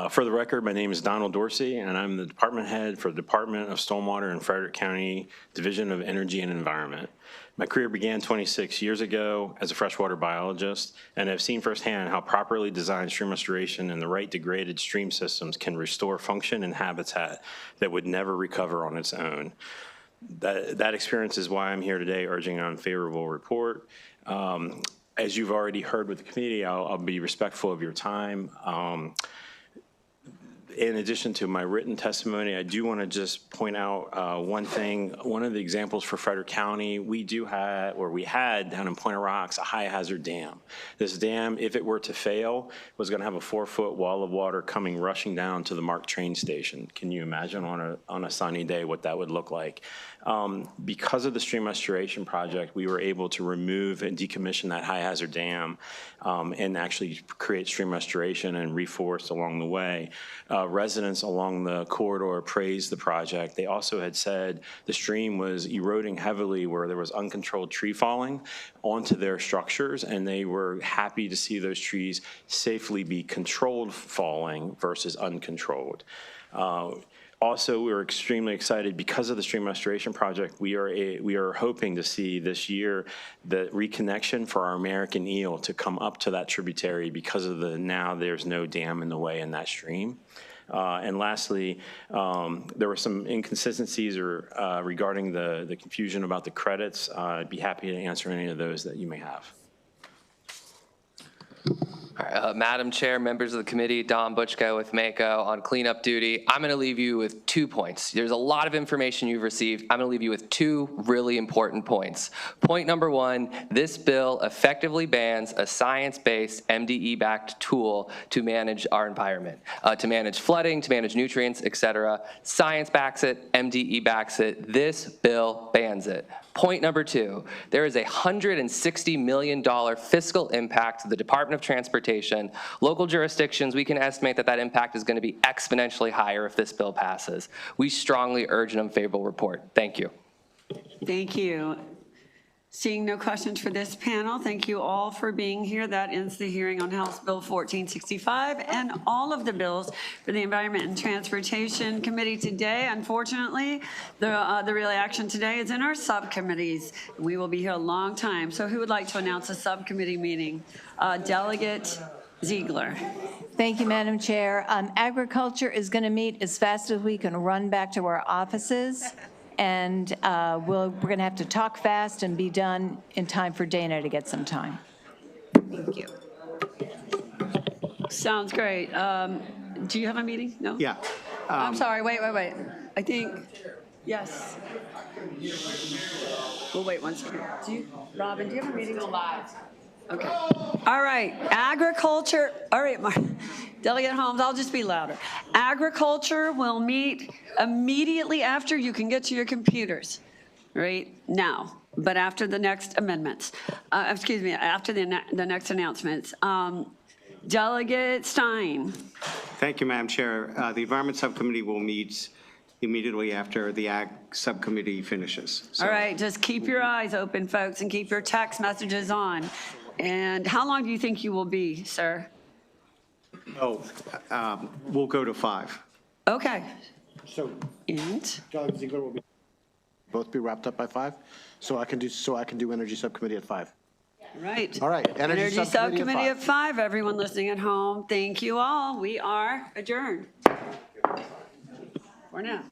For the record, my name is Donald Dorsey, and I'm the department head for the Department of Stormwater in Frederick County Division of Energy and Environment. My career began 26 years ago as a freshwater biologist, and I've seen firsthand how properly designed stream restoration and the right degraded stream systems can restore function and habitat that would never recover on its own. That experience is why I'm here today urging an unfavorable report. As you've already heard with the committee, I'll be respectful of your time. In addition to my written testimony, I do want to just point out one thing. One of the examples for Frederick County, we had down in Point of Rocks, a high hazard dam. This dam, if it were to fail, was going to have a 4-foot wall of water coming rushing down to the MARC train station. Can you imagine on a sunny day what that would look like? Because of the stream restoration project, we were able to remove and decommission that high hazard dam and actually create stream restoration and reforest along the way. Residents along the corridor praised the project. They also had said the stream was eroding heavily where there was uncontrolled tree falling onto their structures, and they were happy to see those trees safely be controlled falling versus uncontrolled. Also, we're extremely excited because of the stream restoration project. We are hoping to see this year the reconnection for our American eel to come up to that tributary because of now there's no dam in the way in that stream. And lastly, there were some inconsistencies regarding the confusion about the credits. I'd be happy to answer any of those that you may have. All right, Madam Chair, members of the committee, Don Butchko with Mako on cleanup duty. I'm going to leave you with 2 points. There's a lot of information you've received. I'm going to leave you with 2 really important points. Point number 1, this bill effectively bans a science-based MDE-backed tool to manage our environment, to manage flooding, to manage nutrients, et cetera. Science backs it, MDE backs it. This bill bans it. Point number 2, there is a $160 million fiscal impact to the Department of Transportation. Local jurisdictions, we can estimate that that impact is going to be exponentially higher if this bill passes. We strongly urge an unfavorable report. Thank you. Thank you. Seeing no questions for this panel, thank you all for being here. That ends the hearing on House Bill 1465 and all of the bills for the Environment and Transportation Committee today. Unfortunately, the real action today is in our subcommittees. We will be here a long time. So who would like to announce a subcommittee meeting? Delegate Ziegler. Thank you, Madam Chair. Agriculture is going to meet as fast as we can run back to our offices. And we're going to have to talk fast and be done in time for Dana to get some time. Thank you. Sounds great. Do you have a meeting? No? Yeah. I'm sorry, wait. I think, yes. We'll wait 1 second. Robin, do you have a meeting live? Okay. All right, agriculture, all right, Delegate Holmes, I'll just be louder. Agriculture will meet immediately after you can get to your computers, right now, but after the next amendments. Excuse me, after the next announcements. Delegate Stein. Thank you, Madam Chair. The Environment Subcommittee will meet immediately after the Ag Subcommittee finishes. So, all right, just keep your eyes open, folks, and keep your text messages on. And how long do you think you will be, sir? we'll go to 5. Okay. So, and Delegate Ziegler will both be wrapped up by 5. So I can do Energy Subcommittee at 5. Right. All right. Energy Subcommittee at 5. Everyone listening at home, thank you all. We are adjourned. For now.